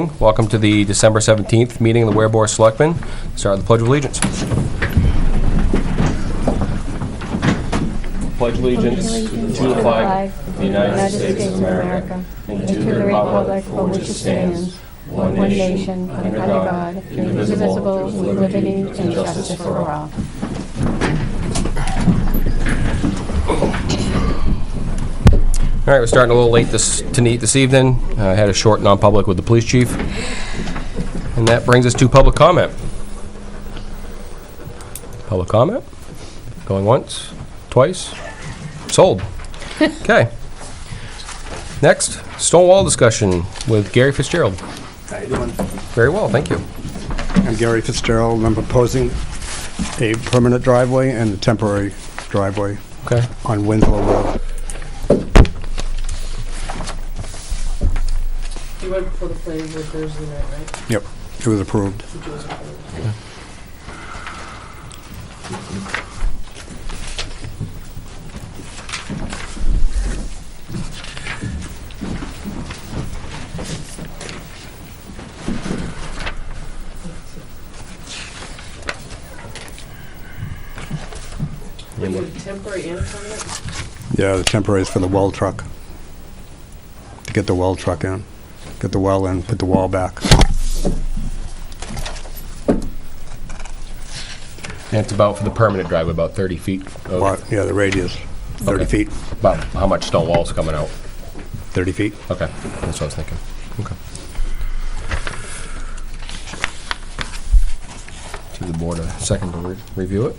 Welcome to the December 17th meeting of the Weare Board of Selectmen. Start with the Pledge of Allegiance. Pledge allegiance to the flag of the United States of America and to the republic for which it stands, one nation, under God, indivisible, with liberty and justice for all. All right, we're starting a little late this evening. I had a short non-public with the police chief. And that brings us to public comment. Public comment? Going once, twice, sold. Okay. Next, stone wall discussion with Gary Fitzgerald. How you doing? Very well, thank you. I'm Gary Fitzgerald, and I'm proposing a permanent driveway and a temporary driveway Okay. on Winslow Road. You went before the planning board Thursday night, right? Yep, it was approved. Which was approved. Were you temporary and permanent? Yeah, the temporary is for the well truck. To get the well truck in. Get the well in, put the wall back. And it's about, for the permanent driveway, about 30 feet. Yeah, the radius, 30 Okay. feet. About how much stone wall's coming out? 30 feet. Okay, that's what I was thinking. Okay. To the board, a second to review it.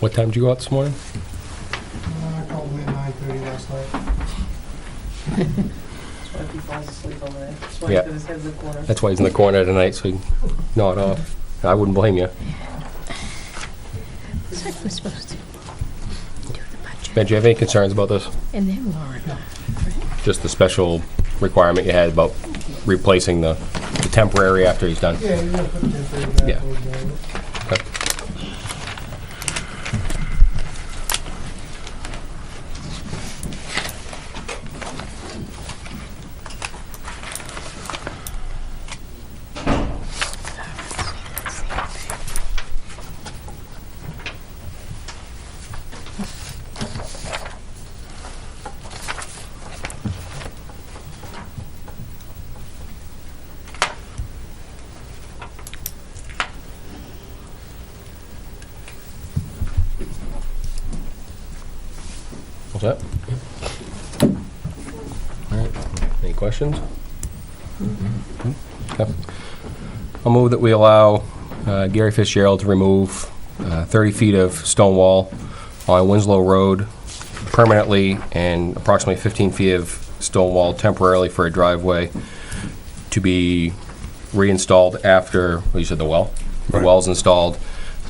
What time did you go out this morning? Probably 9:30 last night. That's why he falls asleep over there. That's why Yeah. he put his head in the corner. That's why he's in the corner tonight, so he can nod off. I wouldn't blame you. It's like we're supposed to do the budget. Ben, do you have any concerns about this? And then Laura, Just the special requirement you had about replacing the temporary after he's done? Yeah, you're gonna put the temporary back. Yeah. over there. Okay. What's that? All right. Any questions? Okay. I'll move that we allow Gary Fitzgerald to remove 30 feet of stone wall on Winslow Road permanently and approximately 15 feet of stone wall temporarily for a driveway to be reinstalled after, well, you said the well? The Right. well's installed,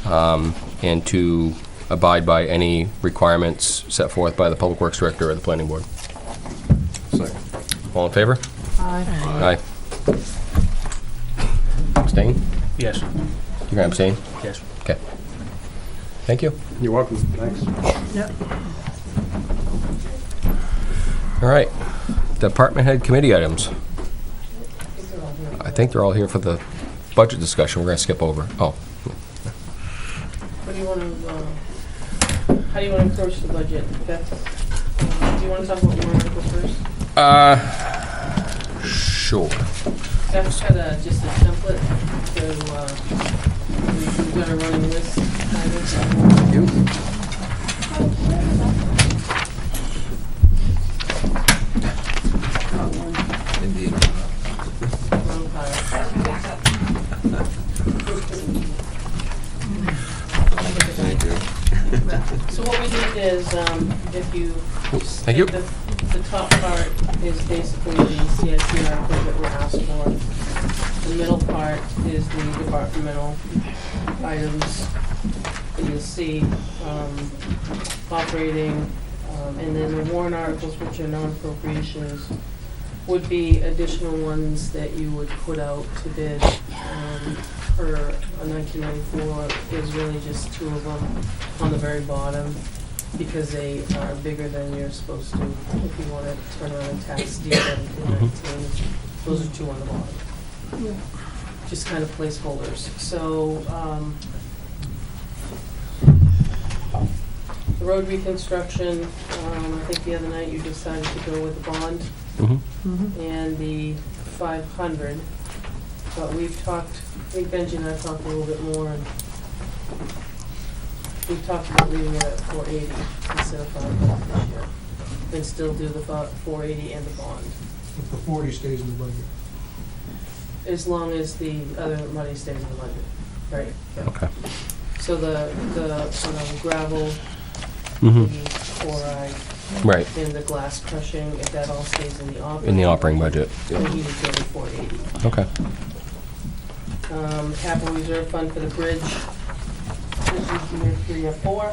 and to abide by any requirements set forth by the Public Works Director or the Planning Board. Second. All in favor? Aye. Aye. Abstain? Yes. You're gonna abstain? Yes. Okay. Thank you. You're welcome. Thanks. All right. Department head committee items. I think they're all here for the budget discussion. We're gonna skip over. Oh, What do you want to, how do you want to approach the budget? Do you want to talk about warrant article first? sure. That's got just a template, so we've got a running list. Indeed. Wrong pile. Thank you. So what we did is, if you. Thank you. The top part is basically the CIP article that we're asked for. The middle part is the departmental items that you'll see, operating, and then the warrant articles, which are non-appropriations, would be additional ones that you would put out to bid. For a 1994 is really just two of them on the very bottom, because they are bigger than you're supposed to. If you want to turn around and tax deal 1719, those are two on the bottom. Just kind of placeholders. So, the road reconstruction, I think the other night you decided to go with the bond Mm-hmm. and the 500. But we've talked, I think Benji and I talked a little bit more, and we've talked about leaving it at 480 instead of 500 this year, and still do the 480 and the bond, If the 40 stays in the budget. as long as the other money stays in the budget, right? Okay. So the gravel, Mm-hmm. the chloride, Right. and the glass crushing, if that all stays in the operating. In the operating budget. Then he would go to 480. Okay. Capital reserve fund for the bridge, this is year 3 or 4,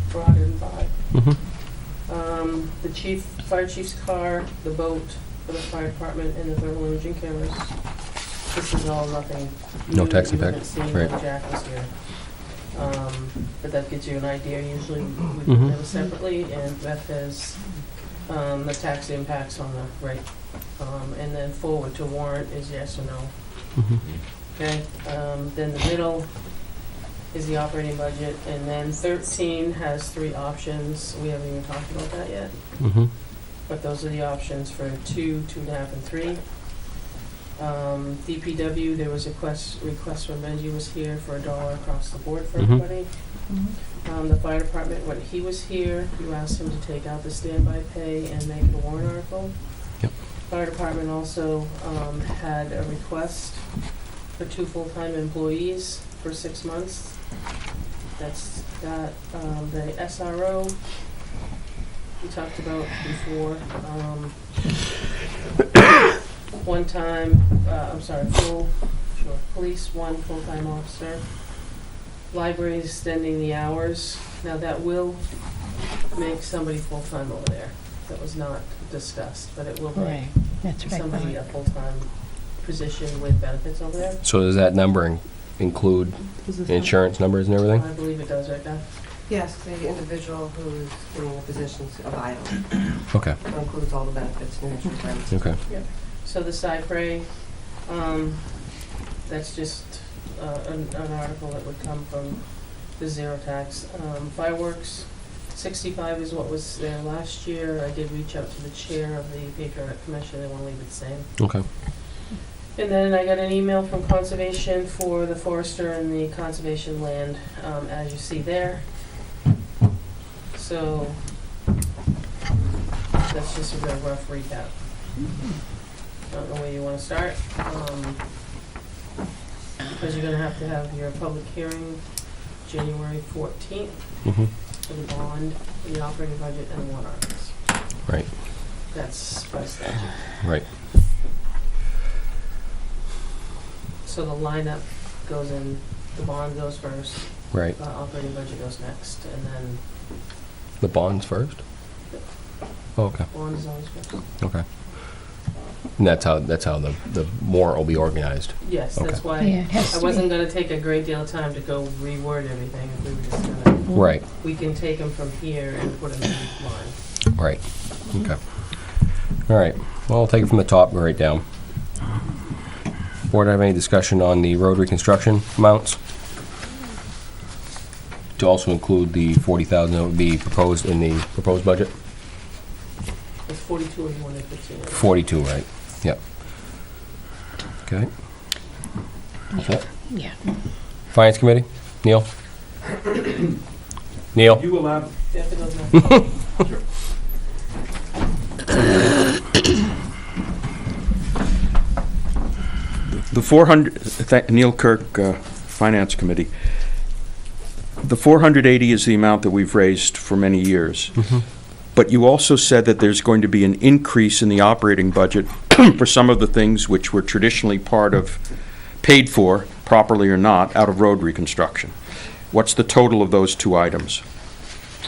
405. Mm-hmm. The fire chief's car, the boat for the fire department, and the thermal imaging cameras. This is all nothing. No new tax that you impact, haven't seen when right. Jack was here. But that gives you an idea. Usually we Mhm. do them separately, and Beth has the tax impacts on the right. And then forward to warrant is yes or no. Mm-hmm. Okay, then the middle is the operating budget, and then 13 has 3 options. We haven't even talked about that yet, Mm-hmm. but those are the options for 2, 2.5, and 3. DPW, there was a request from Benji was here for $1 across the board for Mhm. everybody. The fire department, when he was here, you asked him to take out the standby pay and make it a warrant article. Yep. Fire department also had a request for 2 full-time employees for 6 months. That's got the SRO we talked about before. Police, 1 full-time officer. Library extending the hours. Now that will make somebody full-time over there. That was not discussed, but it will make Right, that's right. somebody a full-time position with benefits over there. So does that number include insurance numbers and everything? I believe it does, right, Beth? Yes, the individual who's in the position's of idle. Okay. That includes all the benefits and insurance. Okay. So the cypre, that's just an article that would come from the zero tax. Fireworks, 65 is what was there last year. I did reach out to the chair of the Patriot Commission, they want to leave it the same. Okay. And then I got an email from Conservation for the forester and the conservation land, as you see there. So, that's just a real rough recap. I don't know where you want to start, because you're gonna have to have your public hearing January 14th Mm-hmm. for the bond, the operating budget, and the warrant articles. Right. That's by statute. Right. So the lineup goes in, the bond goes first, Right. operating budget goes next, and then The bonds first? Oh, okay. bond is always first. Okay. And that's how the warrant will be organized. Yes, Okay. that's why Yeah, it has I to wasn't be. gonna take a great deal of time to go reword everything. If we were just gonna, Right, we can take them from here and put them in each line. right. Okay. All right. Well, I'll take it from the top, go right down. Board have any discussion on the road reconstruction amounts? To also include the 40,000 that would be proposed in the proposed budget? It's 42 and 115. 42, right? Yep. Okay. Okay. Yeah. Finance Committee? Neil? Neil? You allowed, If it doesn't matter. the 400, Neil Kirk, Finance Committee. The 480 is the amount that we've raised for many years. But you also said that there's going to be an increase in the operating budget for some of the things which were traditionally part of, paid for, properly or not, out of road reconstruction. What's the total of those two items?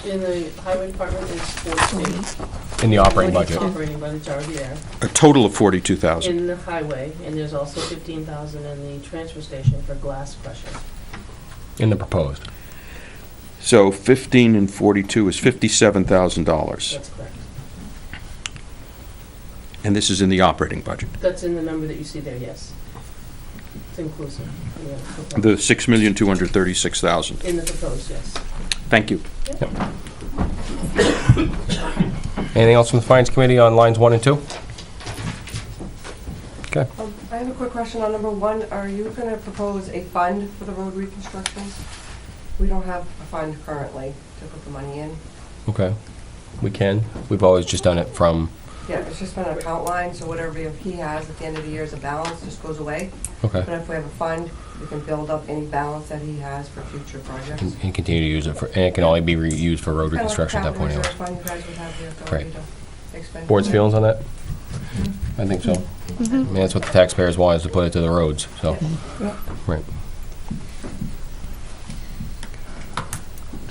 In the highway department, it's 42. In the operating budget? Operating budget's already there. A total of 42,000. In the highway, and there's also 15,000 in the transfer station for glass crushing. In the proposed? So 15 and 42 is $57,000. That's correct. And this is in the operating budget. That's in the number that you see there, yes. It's inclusive. Yeah, proposed. The $6,236,000. In the proposed, yes. Thank you. Anything else from the Finance Committee on lines 1 and 2? Okay. I have a quick question on number 1. Are you going to propose a fund for the road reconstruction? We don't have a fund currently to put the money in. Okay. We can. We've always just done it from, Yeah, it's just been an account line, so whatever he has at the end of the year as a balance just goes away. okay. But if we have a fund, we can build up any balance that he has for future projects. And continue to use it for, and it can only be used for road reconstruction at that point anyway. Kind of like a capital reserve fund you guys would have the authority Right. to expend. Board's feelings on that? I think so. I mean, that's what the taxpayers want, is to put it to the roads, so. Yeah. Right.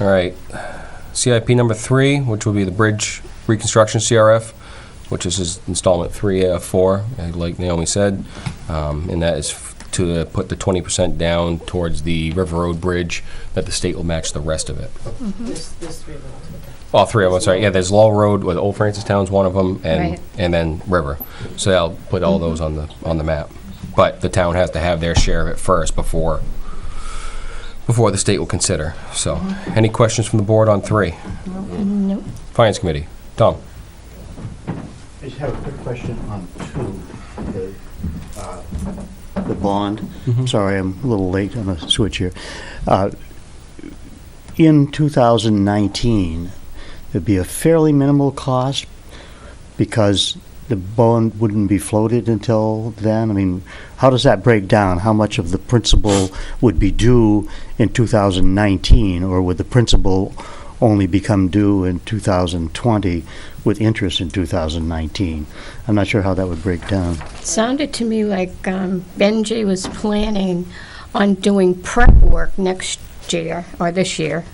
All right. CIP number 3, which will be the bridge reconstruction CRF, which is installment 3 of 4, like Naomi said. And that is to put the 20% down towards the River Road Bridge, that the state will match the rest of it. There's 3 of them. All 3 of them, sorry. Yeah, there's Law Road, with Old Francistown's one of them, and Right. and then River. So they'll put all those on the map. But the town has to have their share of it first before the state will consider. So, any questions from the board on 3? Nope. Finance Committee. Tom? I just have a quick question on 2, the bond. Sorry, I'm a little late on the switch here. In 2019, there'd be a fairly minimal cost because the bond wouldn't be floated until then. I mean, how does that break down? How much of the principal would be due in 2019, or would the principal only become due in 2020 with interest in 2019? I'm not sure how that would break down. Sounded to me like Benji was planning on doing prep work next year, or this year,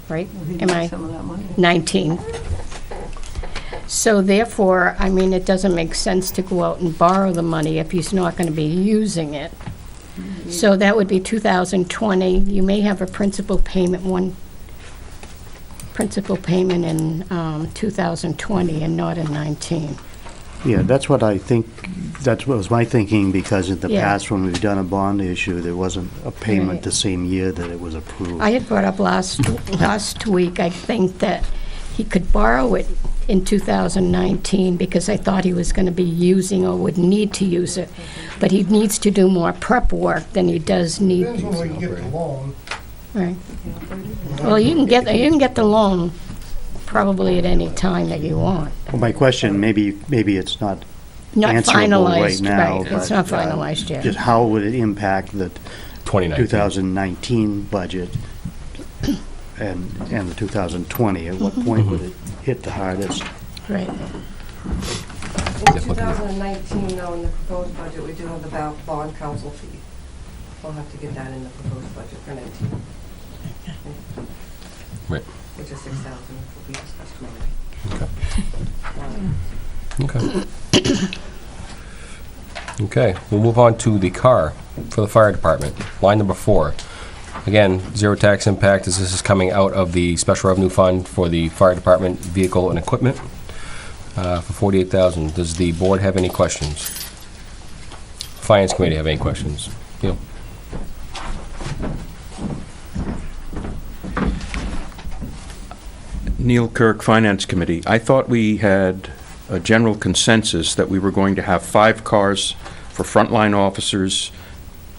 right? Am I? 19. So therefore, I mean, it doesn't make sense to go out and borrow the money if he's not going to be using it. So that would be 2020. You may have a principal payment in 2020 and not in 19. Yeah, that's what I think, that was my thinking, because in the Yeah. past, when we've done a bond issue, there wasn't a payment Right. the same year that it was approved. I had brought up last week, I think that he could borrow it in 2019 because I thought he was going to be using or would need to use it. But he needs to do more prep work than he does need. Depends on when you get the loan. Right. Well, you can get the loan probably at any time that you want. Well, my question, maybe it's not Not answerable right finalized, now. right. It's but, not finalized yet. Just how would it impact the 2019. 2019 budget and the 2020? At what point would it hit the hardest? Right. In 2019, though, in the proposed budget, we do have the bond council fee. We'll have to get that in the proposed budget for 19. Right. Which is 6,000, will be discussed tomorrow. Okay. Okay, we'll move on to the car for the fire department. Line number 4. Again, zero tax impact as this is coming out of the special revenue fund for the fire department vehicle and equipment for $48,000. Does the board have any questions? Finance committee have any questions? Neil? Neil Kirk, Finance Committee. I thought we had a general consensus that we were going to have 5 cars for frontline officers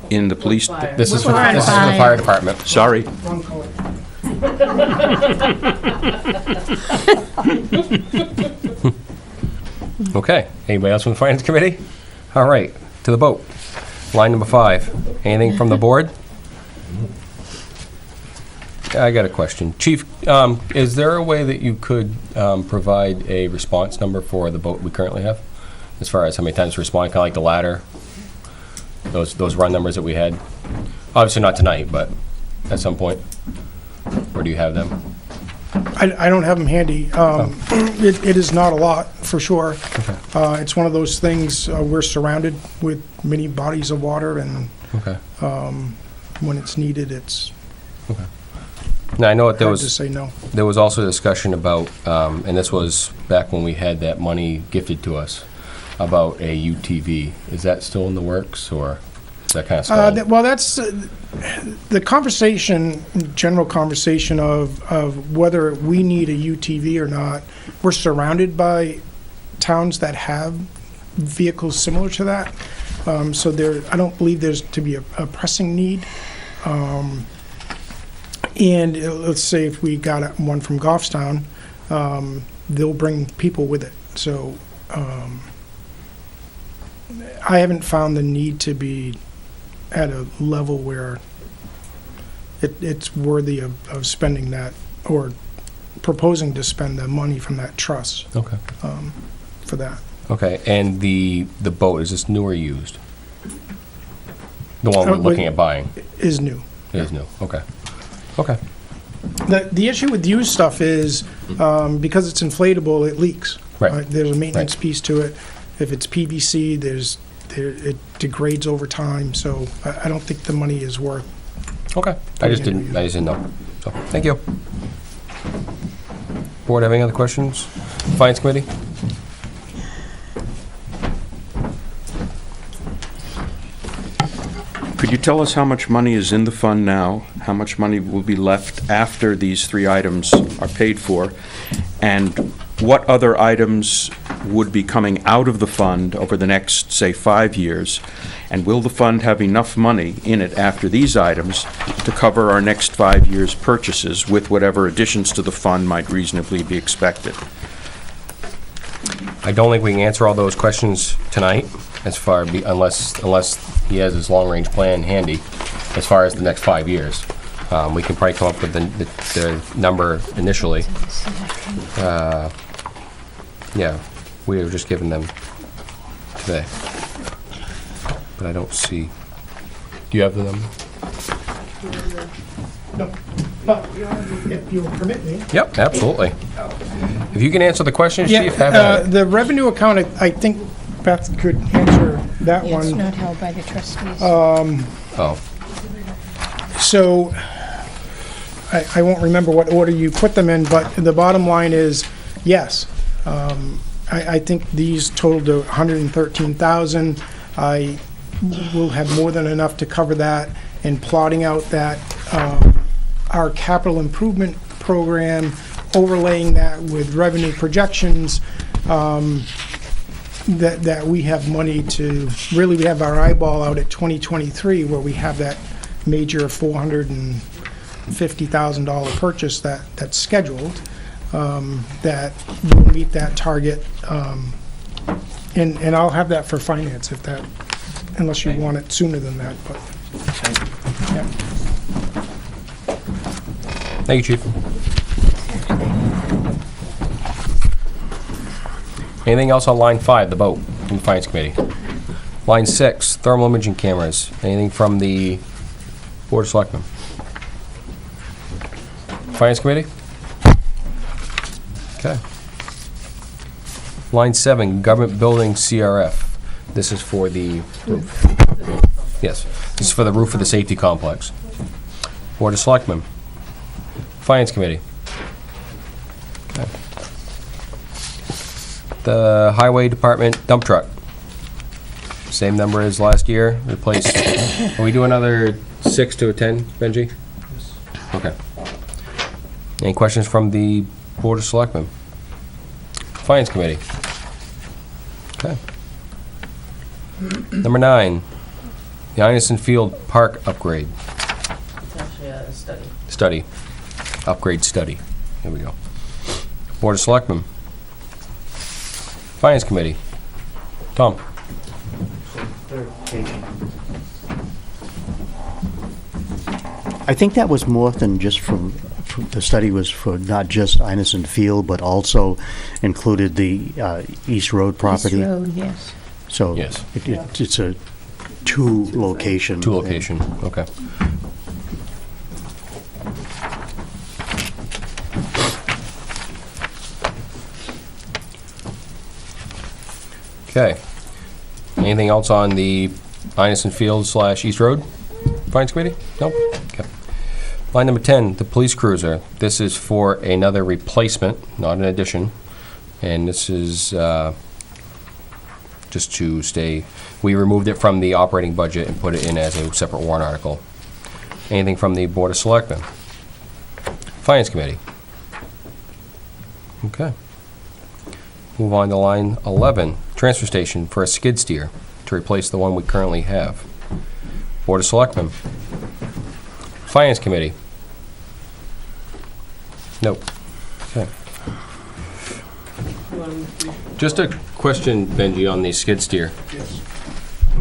in the police. Fire. This is for We're on the five. fire department. Sorry. Wrong color. Okay, anybody else from the finance committee? All right, to the vote. Line number 5. Anything from the board? I got a question. Chief, is there a way that you could provide a response number for the boat we currently have? As far as how many times respond, kind of like the ladder, those run numbers that we had? Obviously not tonight, but at some point. Or do you have them? I don't have them handy. It is not a lot, for sure. It's one of those things, we're surrounded with many bodies of water, and Okay. when it's needed, it's Now, I know that there hard to was, say no. there was also discussion about, and this was back when we had that money gifted to us, about a UTV. Is that still in the works, or is that kind of stalled? Well, that's the conversation, general conversation of whether we need a UTV or not. We're surrounded by towns that have vehicles similar to that. So I don't believe there's to be a pressing need. And let's say if we got one from Goffstown, they'll bring people with it. So I haven't found the need to be at a level where it's worthy of spending that, or proposing to spend the money from that trust Okay. for that. Okay, and the boat, is this new or used? The one we're looking at buying? Is new. It is new, okay. Okay, The issue with used stuff is, because it's inflatable, it leaks. Right. There's a maintenance Right. piece to it. If it's PVC, it degrades over time, so I don't think the money is worth. okay. I just didn't know. So, thank you. Board have any other questions? Finance committee? Could you tell us how much money is in the fund now? How much money will be left after these 3 items are paid for? And what other items would be coming out of the fund over the next, say, 5 years? And will the fund have enough money in it after these items to cover our next 5 years' purchases with whatever additions to the fund might reasonably be expected? I don't think we can answer all those questions tonight, unless he has his long-range plan handy, as far as the next 5 years. We can probably come up with the number initially. Yeah, we were just given them today. But I don't see. Do you have the number? No, but if you'll permit me. Yep, absolutely. If you can answer the questions, Chief, have Yeah, at it. the revenue account, I think Beth could answer that Yeah, it's one. not held by the trustees. Oh, So, I won't remember what order you put them in, but the bottom line is, yes. I think these totaled to 113,000. I will have more than enough to cover that, and plotting out that, our capital improvement program, overlaying that with revenue projections, that we have money to, really, we have our eyeball out at 2023, where we have that major $450,000 purchase that's scheduled, that will meet that target. And I'll have that for finance if that, unless you want it sooner than that, but, yeah. thank you, Chief. Anything else on line 5, the boat, from the Finance Committee? Line 6, thermal imaging cameras. Anything from the Board of Selectmen? Finance Committee? Okay. Line 7, government building CRF. This is for the roof. Yes, this is for the roof of the safety complex. Board of Selectmen. Finance Committee. Okay. The Highway Department dump truck. Same number as last year, replaced. Can we do another 6 to a 10, Benji? Okay. Any questions from the Board of Selectmen? Finance Committee. Okay. Number 9, the Ineson Field Park upgrade. It's actually a study. Study. Upgrade study. Here we go. Board of Selectmen. Finance Committee. Tom? I think that was more than just from the study was for not just Ineson Field, but also included the East Road property. East Road, yes. So Yes. it's a two location. Two location, okay. Okay. Anything else on the Ineson Field / East Road? Finance Committee? Nope. Okay. Line number 10, the police cruiser. This is for another replacement, not an addition. And this is just to stay, we removed it from the operating budget and put it in as a separate warrant article. Anything from the Board of Selectmen? Finance Committee? Okay. Move on to line 11, transfer station for a skid steer to replace the one we currently have. Board of Selectmen? Finance Committee? Nope. Okay. You want to- Just a question, Benji, on the skid steer. Yes.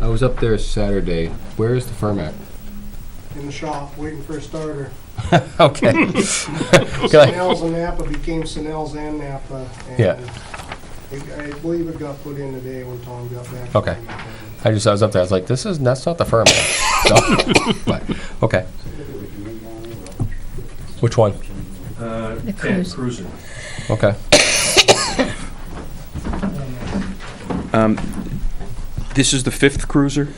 I was up there Saturday. Where is the firm at? In the shop, waiting for a starter. Okay. Good. Snell's and Napa became Snell's and Napa. And Yeah. I believe it got put in today when Tom got back. Okay. I was up there. I was like, that's not the firm. So, but, okay. Which one? The cruise. Okay. This is the 5th cruiser.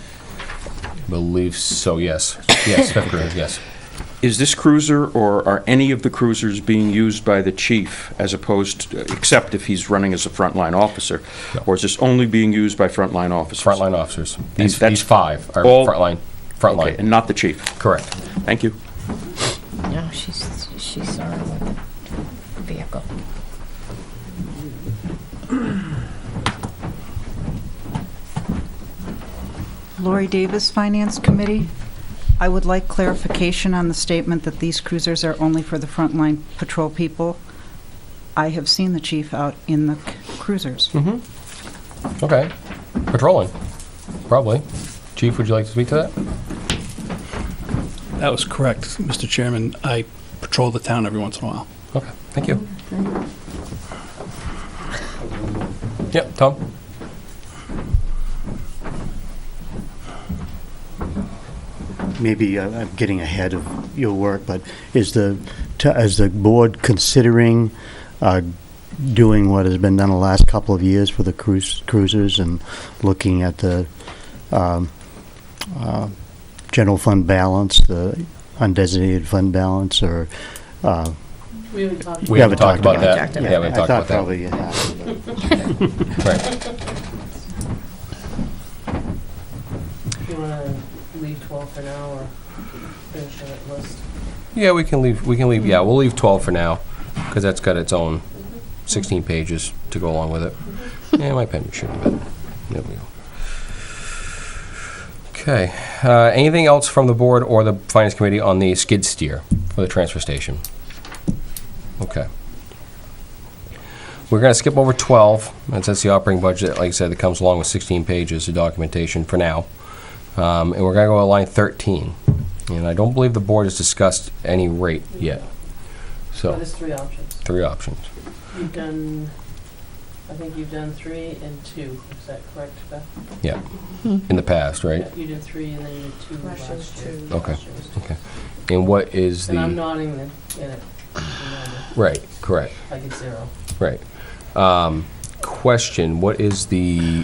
Believe so. Yes. Yes. Fifth grade. Yes. Is this cruiser, or are any of the cruisers being used by the chief, as opposed to, except if he's running as a frontline officer? No. Or is this only being used by frontline officers? Frontline officers. These that's 5 are all- frontline. Okay, and not the chief? Correct. Thank you. No, she saw her with the vehicle. Lori Davis, Finance Committee. I would like clarification on the statement that these cruisers are only for the frontline patrol people. I have seen the chief out in the cruisers. Okay. Patrolling. Probably. Chief, would you like to speak to that? That was correct, Mr. Chairman. I patrol the town every once in a while. Okay. Thank you. Yep. Tom. Maybe I'm getting ahead of your work, but is the board considering doing what has been done the last couple of years for the cruisers and looking at the general fund balance, the undesignated fund balance, or We haven't talked We haven't talked about that. talked about Yeah, we haven't I talked thought about that. probably you had. Right. You want to leave 12 for now or finish that list? Yeah, we can leave. Yeah, we'll leave 12 for now because that's got its own 16 pages to go along with it. Yeah, my pen should have been. There we go. Okay. Anything else from the board or the finance committee on the skid steer for the transfer station? Okay. We're going to skip over 12. That's the operating budget. Like I said, that comes along with 16 pages of documentation for now. And we're going to go to line 13. And I don't believe the board has discussed any rate yet. So So, there's 3 options. 3 options. You've done, I think you've done 3 and 2. Is that correct, Beth? Yeah. In the past, right? Yeah, you did 3 and then you did 2 Last year was last year. 2. Okay. Last year was 2. Okay. And what is And I'm the... nodding in it. Remember, Right, correct. I get 0. Right. question, what is the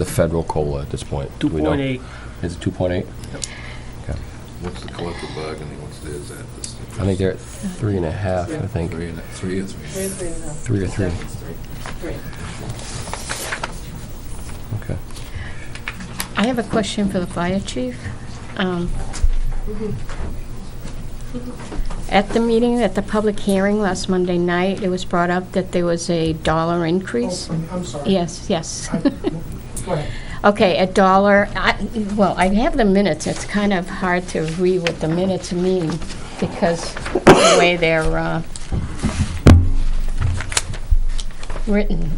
federal COLA at this point? Do we know? 2.8. Is it 2.8? What's the collective bargaining, what's theirs at this? I think they're at 3.5, I think. Three or three? 3.5. 3 or 3. Three. Okay. I have a question for the fire chief. At the meeting, at the public hearing last Monday night, it was brought up that there was a $1 increase. Oh, I'm sorry. Yes. Go ahead. Okay, $1. Well, I have the minutes. It's kind of hard to read what the minutes mean because the way they're written.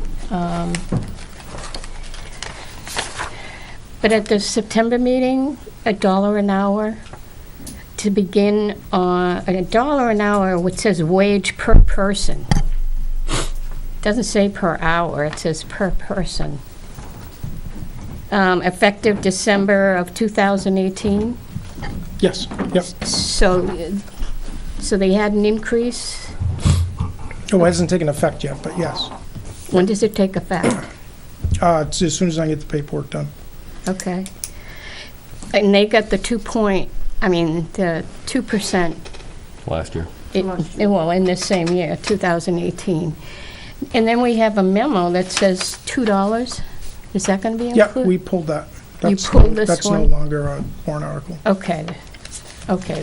But at the September meeting, $1 an hour to begin on $1 an hour, which says wage per person. Doesn't say per hour, it says per person. Effective December of 2018. Yes, yep. So they had an increase. Oh, it hasn't taken effect yet, but yes. When does it take effect? It's as soon as I get the paperwork done. Okay. And they got the 2%. Last year. Well, in this same year, 2018. And then we have a memo that says $2. Is that going to be included? Yeah, we pulled that. You pulled this That's no one? longer a warrant article. Okay,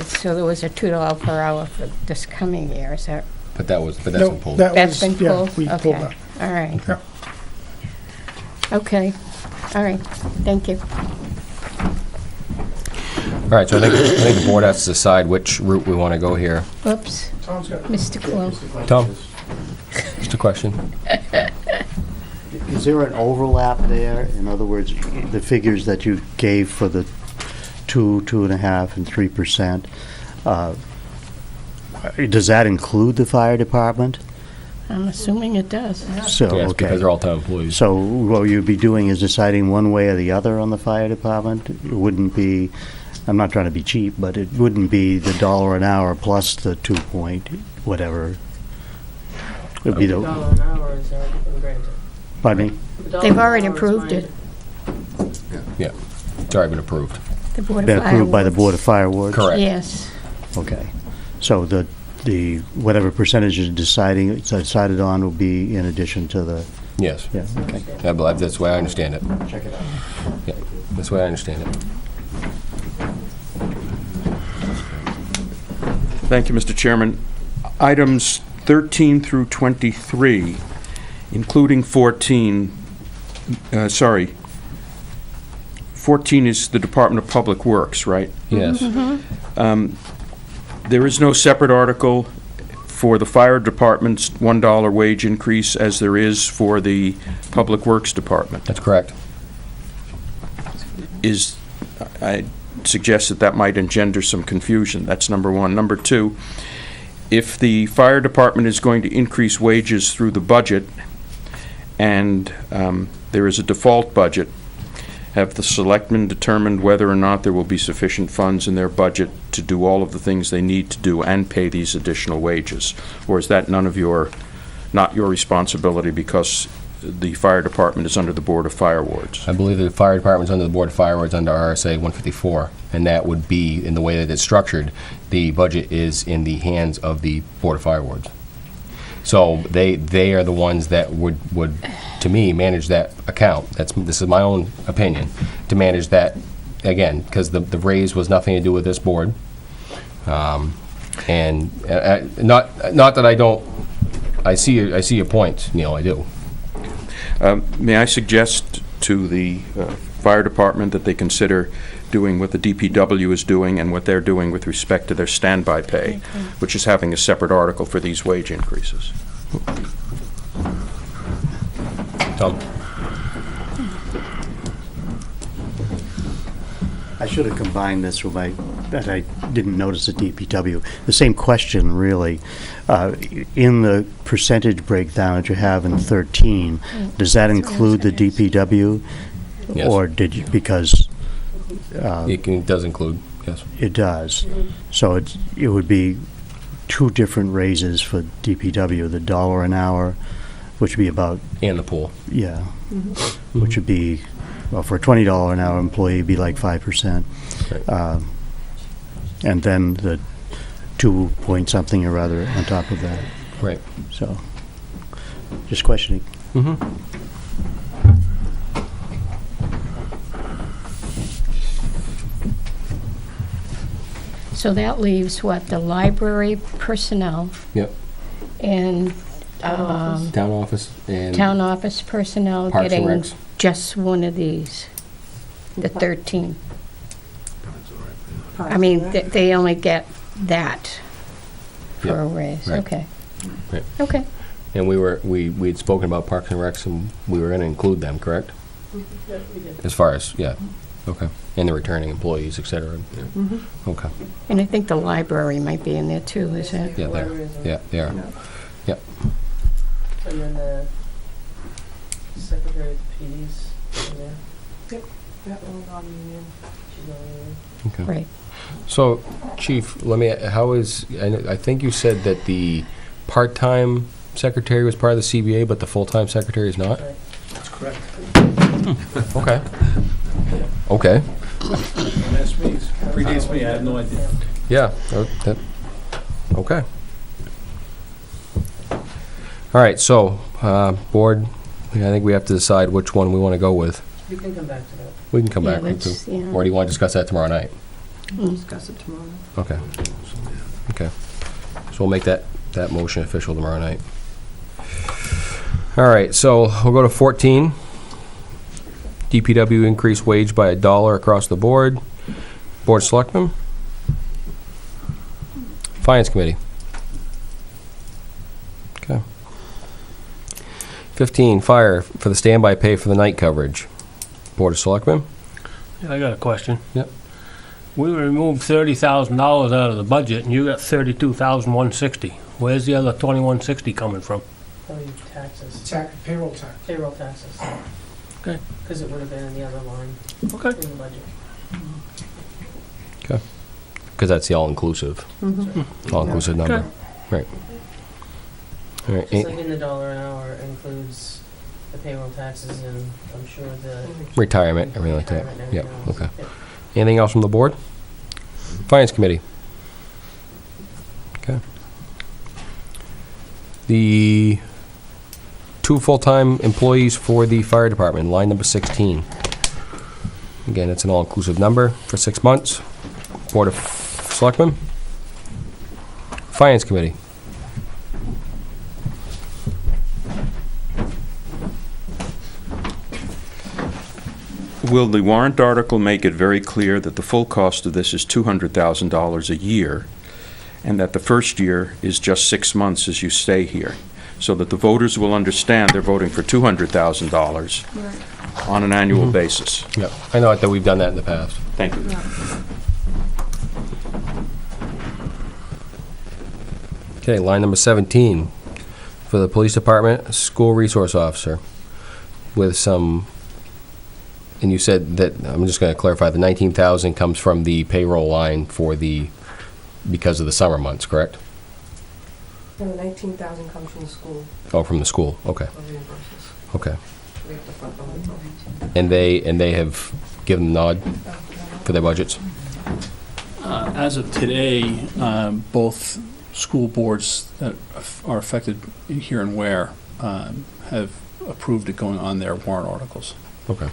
so there was a $2 per hour for this coming year, is that? But that's No, been pulled. That's been yeah, pulled? we pulled Okay, that. all right. Yeah. Okay, all right, thank you. All right, so I think the board has to decide which route we want to go here. Whoops, Tom's got it. Mr. Quill. Tom, just a question. Is there an overlap there? In other words, the figures that you gave for the 2.5, and 3%, does that include the fire department? I'm assuming it does. So, Yes, okay. because they're all town employees. So what you'd be doing is deciding one way or the other on the fire department? It wouldn't be, I'm not trying to be cheap, but it wouldn't be the $1 an hour plus the 2 point whatever. It would be $1 the, an hour is already been granted. pardon me? $1 They've an already hour is approved fine. it. Yeah, it's already been approved. The Board of Been approved by the Fireworks. Board of Fire Wards? Correct. Yes, Okay. So the whatever percentage is decided on will be in addition to the, Yes. yeah, okay. I believe that's the way I understand it. Check it out. Yeah, that's the way I understand it. Thank you, Mr. Chairman. Items 13 through 23, including 14, 14 is the Department of Public Works, right? Yes. There is no separate article for the fire department's $1 wage increase as there is for the Public Works Department. That's correct. I suggest that might engender some confusion. That's number one. Number two, if the fire department is going to increase wages through the budget and there is a default budget, have the selectmen determined whether or not there will be sufficient funds in their budget to do all of the things they need to do and pay these additional wages? Or is that not your responsibility because the fire department is under the Board of Fire Wards? I believe the fire department's under the Board of Fire Wards under RSA 154, and that would be, in the way that it's structured, the budget is in the hands of the Board of Fire Wards. So they are the ones that would, to me, manage that account. This is my own opinion, to manage that, again, because the raise was nothing to do with this board. And not that I don't, I see your point, Neil, I do. May I suggest to the fire department that they consider doing what the DPW is doing and what they're doing with respect to their standby pay, which is having a separate article for these wage increases? Tom? I should have combined this with that I didn't notice at DPW. The same question, really. In the percentage breakdown that you have in 13, does that include the DPW? Yes. Or did you, because It does include, yes. it does. So it would be two different raises for DPW, the $1 an hour which would be about, And the pool. yeah, which would be, well, for a $20 an hour employee, it'd be like 5%. Right. And then the 2 point something or other on top of that. Right. So, just questioning. Mm-hmm. So that leaves what, the library personnel Yep. and Town office and town office personnel Parks and getting Recs. just one of these, the 13. I mean, they only get that for Yep. a raise, Right. okay. Right. Okay, And we'd spoken about Parks and Recs, and we were gonna include them, correct? Yeah, we did. As far as, yeah, okay. And the returning employees, et cetera. Okay. and I think the library might be in there too, is it? Yeah, there. Yeah, they are. Yep. And then the secretary of the PD's in there. That one non-union. She's not in Okay. Right. So, Chief, how is, I think you said that the part-time secretary was part of the CBA, but the full-time secretary is not? Right. That's correct. Okay. Okay. That's me. Predates me. I have no idea. Yeah. Okay. All right, so, board, I think we have to decide which one we want to go with. You can come back to that. We can come Yeah, back to let's- yeah. Or do you want to discuss that tomorrow night? Discuss it tomorrow. Okay. Okay. So we'll make that motion official tomorrow night. All right, so we'll go to 14. DPW increased wage by $1 across the board. Board of Selectmen. Finance Committee. Okay. 15, fire for the standby pay for the night coverage. Board of Selectmen. Yeah, I got a question. Yep. We removed $30,000 out of the budget, and you got $32,160. Where's the other $2,160 coming from? Probably taxes, Payroll tax. payroll taxes. Okay. Because it would have been in the other line Okay. in the budget. Okay. Because that's the all-inclusive. All-inclusive number. Okay. Right. All right. Just like in the dollar an hour includes the payroll taxes and I'm sure the. Retirement, everything like that. retirement and Yep, everything else. okay. Yep. Anything else from the board? Finance Committee. Okay. The 2 full-time employees for the fire department, line number 16. Again, it's an all-inclusive number for 6 months. Board of Selectmen. Finance Committee. Will the warrant article make it very clear that the full cost of this is $200,000 a year, and that the first year is just 6 months as you stay here, so that the voters will understand they're voting for $200,000 on an annual basis? Yep. I know that we've done that in the past. Thank you. Okay, line number 17, for the police department, school resource officer, with some, and you said that, I'm just gonna clarify, the 19,000 comes from the payroll line for the, because of the summer months, correct? And the 19,000 comes from the school Oh, from the school, okay, for reimbursements. okay. We have to front load it. And they have given the nod for their budgets? As of today, both school boards that are affected here in Weare have approved it going on their warrant articles. Okay.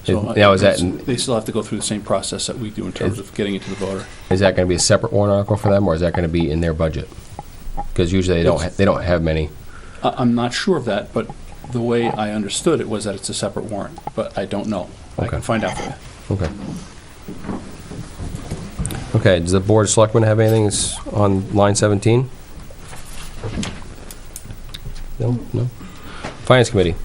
So Now, is that, they still have to go through the same process that we do in terms of getting it to the voter. is that gonna be a separate warrant article for them, or is that gonna be in their budget? Because usually they don't have many. I'm not sure of that, but the way I understood it was that it's a separate warrant, but I don't know. I Okay. can find out for you. Okay. Okay, does the Board of Selectmen have anything on line 17? No? No? Finance Committee?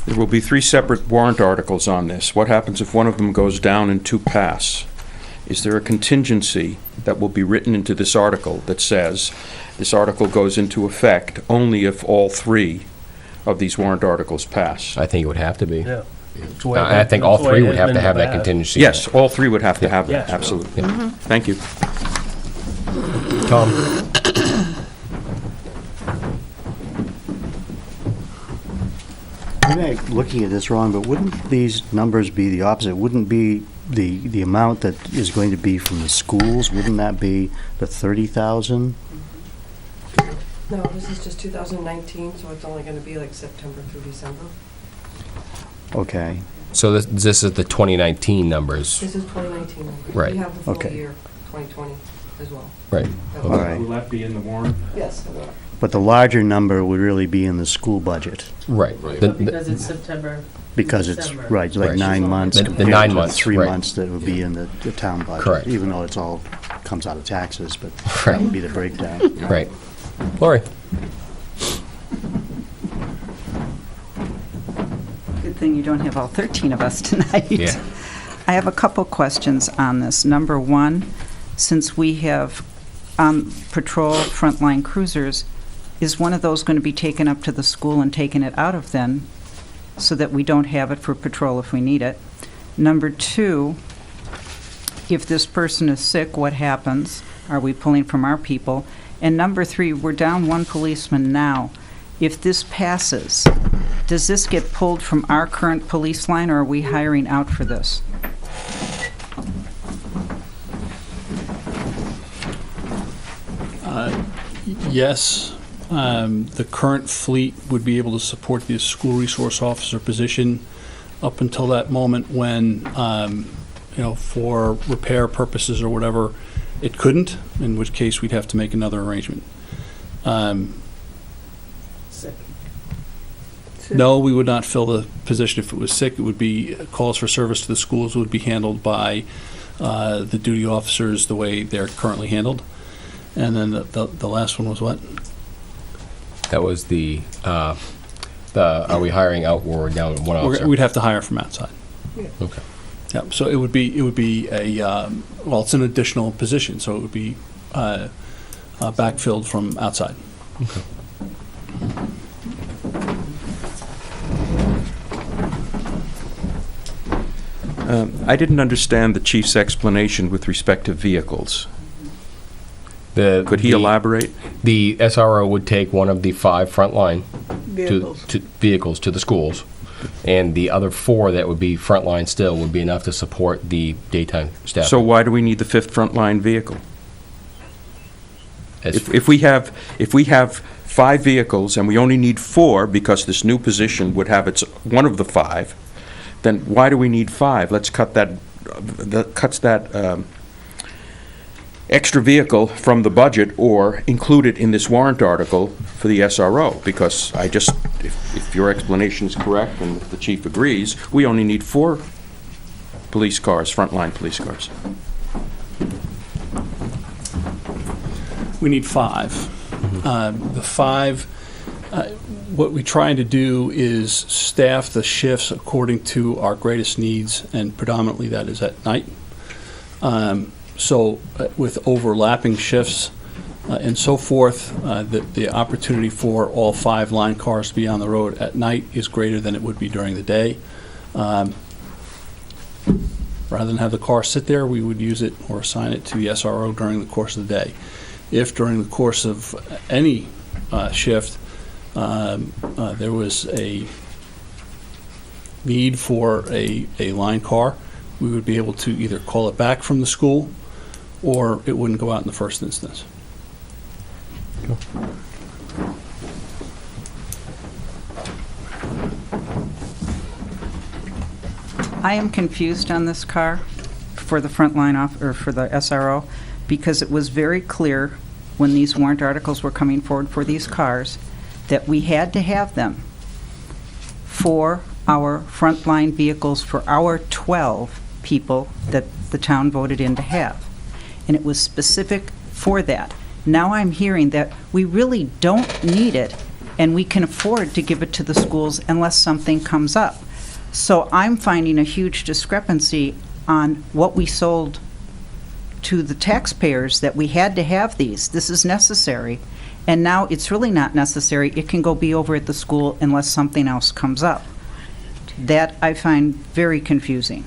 There will be 3 separate warrant articles on this. What happens if one of them goes down and 2 pass? Is there a contingency that will be written into this article that says this article goes into effect only if all 3 of these warrant articles pass? I think it would have to be. Yeah. I think all 3 would have to have that contingency. Yes, all 3 would have to have that, Yes. absolutely. Yeah. Thank you. Tom? Maybe I'm looking at this wrong, but wouldn't these numbers be the opposite? Wouldn't be the amount that is going to be from the schools, wouldn't that be the 30,000? No, this is just 2019, so it's only going to be like September through December. Okay. So this is the 2019 numbers. This is 2019 numbers. Right. We have the full Okay. year, 2020 as well. Right. That All was- right. Will that be in the warrant? Yes, it will. But the larger number would really be in the school budget, Right. Right. The- But because it's September, because it's, December. right, like Right. 9 months The compared 9 to months, 3 right. months that would be in the town budget. Correct. Even though it's all comes out of taxes, but Right. that would be the breakdown. Right. Lori? Good thing you don't have all 13 of us tonight. Yeah. I have a couple questions on this. Number one, since we have patrol frontline cruisers, is one of those going to be taken up to the school and taken it out of then, so that we don't have it for patrol if we need it? Number two, if this person is sick, what happens? Are we pulling from our people? And number three, we're down one policeman now. If this passes, does this get pulled from our current police line, or are we hiring out for this? Yes, the current fleet would be able to support the school resource officer position up until that moment when, for repair purposes or whatever, it couldn't, in which case we'd have to make another arrangement. sick. No, we would not fill the position if it was sick. It would be, calls for service to the schools would be handled by the duty officers the way they're currently handled. And then the last one was what? That was are we hiring out or down one officer? We'd have to hire from outside. Okay. Yeah, so it would be a, well, it's an additional position, so it would be backfilled from outside. I didn't understand the chief's explanation with respect to vehicles. Could he elaborate? The SRO would take one of the 5 frontline vehicles to the schools, and the other 4 that would be frontline still would be enough to support the daytime staff. So why do we need the 5th frontline vehicle? If we have 5 vehicles and we only need 4 because this new position would have its one of the 5, then why do we need 5? Let's cut that extra vehicle from the budget or include it in this warrant article for the SRO, because if your explanation is correct and if the chief agrees, we only need 4 police cars, frontline police cars. We need 5. The 5, what we're trying to do is staff the shifts according to our greatest needs, and predominantly that is at night. So with overlapping shifts and so forth, the opportunity for all 5 line cars to be on the road at night is greater than it would be during the day. Rather than have the car sit there, we would use it or assign it to the SRO during the course of the day. If during the course of any shift there was a need for a line car, we would be able to either call it back from the school or it wouldn't go out in the first instance. I am confused on this car for the frontline or for the SRO, because it was very clear when these warrant articles were coming forward for these cars that we had to have them for our frontline vehicles for our 12 people that the town voted in to have. And it was specific for that. Now I'm hearing that we really don't need it, and we can afford to give it to the schools unless something comes up. So I'm finding a huge discrepancy on what we sold to the taxpayers, that we had to have these. This is necessary. And now it's really not necessary. It can go be over at the school unless something else comes up. That I find very confusing.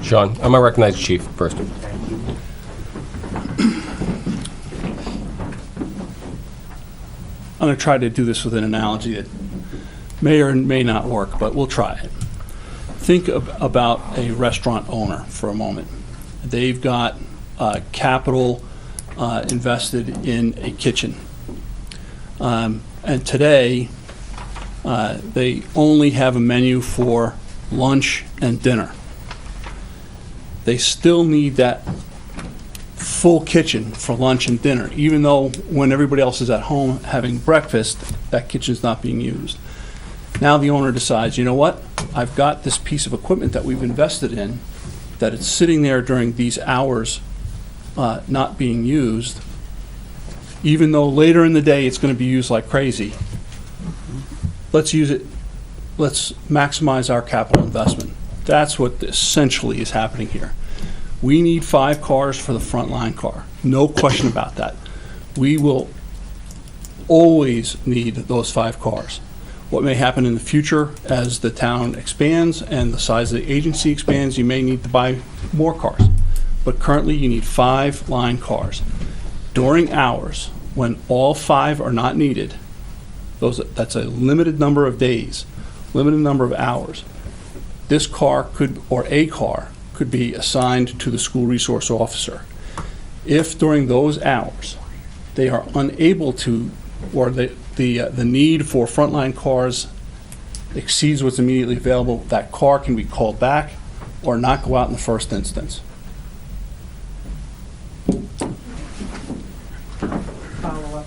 Sean, I'm going to recognize the chief first. going to try to do this with an analogy that may or may not work, but we'll try it. Think about a restaurant owner for a moment. They've got capital invested in a kitchen. And today, they only have a menu for lunch and dinner. They still need that full kitchen for lunch and dinner, even though when everybody else is at home having breakfast, that kitchen's not being used. Now the owner decides, you know what? I've got this piece of equipment that we've invested in, that it's sitting there during these hours not being used, even though later in the day it's going to be used like crazy. Let's use it. Let's maximize our capital investment. That's what essentially is happening here. We need 5 cars for the frontline car. No question about that. We will always need those 5 cars. What may happen in the future as the town expands and the size of the agency expands, you may need to buy more cars. But currently you need 5 line cars. During hours when all 5 are not needed, that's a limited number of days, limited number of hours. This car could, or a car, could be assigned to the school resource officer. If during those hours they are unable to, or the need for frontline cars exceeds what's immediately available, that car can be called back or not go out in the first instance. Follow-up.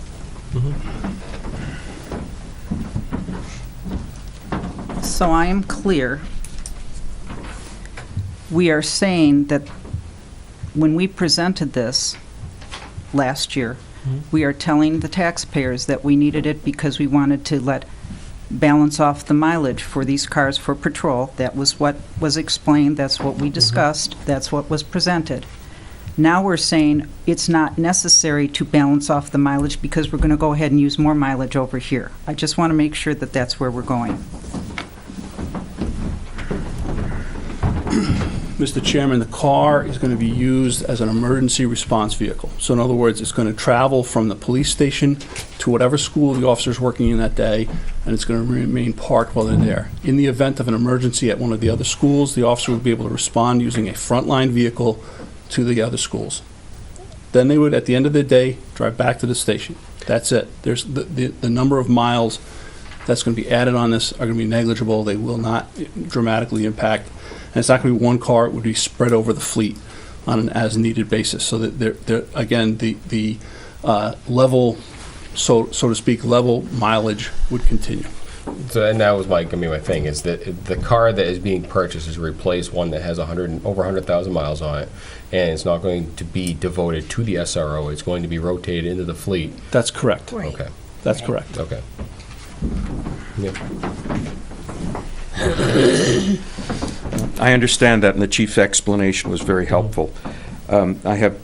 So I am clear. We are saying that when we presented this last year, we are telling the taxpayers that we needed it because we wanted to balance off the mileage for these cars for patrol. That was what was explained, that's what we discussed, that's what was presented. Now we're saying it's not necessary to balance off the mileage because we're going to go ahead and use more mileage over here. I just want to make sure that that's where we're going. Mr. Chairman, the car is going to be used as an emergency response vehicle. So in other words, it's going to travel from the police station to whatever school the officer's working in that day, and it's going to remain parked while they're there. In the event of an emergency at one of the other schools, the officer would be able to respond using a frontline vehicle to the other schools. Then they would, at the end of the day, drive back to the station. That's it. There's the number of miles that's going to be added on this are going to be negligible. They will not dramatically impact. And it's not going to be one car, it would be spread over the fleet on an as-needed basis. So that, again, the level, so to speak, level mileage would continue. So, and that was my thing, is that the car that is being purchased is to replace one that has over 100,000 miles on it, and it's not going to be devoted to the SRO. It's going to be rotated into the fleet. That's correct. Right. Okay. That's correct. Okay. Yeah. I understand that, and the chief's explanation was very helpful. I have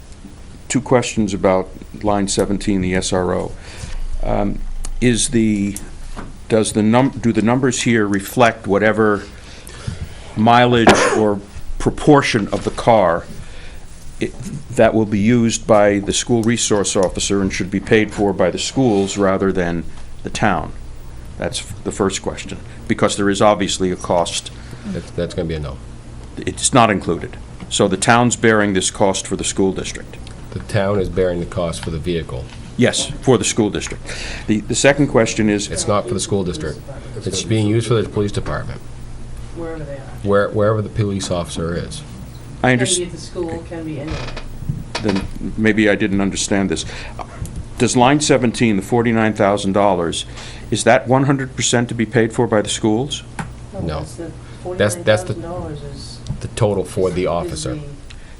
2 questions about line 17, the SRO. Do the numbers here reflect whatever mileage or proportion of the car that will be used by the school resource officer and should be paid for by the schools rather than the town? That's the first question, because there is obviously a cost. That's going to be a no. It's not included. So the town's bearing this cost for the school district? The town is bearing the cost for the vehicle. Yes, for the school district. The second question is... It's not for the school district. It's being used for the police department, Wherever they are. wherever the police officer is. I Can be understand. at the school, can be anywhere. Then maybe I didn't understand this. Does line 17, the $49,000, is that 100% to be paid for by the schools? No. That's the That's the- $49,000 is. The total for the is officer. the-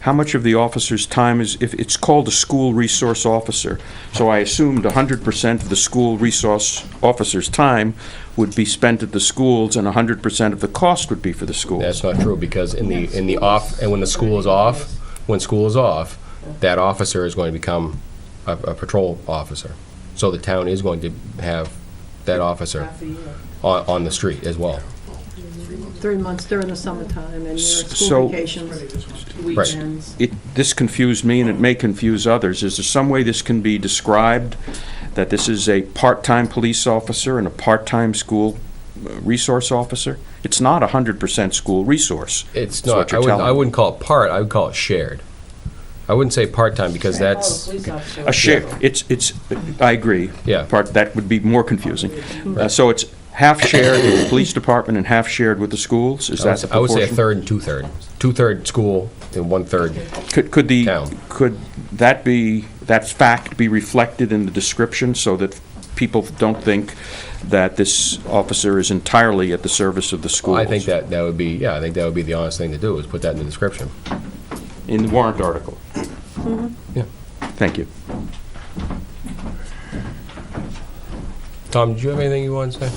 How much of the officer's time is, if it's called a school resource officer, so I assumed 100% of the school resource officer's time would be spent at the schools and 100% of the cost would be for the schools? That's not true, because in the off, and when the school is off, that officer is going to become a patrol officer. So the town is going to have that officer Half a year. on the street as well. 3 months during the summertime and your So- school vacations. Weekends. This confused me, and it may confuse others. Is there some way this can be described that this is a part-time police officer and a part-time school resource officer? It's not 100% school resource. It's That's what not, you're telling I me. wouldn't call it part, I would call it shared. I wouldn't say part-time because that's, A share, it's, I agree. Yeah. That would be more confusing. So it's half shared with the police department and half shared with the schools? Is that the I would say a proportion? third and two-third. Two-third school and one-third town. Could that fact be reflected in the description so that people don't think that this officer is entirely at the service of the schools? I think that would be, yeah, I think that would be the honest thing to do, is put that in the description. In the warrant article? Yeah. Thank you. Tom, did you have anything you wanted to say?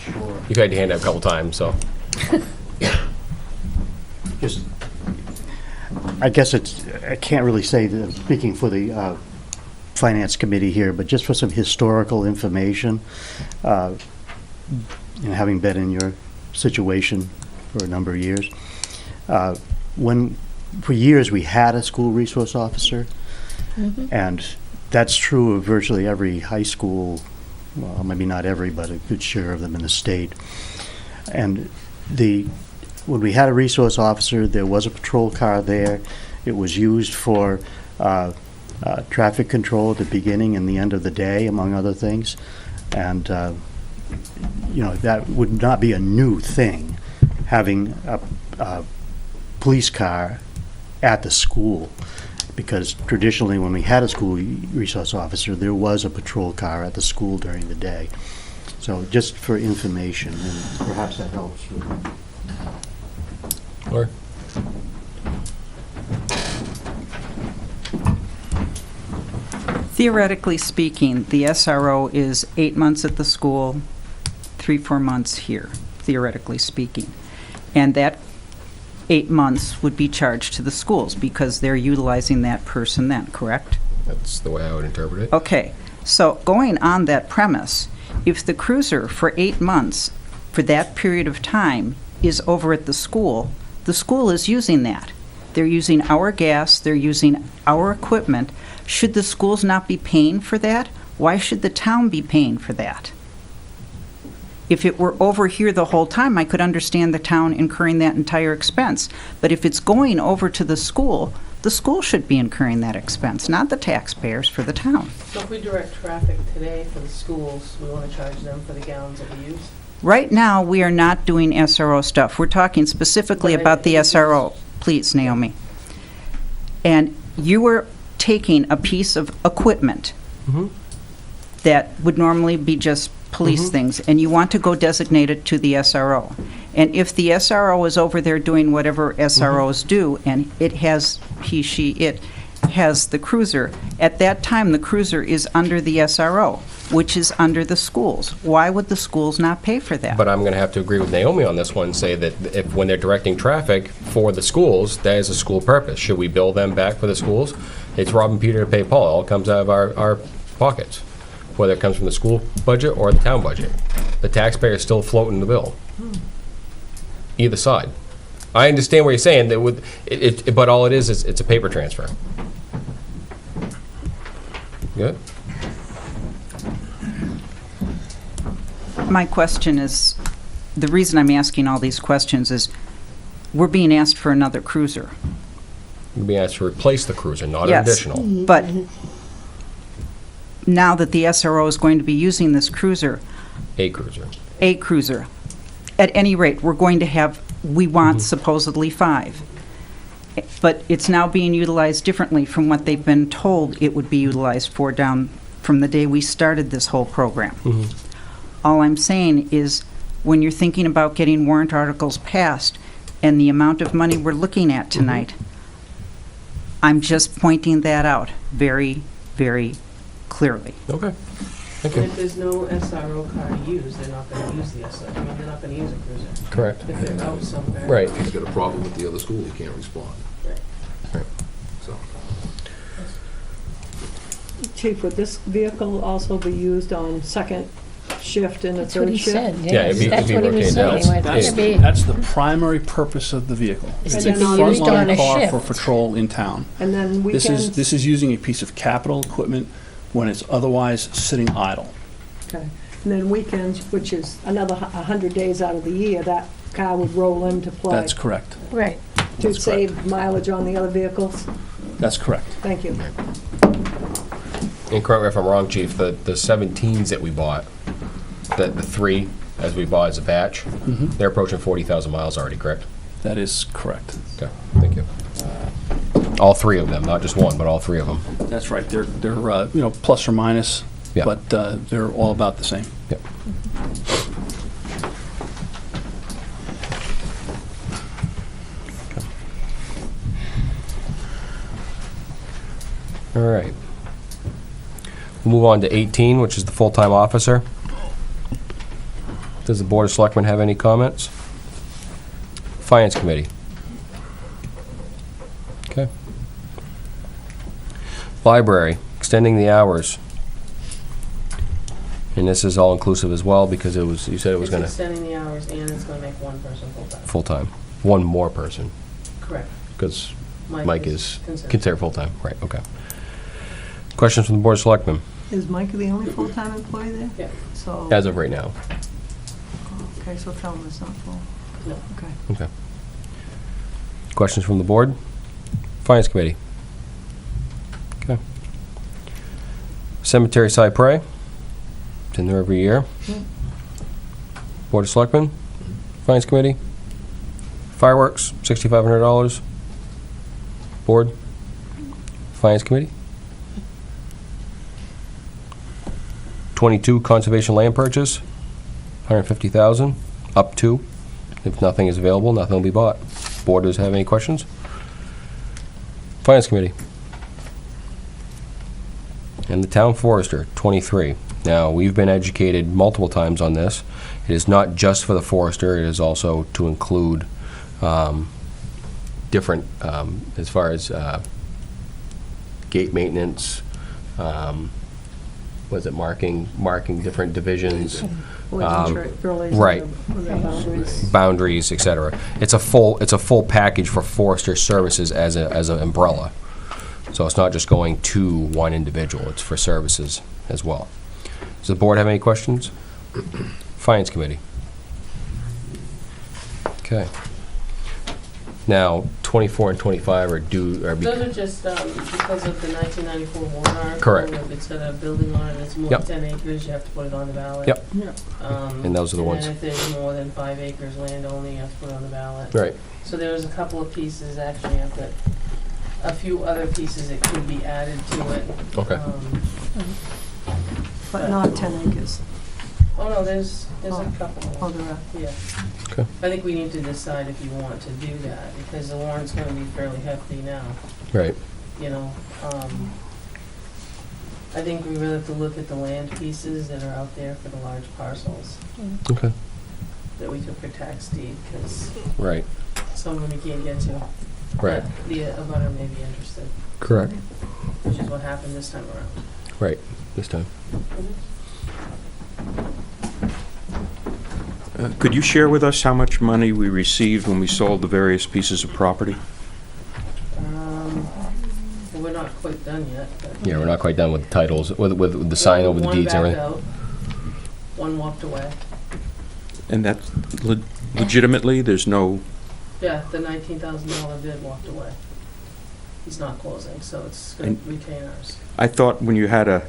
Sure. You've had your hand up a couple times, so. Just, I guess I can't really say, that speaking for the Finance Committee here, but just for some historical information, having been in your situation for a number of years, for years we had a school resource officer, and that's true of virtually every high school, well, maybe not every, but a good share of them in the state. And when we had a resource officer, there was a patrol car there. It was used for traffic control at the beginning and the end of the day, among other things. And, that would not be a new thing, having a police car at the school. Because traditionally, when we had a school resource officer, there was a patrol car at the school during the day. So just for information, and perhaps that helps. Or Theoretically speaking, the SRO is 8 months at the school, 3-4 months here, theoretically speaking. And that 8 months would be charged to the schools because they're utilizing that person then, correct? that's the way I would interpret it. Okay, so going on that premise, if the cruiser for 8 months, for that period of time, is over at the school is using that. They're using our gas, they're using our equipment. Should the schools not be paying for that? Why should the town be paying for that? If it were over here the whole time, I could understand the town incurring that entire expense. But if it's going over to the school should be incurring that expense, not the taxpayers for the town. So if we direct traffic today for the schools, we want to charge them for the gallons that we use? Right now, we are not doing SRO stuff. We're talking specifically Right. about the SRO. Please, Naomi. And you were taking a piece of equipment that would normally be just police things, and you want to go designate it to the SRO. And if the SRO is over there doing whatever SROs do, and it has, it has the cruiser, at that time, the cruiser is under the SRO, which is under the schools. Why would the schools not pay for that? But I'm going to have to agree with Naomi on this one and say that if, when they're directing traffic for the schools, that is a school purpose. Should we bill them back for the schools? It's robbing Peter to pay Paul. It all comes out of our pockets, whether it comes from the school budget or the town budget. The taxpayer is still floating the bill. Either side. I understand what you're saying, that but all it is it's a paper transfer. Good? My question is, the reason I'm asking all these questions is, we're being asked for another cruiser. You'd be asked to replace the cruiser, not an Yes, additional. but now that the SRO is going to be using this cruiser, A cruiser. at any rate, we're going to have, we want supposedly 5. But it's now being utilized differently from what they've been told it would be utilized for down from the day we started this whole program. All I'm saying is, when you're thinking about getting warrant articles passed and the amount of money we're looking at tonight, I'm just pointing that out very, very clearly. Okay. Thank And you. if there's no SRO car to use, they're not going to use the SRO. I mean, they're not going to use a cruiser. Correct. If they're out somewhere. Right. If he's got a problem with the other school, he can't respond. Right. So, Chief, would this vehicle also be used on Second shift and a That's what third he shift. said, Yeah, yes. it'd be- That's it'd be what he was rotated saying. out. It's That's, gonna be, that's the primary purpose of the vehicle. It's It's to a be used on frontline a car shift. for patrol in town. And then This weekends. is using a piece of capital equipment when it's otherwise sitting idle. Okay. And then weekends, which is another 100 days out of the year, that car would roll into play. That's correct. right. To that's save mileage on the other vehicles. That's correct. Thank you. And correct me if I'm wrong, Chief, the 17s that we bought, the 3 as we bought as a batch, they're approaching 40,000 miles already, correct? That is correct. Okay, thank you. All 3 of them, not just one, but all 3 of them. That's right. They're plus or minus, Yeah. but they're all about the same. Yep. All right. We'll move on to 18, which is the full-time officer. Does the Board of Selectmen have any comments? Finance Committee. Okay. Library, extending the hours. And this is all-inclusive as well, because it was, you said it was It's gonna, extending the hours and it's gonna make one person full-time. full-time. One more person, Correct. because Mike is considered. considered full-time, right, okay. Questions from the Board of Selectmen, Is Mike the only full-time employee there? Yeah. So, as of right now? okay, so tell him it's not full. No. Okay. Okay. Questions from the Board? Finance Committee? Okay. Cemetery Cypre, it's in there every year. Board of Selectmen? Finance Committee? Fireworks, $6,500. Board? Finance Committee? 22, Conservation Land Purchase, $150,000, up to. If nothing is available, nothing will be bought. Board, does have any questions? Finance Committee. And the Town Forester, 23. Now, we've been educated multiple times on this. It is not just for the forester, it is also to include different, as far as gate maintenance, was it marking different divisions, right, boundaries, et cetera. It's a full package for forester services as an umbrella. So it's not just going to one individual, it's for services as well. Does the Board have any questions? Finance Committee. Okay. Now, 24 and 25 are Those are just because of the 1994 warrant article. Correct. If it's got a building on it, it's more Yep. than 10 acres, you have to put it on the ballot. Yep. And those are the And ones. then if there's more than 5 acres land only, you have to put it on the ballot. Right. So there's a couple of pieces, actually, I've got a few other pieces that could be added to it. Okay. But not 10 acres. Oh, no, there's a Oh. couple. Oh, there are. Yeah. Okay. I think we need to decide if you want to do that, because the warrant's gonna be fairly hefty now, Right. you know. I think we really have to look at the land pieces that are out there for the large parcels Okay. that we took for tax deed, because Right. some of them you can't get to. Right. But the abutter may be interested, Correct. which is what happened this time around. Right. This time. Could you share with us how much money we received when we sold the various pieces of property? Well, we're not quite done yet, but. Yeah, we're not quite done with the titles, with the sign over the deeds and everything. One backed out, one walked away. And that's legitimately, there's no, Yeah, the $19,000 bid walked away. He's not closing, so it's gonna And- retain ours. I thought when you had a,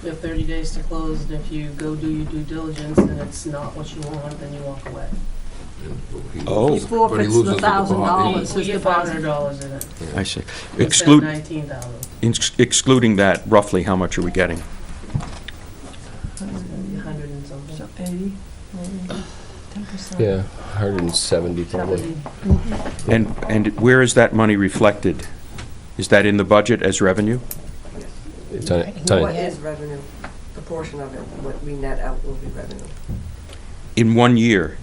You have 30 days to close, and if you go do your due diligence and it's not what you want, then you walk away. Oh. He forfeits the $1,000 We as get deposit. $500 in it. I see. Instead of $19,000. Excluding that, roughly how much are we getting? It's gonna be 100 and something. So 80, maybe 10%. Yeah, 170 probably. And where is that money reflected? Is that in the budget as revenue? It's on, What is revenue? The portion of it, what we net out will be revenue. In 1 year?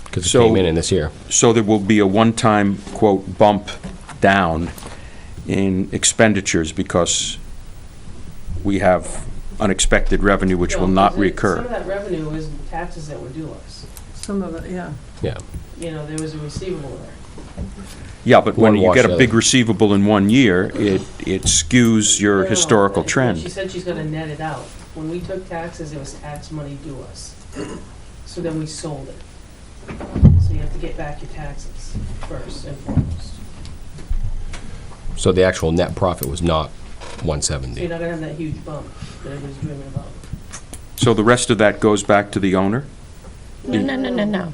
because it So- came in this year. So there will be a one-time, quote, bump down in expenditures because we have unexpected revenue which will No, not 'cause recur. Some of that revenue is taxes that were due us. Some of it, yeah. Yeah. You know, there was a receivable there. Yeah, but when One you wash get the a other. big receivable in 1 year, it skews your No, historical but She trend. said she's gonna net it out. When we took taxes, it was tax money due us. So then we sold it. So you have to get back your taxes first and foremost. So the actual net profit was not So you're 170. not gonna have that huge bump that everybody's dreaming about. So the rest of that goes back to the owner? No, no, no, no, no.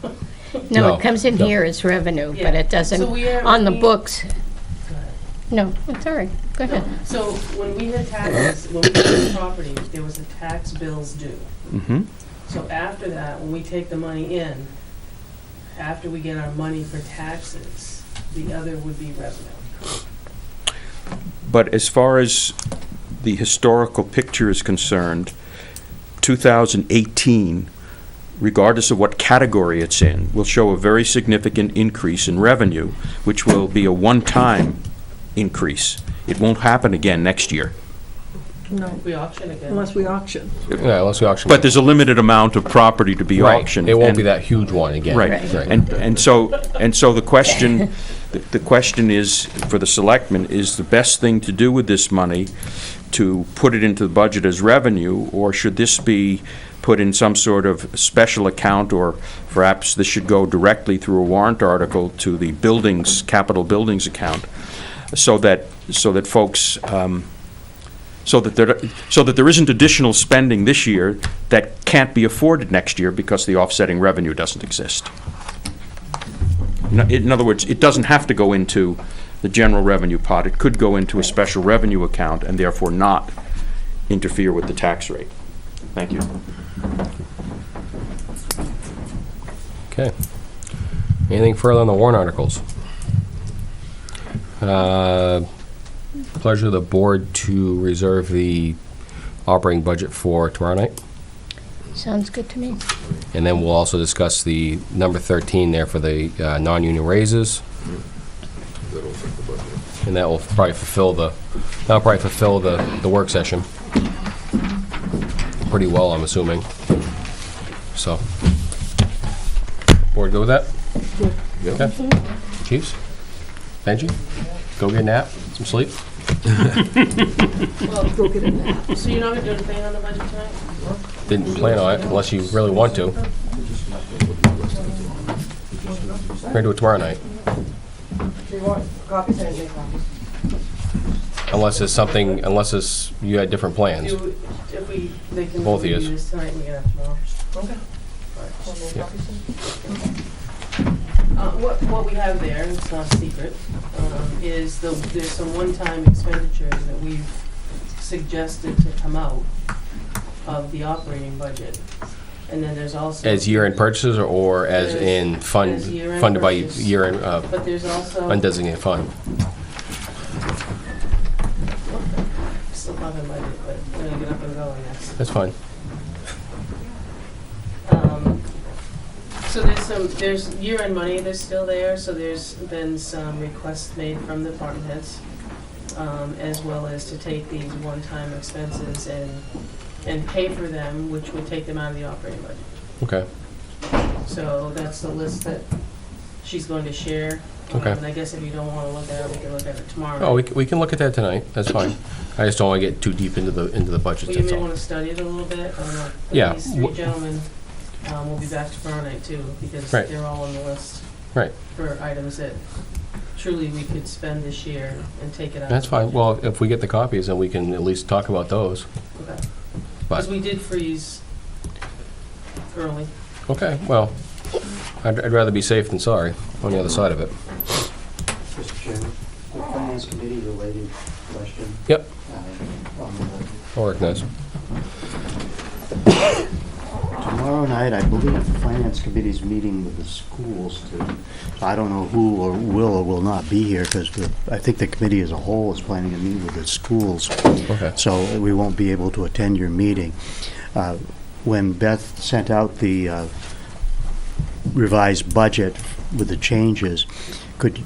No, No, it comes in no. here as revenue, but Yeah. it doesn't, So we are- on the we- books. Go ahead. No, it's all right, go ahead. So when we had taxes, when we had property, there was a tax bills due. Mm-hmm. So after that, when we take the money in, after we get our money for taxes, the other would be revenue. But as far as the historical picture is concerned, 2018, regardless of what category it's in, will show a very significant increase in revenue, which will be a one-time increase. It won't happen again next year. No, If we auction again. unless we auction. Yeah, unless we auction. But there's a limited amount of property to be Right. auctioned. It won't and- be that huge one again. Right, and so the question, the question is, for the selectmen, is the best thing to do with this money to put it into the budget as revenue, or should this be put in some sort of special account, or perhaps this should go directly through a warrant article to the buildings, capital buildings account, so that folks, so that there isn't additional spending this year that can't be afforded next year because the offsetting revenue doesn't exist. In other words, it doesn't have to go into the general revenue pot. It could go into a special revenue account and therefore not interfere with the tax rate. Thank you. Okay. Anything further on the warrant articles? Pleasure of the board to reserve the operating budget for tomorrow night. Sounds good to me. And then we'll also discuss the number 13 there for the non-union raises. That'll affect the budget. And that will probably fulfill the work session pretty well, I'm assuming. So, board go with that? Yep. Okay. Chiefs? Benji? Go get a nap, some sleep? Well, Go get a nap. so you're not gonna do anything on the budget tonight? Didn't plan on it unless you really want to. We're gonna do it tomorrow night. Do you want copies and make copies? Unless it's, you had different plans. If we, they can. Both of do yous. this tonight, we can have tomorrow. Okay. Yeah. What we have there, and it's not a secret, is there's some one-time expenditures that we've suggested to come out of the operating budget. And then there's also. As year-end purchases or as in fund, As year-end funded by purchase. year-end, But there's also. undesignated fund? Still talking budget, but we're gonna get up and go, I guess. That's fine. So there's year-end money that's still there, so there's been some requests made from the department heads, as well as to take these one-time expenses and pay for them, which would take them out of the operating budget. Okay. So that's the list that she's going to share. Okay. And I guess if you don't wanna look at it, we can look at it tomorrow. Oh, we can look at that tonight, that's fine. I just don't want to get too deep into the budget, Well, you that's may all. wanna study it a little bit, I don't know. But Yeah. These three gentlemen, will be back tomorrow night too, because Right. they're all on the list. Right. For items that truly we could spend this year and take it out. That's of the fine. budget. Well, if we get the copies, then we can at least talk about those. Okay. But, Because we did freeze early. okay, well, I'd rather be safe than sorry on the other side of it. Mr. Chairman, the Finance Committee related question. Yep. On I'll recognize. tomorrow night, I believe the Finance Committee's meeting with the schools to, I don't know who will or will not be here, because I think the committee as a whole is planning to meet with the schools. Okay. So we won't be able to attend your meeting. When Beth sent out the revised budget with the changes, could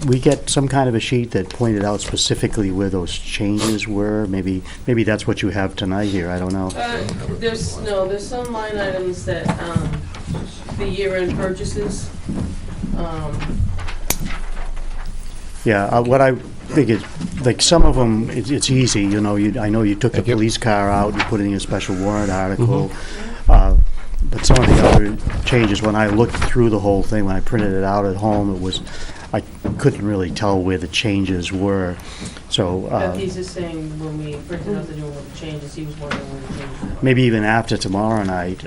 we get some kind of a sheet that pointed out specifically where those changes were? Maybe that's what you have tonight here, I don't know. There's some line items that, the year-end purchases, Yeah, what I think is, like, some of them, it's easy, you know, I know you took the Thank you. police car out, you put it in a special warrant article. But some of the other changes, when I looked through the whole thing, when I printed it out at home, I couldn't really tell where the changes were. So, He's just saying when we printed out the new changes, he was wondering where the changes were. maybe even after tomorrow night,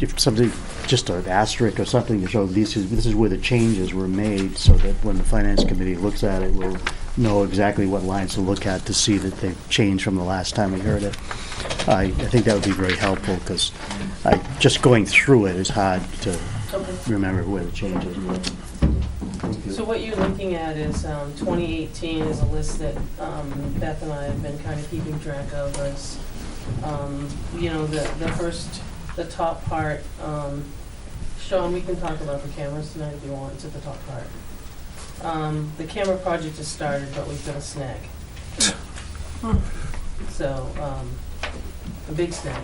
if something, just an asterisk or something to show this is where the changes were made, so that when the finance committee looks at it, we'll know exactly what lines to look at to see that they've changed from the last time we heard it. I think that would be very helpful, because just going through it is hard to Okay. remember where the changes were. So what you're looking at is 2018 is a list that Beth and I have been kind of keeping track of as, the top part. Sean, we can talk about the cameras tonight if you want. It's at the top part. The camera project has started, but we've got a snag. So, a big snag.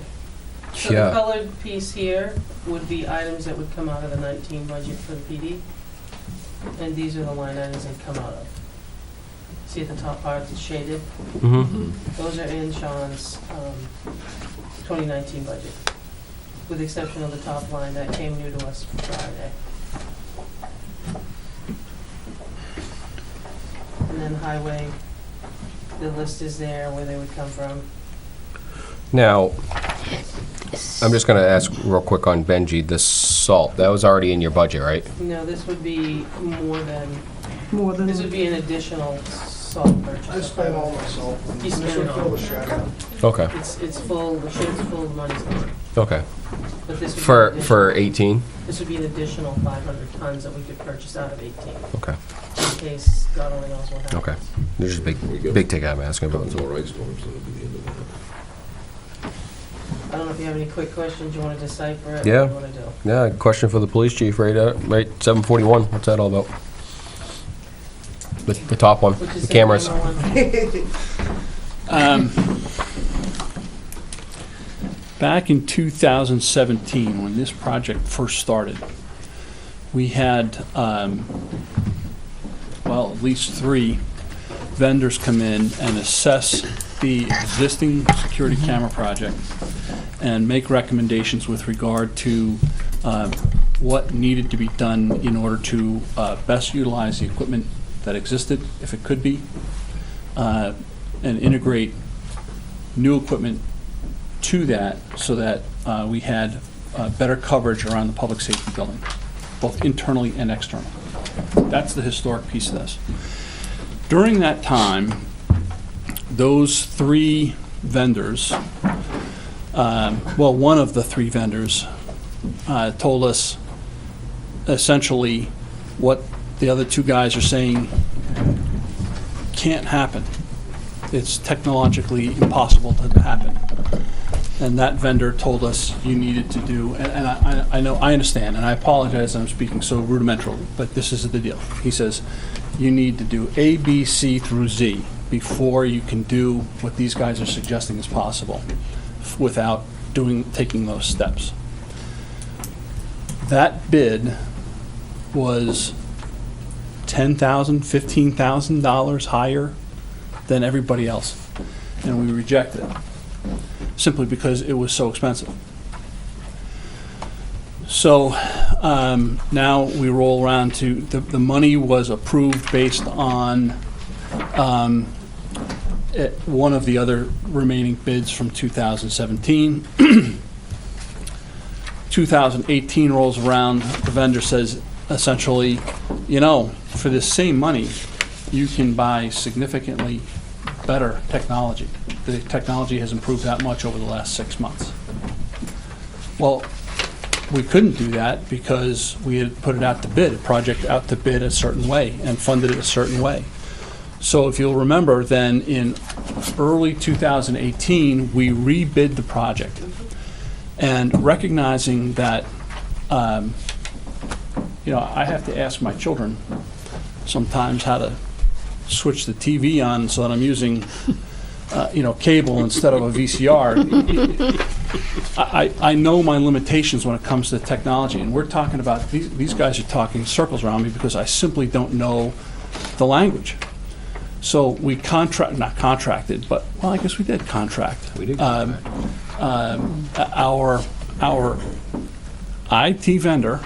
So Yeah. the colored piece here would be items that would come out of the 19 budget for the PD. And these are the line items they come out of. See at the top part, it's shaded. Mm-hmm. Those are in Sean's 2019 budget, with the exception of the top line that came new to us Friday. And then highway, the list is there where they would come from. Now, I'm just gonna ask real quick on Benji, the salt, that was already in your budget, right? No, this would be more than, More than, this would be an additional salt purchase. I spent all my salt. You spent it all. Okay, It's full, the shed's full, the money's gone. okay. But this would be For additional- 18? This would be an additional 500 tons that we could purchase out of 18, Okay, in case God only knows what happens. okay. There's just big ticket I'm asking about. Tons more ice storms, so it'll be the end of that. I don't know if you have any quick questions you want to decipher it. Yeah. What do you want to do? Yeah, question for the police chief, right 741, what's that all about? The top one, Which is the cameras. number one. Back in 2017, when this project first started, we had, at least 3 vendors come in and assess the existing security camera project and make recommendations with regard to what needed to be done in order to best utilize the equipment that existed, if it could be, and integrate new equipment to that so that we had better coverage around the public safety building, both internally and externally. That's the historic piece of this. During that time, those 3 vendors, one of the 3 vendors told us essentially what the other 2 guys are saying can't happen. It's technologically impossible to happen. And that vendor told us you needed to do, and I know, I understand, and I apologize that I'm speaking so rudimentarily, but this is the deal. He says, you need to do A, B, C through Z before you can do what these guys are suggesting is possible without taking those steps. That bid was $10,000, $15,000 higher than everybody else, and we rejected it simply because it was so expensive. So now we roll around to the money was approved based on one of the other remaining bids from 2017. 2018 rolls around, the vendor says essentially, for this same money, you can buy significantly better technology. The technology has improved that much over the last 6 months. Well, we couldn't do that because we had put it out to bid, a project out to bid a certain way and funded it a certain way. So if you'll remember, then in early 2018, we rebid the project. And recognizing that, I have to ask my children, sometimes how to switch the TV on so that I'm using, cable instead of a VCR. I know my limitations when it comes to technology, and we're talking about, these guys are talking circles around me because I simply don't know the language. So we not contracted, but, well, I guess we did contract. We did. Our IT vendor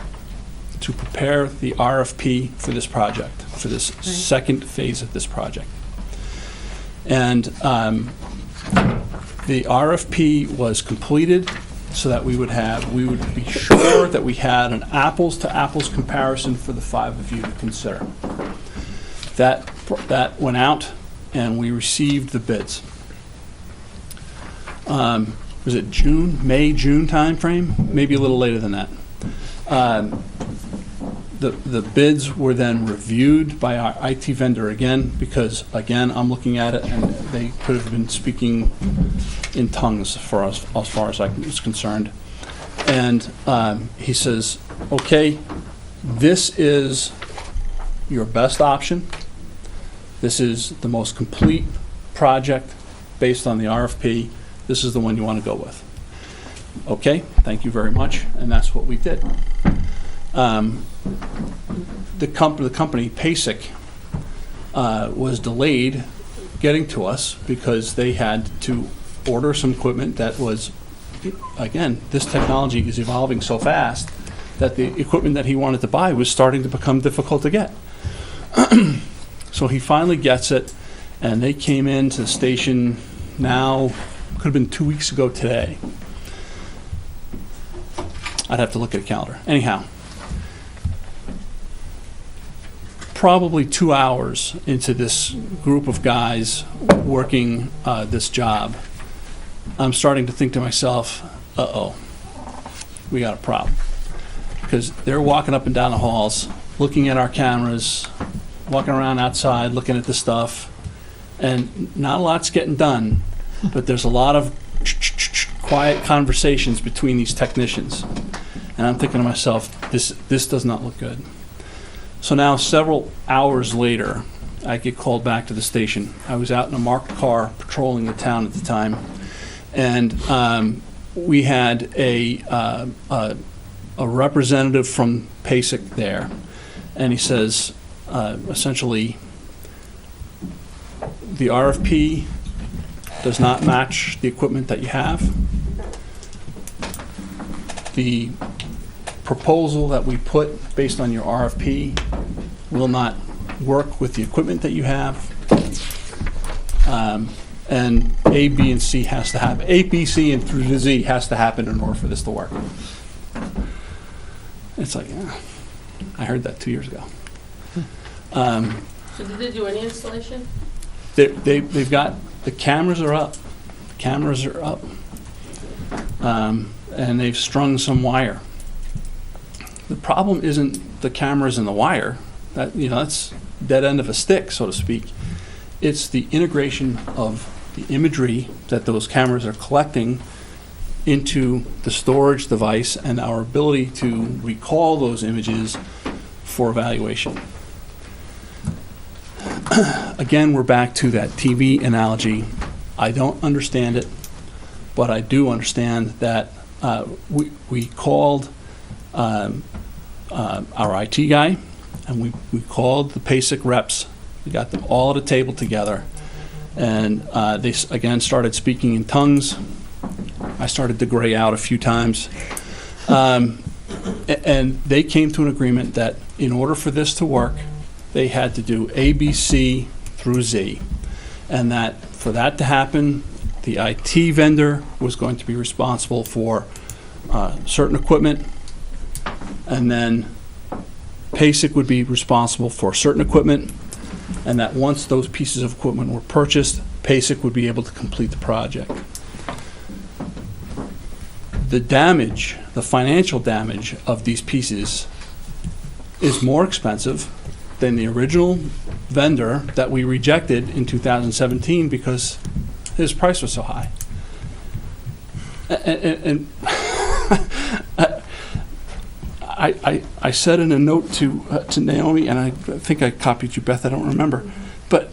to prepare the RFP for this project, for this second phase of this project. And the RFP was completed so that we would be sure that we had an apples-to-apples comparison for the five of you to consider. That went out, and we received the bids. Was it May, June timeframe? Maybe a little later than that. The bids were then reviewed by our IT vendor again, because, again, I'm looking at it, and they could have been speaking in tongues for us, as far as I was concerned. And he says, okay, this is your best option. This is the most complete project based on the RFP. This is the one you want to go with. Okay, thank you very much, and that's what we did. The company, PASIC, was delayed getting to us because they had to order some equipment that was, again, this technology is evolving so fast that the equipment that he wanted to buy was starting to become difficult to get. So he finally gets it, and they came into the station now, could have been 2 weeks ago today. I'd have to look at a calendar. Anyhow, probably 2 hours into this group of guys working this job, I'm starting to think to myself, uh-oh, we got a problem. Because they're walking up and down the halls, looking at our cameras, walking around outside, looking at the stuff, and not a lot's getting done, but there's a lot of quiet conversations between these technicians. And I'm thinking to myself, this does not look good. So now, several hours later, I get called back to the station. I was out in a marked car patrolling the town at the time, and we had a representative from PASIC there, and he says, essentially, the RFP does not match the equipment that you have. The proposal that we put based on your RFP will not work with the equipment that you have. And A, B, and C has to happen. A, B, C, and through to Z has to happen in order for this to work. It's like, I heard that 2 years ago. So did they do any installation? They've got, the cameras are up. The cameras are up. And they've strung some wire. The problem isn't the cameras and the wire. That's dead end of a stick, so to speak. It's the integration of the imagery that those cameras are collecting into the storage device and our ability to recall those images for evaluation. Again, we're back to that TV analogy. I don't understand it, but I do understand that we called our IT guy, and we called the PASIC reps. We got them all at a table together, and they again started speaking in tongues. I started to gray out a few times, and they came to an agreement that in order for this to work, they had to do A, B, C through Z, and that for that to happen, the IT vendor was going to be responsible for certain equipment, and then PASIC would be responsible for certain equipment, and that once those pieces of equipment were purchased, PASIC would be able to complete the project. The damage, the financial damage of these pieces is more expensive than the original vendor that we rejected in 2017 because his price was so high. I said in a note to Naomi, and I think I copied you, Beth, I don't remember, but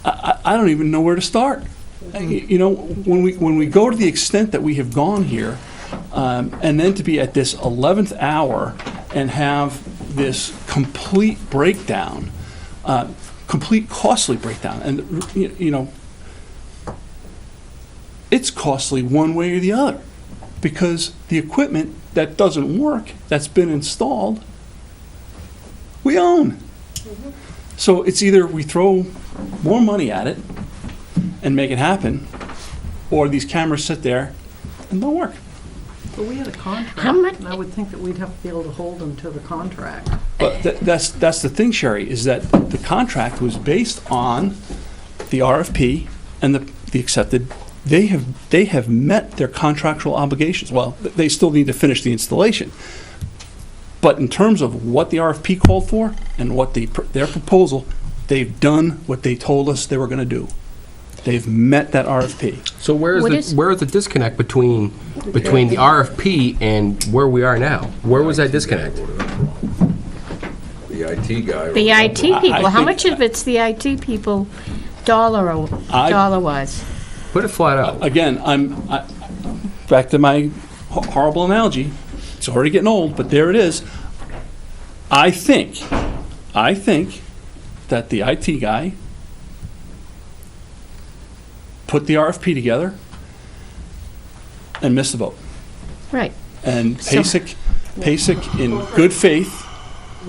I don't even know where to start. You know, when we go to the extent that we have gone here, and then to be at this 11th hour and have this complete breakdown, complete costly breakdown, and you know, it's costly one way or the other, because the equipment that doesn't work, that's been installed, we own. So it's either we throw more money at it and make it happen, or these cameras sit there and don't work. But we had a contract, How much- and I would think that we'd have to be able to hold them to the contract. But that's the thing, Sherry, is that the contract was based on the RFP and the accepted. They have met their contractual obligations. Well, they still need to finish the installation. But in terms of what the RFP called for and what their proposal, they've done what they told us they were going to do. They've met that RFP. So where is the disconnect between the RFP and where we are now? Where was that disconnect? The IT guy. The IT people, how think- much of it's the IT people, dollar-wise? Put it flat out. Again, back to my horrible analogy. It's already getting old, but there it is. I think that the IT guy put the RFP together and missed the boat. Right. And So- PASIC in good faith,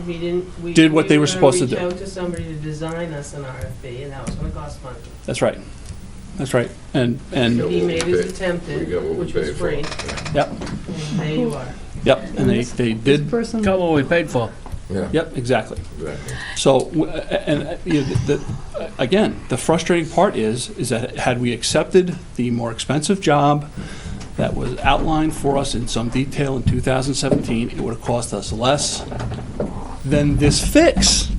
We did what they were supposed to We do. were gonna reach out to somebody to design us an RFP, and that was gonna cost money. that's right. That's right. And He made his attempt, We got what we which was paid for. free, yep, and there you are. yep, and they This did, person, Got what we paid for. Yeah, yep, exactly. exactly. So, you know, again, the frustrating part is that had we accepted the more expensive job that was outlined for us in some detail in 2017, it would have cost us less than this fix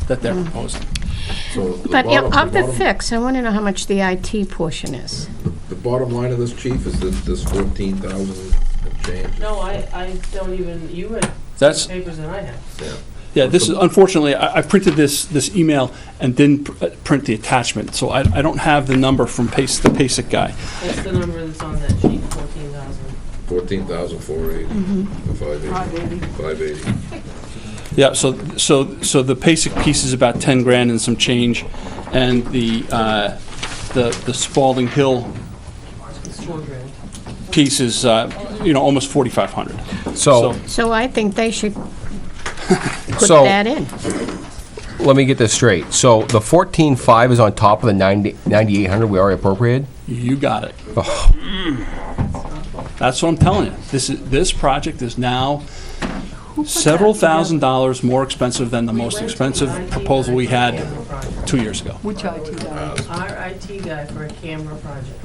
that they're proposing. So the But bottom- of the bottom- fix, I want to know how much the IT portion is. The bottom line of this, chief, is that this 14,000 and change. No, I don't even, you had That's, papers than I have. Yeah. yeah, this is, unfortunately, I printed this email and didn't print the attachment, so I don't have the number from the PASIC guy. What's the number that's on that sheet, 14,000? 14,480, 580. 580. Yeah, so the PASIC piece is about 10 grand and some change, and the Spalding Hill It's $4,000. piece is, almost 4,500. So So I think they should put So- that in. let me get this straight. So the 14.5 is on top of the 9,800 we already appropriated? You got it. Oh, That's what I'm telling you. This project is now several $1,000s more expensive than the most expensive proposal we had 2 years ago. which IT guy? Our IT guy for a camera project.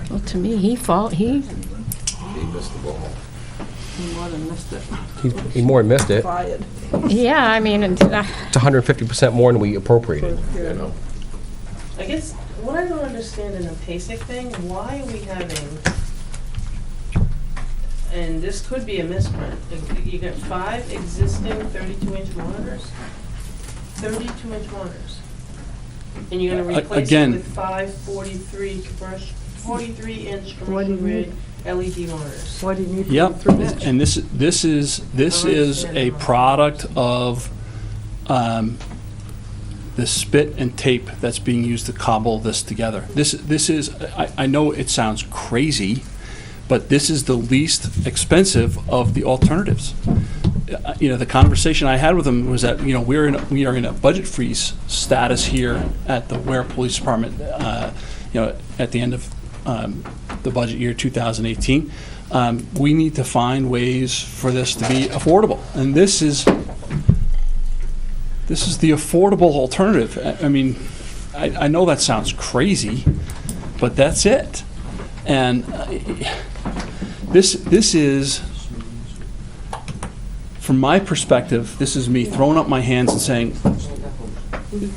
Well, to me, he He missed the ball. He more than missed it. he more than missed it. Fired. yeah, I mean, It's 150% more than we appropriated. You know? I guess, what I don't understand in the PASIC thing, why are we having, and this could be a misprint, you got 5 existing 32-inch monitors? 32-inch monitors. And you're gonna replace it Again- with 5 43-inch What do commercial you grade LED monitors. Why do you need Yep, 43 inch? and this is a product of the spit and tape that's being used to cobble this together. This is, I know it sounds crazy, but this is the least expensive of the alternatives. The conversation I had with them was that, we are in a budget freeze status here at the Weare Police Department, at the end of the budget year 2018. We need to find ways for this to be affordable, and this is the affordable alternative. I mean, I know that sounds crazy, but that's it. And this is, from my perspective, this is me throwing up my hands and saying,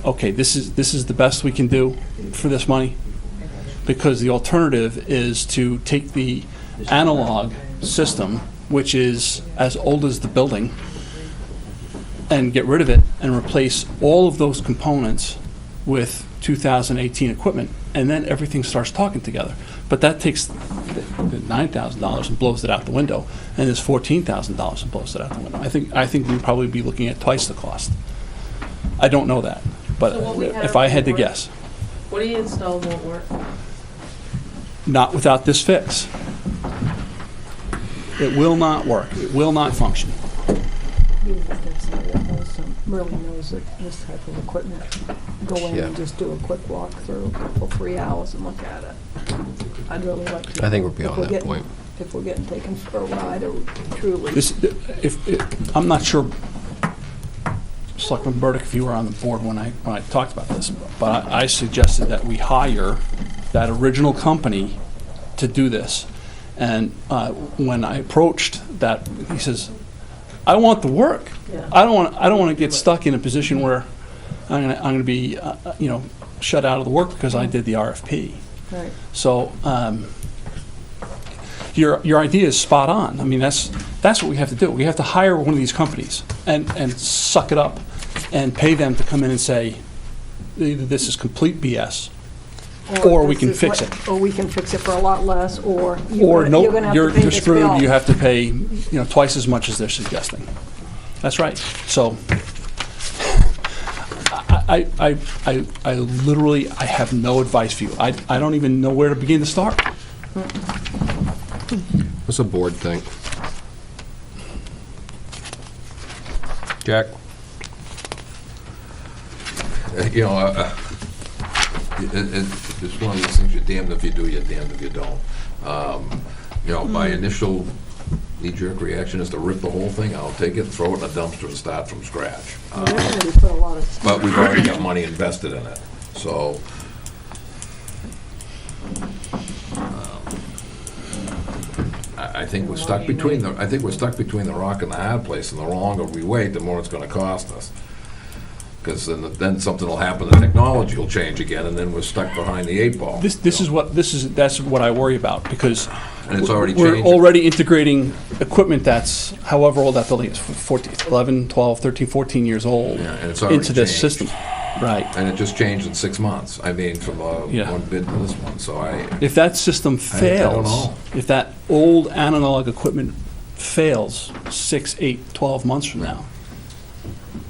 okay, this is the best we can do for this money, because the alternative is to take the analog system, which is as old as the building, and get rid of it and replace all of those components with 2018 equipment, and then everything starts talking together. But that takes the $9,000 and blows it out the window, and there's $14,000 and blows it out the window. I think we'd probably be looking at twice the cost. I don't know that, but So what we have if I had to won't work? guess, What he installed won't work. not without this fix. It will not work. It will not function. You have to have somebody that knows really knows this type of equipment. Go in Yeah. and just do a quick walkthrough for 3 hours and look at it. I'd really like to. I think we're if beyond that getting- point. If we're getting taken for a ride, or truly. I'm not sure, Selectman Burdick, if you were on the board when I talked about this, but I suggested that we hire that original company to do this. And when I approached that, he says, I want the work. Yeah. I don't want to get stuck in a position where I'm gonna be, shut out of the work because I did the RFP. Right. So, your idea is spot on. I mean, that's what we have to do. We have to hire one of these companies and suck it up and pay them to come in and say, either this is complete BS, or we this can is fix what- it. Or we can fix it for a lot less, or Or you're no, gonna have to you're pay this screwed, bill. you have to pay, twice as much as they're suggesting. That's right. So, I literally, I have no advice for you. I don't even know where to begin to start. What's the board think? Jack? You know, it's one of these things, you're damned if you do, you're damned if you don't. My initial knee-jerk reaction is to rip the whole thing out, take it, throw it in a dumpster and start from scratch. Well, they've already put a lot of- But we've already got money invested in it, so. I think we're stuck between the rock and the hard place, and the longer we wait, the more it's gonna cost us. Because then something will happen, the technology will change again, and then we're stuck behind the 8 ball. That's what I worry about, because And it's already we're changing. already integrating equipment that's however old that building is, 14, 11, 12, 13, 14 years old, Yeah, and it's already into this changed. system. Right. And it just changed in 6 months. I mean, from Yeah. one bid to this one, so If that system I don't fails, know. if that old analog equipment fails 6, 8, 12 months from now,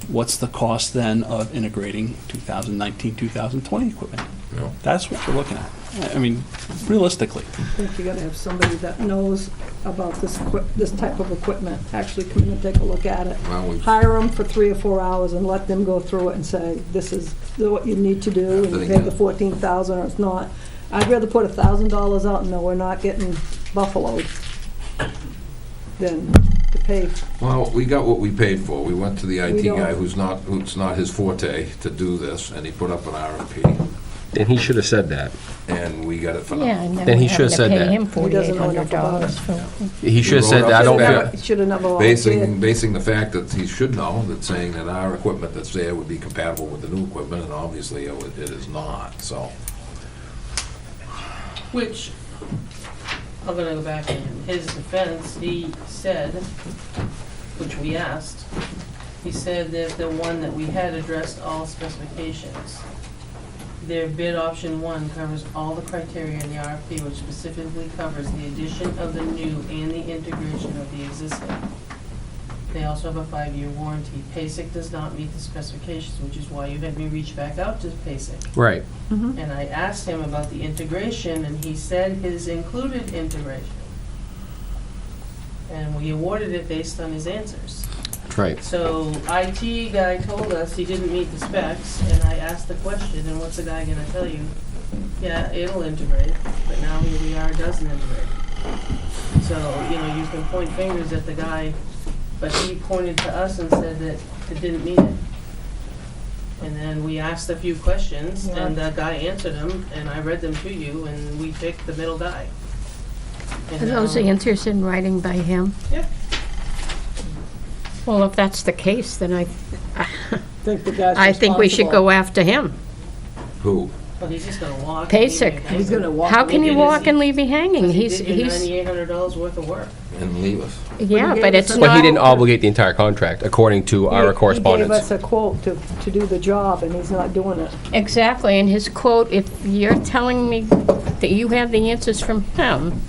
what's the cost then of integrating 2019, 2020 equipment? Yeah. That's what you're looking at. I mean, realistically. I think you gotta have somebody that knows about this type of equipment, actually come in and take a look at it. Well, we've- Hire them for 3 or 4 hours and let them go through it and say, this is what you need to do, and you pay the 14,000 or it's not. I'd rather put $1,000 out and know we're not getting buffaloed than to pay. Well, we got what we paid for. We went to the IT don't- guy who's not his forte to do this, and he put up an RFP, Then he should have said that. and we got it for Yeah, nothing. and then Then we're he having should've to said pay that. him He doesn't know enough about $4,800 for. He should have said wrote that, I up don't his feel, Should've never volunteered. Basing the fact that he should know, that saying that our equipment that's there would be compatible with the new equipment, and obviously it is not, so. Which, I'm gonna go back in his defense, he said, which we asked, he said that the one that we had addressed all specifications. Their bid option 1 covers all the criteria in the RFP, which specifically covers the addition of the new and the integration of the existing. They also have a 5-year warranty. PASIC does not meet the specifications, which is why you had me reach back out to PASIC. right. And I asked him about the integration, and he said his included integration. And we awarded it based on his answers. Right. So IT guy told us he didn't meet the specs, and I asked the question, and what's the guy gonna tell you? Yeah, it'll integrate, but now here we are, it doesn't integrate. So, you can point fingers at the guy, but he pointed to us and said that it didn't meet it. And then we asked a few questions, and the guy answered them, and I read them to you, and we picked the middle guy. Are those answers in writing by him? Yeah. Well, if that's the case, then Think the guy's I think we should responsible. go after him. Who? Well, he's just gonna walk. Basic. He's gonna walk. How can he walk and leave me hanging? He He's, did you he's, $9,800 worth of work. And leave us. yeah, gave but us it's a- But he didn't not, obligate the entire contract, according to our He gave correspondence. us a quote to do the job, and he's not doing it. exactly, and his quote, if you're telling me that you have the answers from him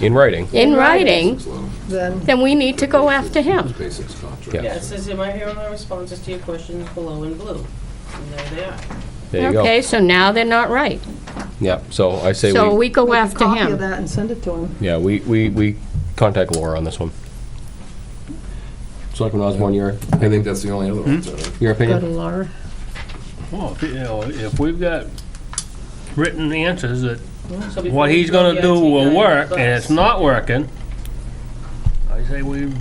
In writing. in writing, Then, then we need to go after him. Basics contract. Yeah. Yeah, it says, am I hearing my responses to your questions below in blue? And there they are. There you Okay, go. so now they're not right. Yeah, so I say So we, we go make a after copy of him. that and send it to him. yeah, we contact Laura on this one. Selectman Osborne, I think that's the only other one. your Go to opinion? Laura. Well, if we've got written answers that So before what you he's go, gonna yeah, do take will 900 work, and bucks. it's not working, I say we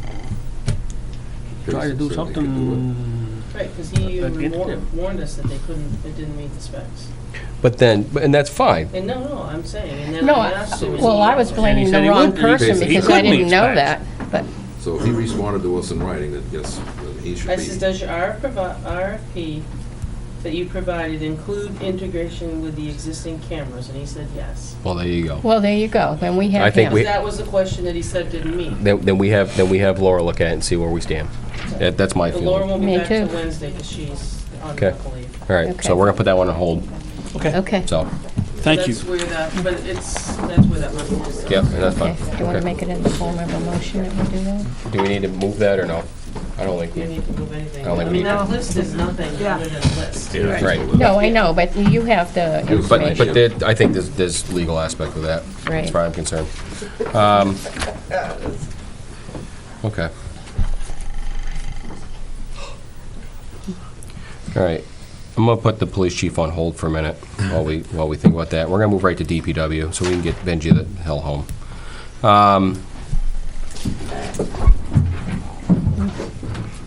try to do Basics, they could something. Right, because he Against him. warned us that they couldn't, it didn't meet the specs. But then, and that's fine. And no, I'm saying, and then No, I asked him. well, I was And blaming he the said he wrong would- he person basically- because he I could meet didn't know that, specs. but, So if he responded to us in writing, then yes, then he should I says, be. does your RFP that you provided include integration with the existing cameras? And he said yes. Well, there you go. well, there you go, then we I have think him. we- That was the question that he said didn't meet. Then we have Laura look at it and see where we stand. That's my But Laura feeling. won't be Me back till too. Wednesday because she's on Okay. medical leave. All right, Okay. so we're gonna put that one on hold, Okay, so, Thank you. That's where that, but that's where that money is. yeah, and that's okay. fine. Do you want to Okay. make it in the form of a motion that we do that? Do we need to move that or no? I don't think You we, need to move anything. I don't think I we mean, need that list is nothing Yeah. other than a list. right. No, I know, but you have the But information. I think there's legal aspect of that, as Right. far as I'm concerned. Okay. All right, I'm gonna put the police chief on hold for a minute while we think about that. We're gonna move right to DPW, so we can get Benji the hell home.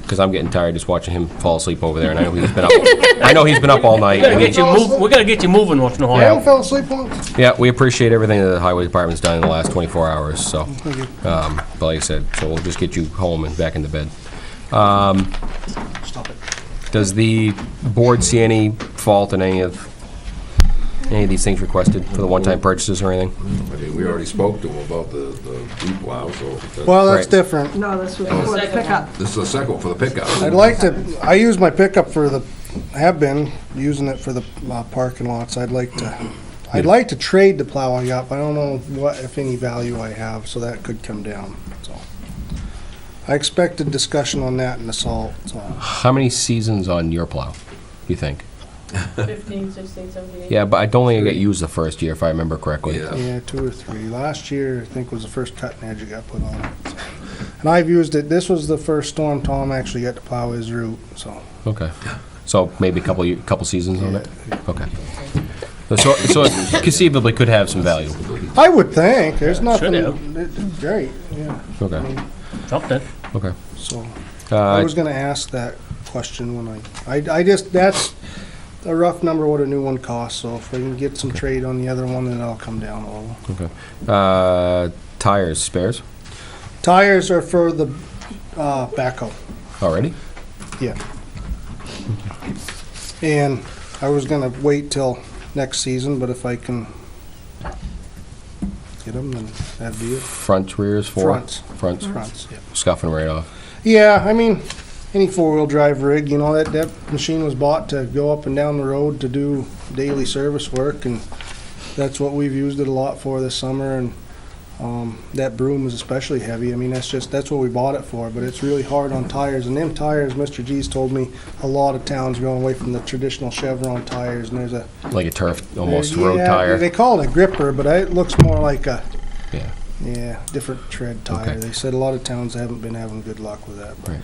Because I'm getting tired just watching him fall asleep over there, and I know he's been up, I know he's been up all night. and he- We gotta get you moving once in a while. fell asleep once. Yeah, we appreciate everything that the highway department's done in the last 24 hours, so. But like I said, so we'll just get you home and back into bed. Stop it. Does the board see any fault in any of these things requested for the one-time purchases or anything? I mean, we already spoke to him about the deep plow, so. Well, that's Right. different. No, this was before the Second pickup. This is the second one for the pickup. I'd like to, I use my pickup for the, have been using it for the parking lots. I'd like to trade the plow I got, but I don't know what, if any value I have, so that could come down, so. I expected discussion on that in the salt, so. How many seasons on your plow, you think? 15, 16, 17, 18. Yeah, but I don't think it got used the first year, if I remember correctly. Yeah. Yeah, 2 or 3. Last year, I think, was the first cutting edge that got put on it. So. And I've used it, this was the first storm Tom actually got to plow his route, so. Okay. So maybe a couple seasons on it? Okay. So it conceivably could have some value. I would think, there's nothing. have. Great, yeah, Okay, Something. okay. so. I Uh, was gonna ask that question when I just, that's a rough number what a new one costs, so if we can get some trade on the other one, then I'll come down a little. Okay. Tires, spares, Tires are for the, backhoe, already? yeah. And I was gonna wait till next season, but if I can get them, then that'd be it. Front, rears, four? Fronts. Fronts, Fronts, yeah. scuffing right off. Yeah, I mean, any four-wheel drive rig, you know, that machine was bought to go up and down the road to do daily service work, and that's what we've used it a lot for this summer, and that broom is especially heavy. I mean, that's what we bought it for, but it's really hard on tires, and them tires, Mr. G's told me, a lot of towns are going away from the traditional Chevron tires, and there's a... Like a turf, almost road yeah, tire. they call it a gripper, but it looks more like a... Yeah. Yeah, different tread tire. Okay. They said a lot of towns haven't been having good luck with that. Right.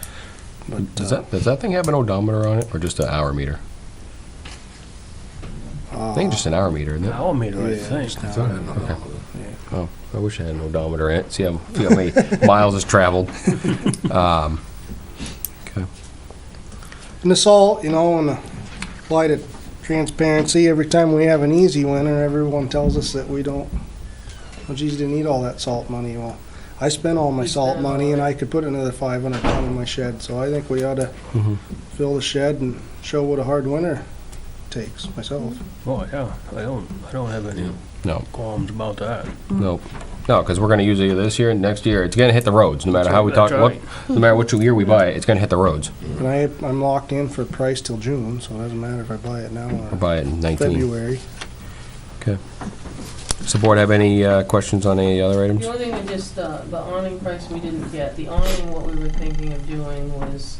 But, Does that thing have an odometer on it, or just an hour meter? I think just an hour meter, isn't it? Hour meter, I Yeah, think. just I thought I had no now. doubt with it. Oh, I wish I had an odometer in it. See how many miles it's traveled. Okay. And the salt, you know, and the light of transparency, every time we have an easy winter, everyone tells us that we don't, well, geez, didn't need all that salt money. Well, I spent all my You salt spent money, all and of I could put another 500 ton in my shed, so I think we ought to Mhm. fill the shed and show what a hard winter takes, myself. Oh, yeah, I don't have any No, qualms about that. no. No, because we're gonna use it this year and next year. It's gonna hit the roads, no matter how we talk, That's right. no matter which year we buy it, it's gonna hit the roads. And I'm locked in for price till June, so it doesn't matter if I buy it now We'll or buy it in 19. February. Okay. Does the board have any questions on any other items? The only thing we just, the awning price we didn't get. The awning, what we were thinking of doing was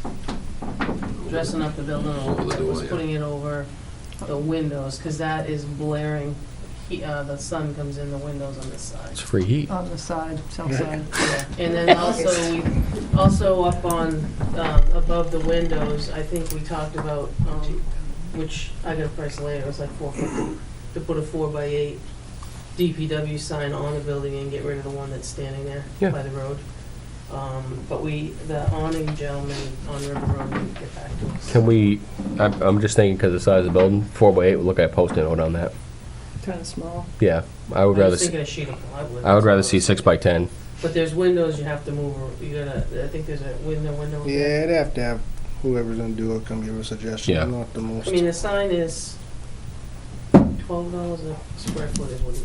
dressing up the building a little bit, was putting it over the windows, because that is blaring. The sun comes in the windows on this side. It's free heat. On the side, south side. Yeah. And then also up on, above the windows, I think we talked about, which I got a price later, it was like $450 to put a 4x8 DPW sign on the building and get rid of the one that's standing there by the road. But the awning gentleman on River Road didn't get back to us. Can we, I'm just thinking because of the size of the building, 4x8, we'll look at posting note on that. Kind of small. Yeah, I would I rather, was thinking a sheet of plywood. I would rather see 6x10. But there's windows you have to move, I think there's a window. Yeah, I'd have to have whoever's gonna do it come give a suggestion. Yeah. I'm not the most. I mean, the sign is $12 a square foot is what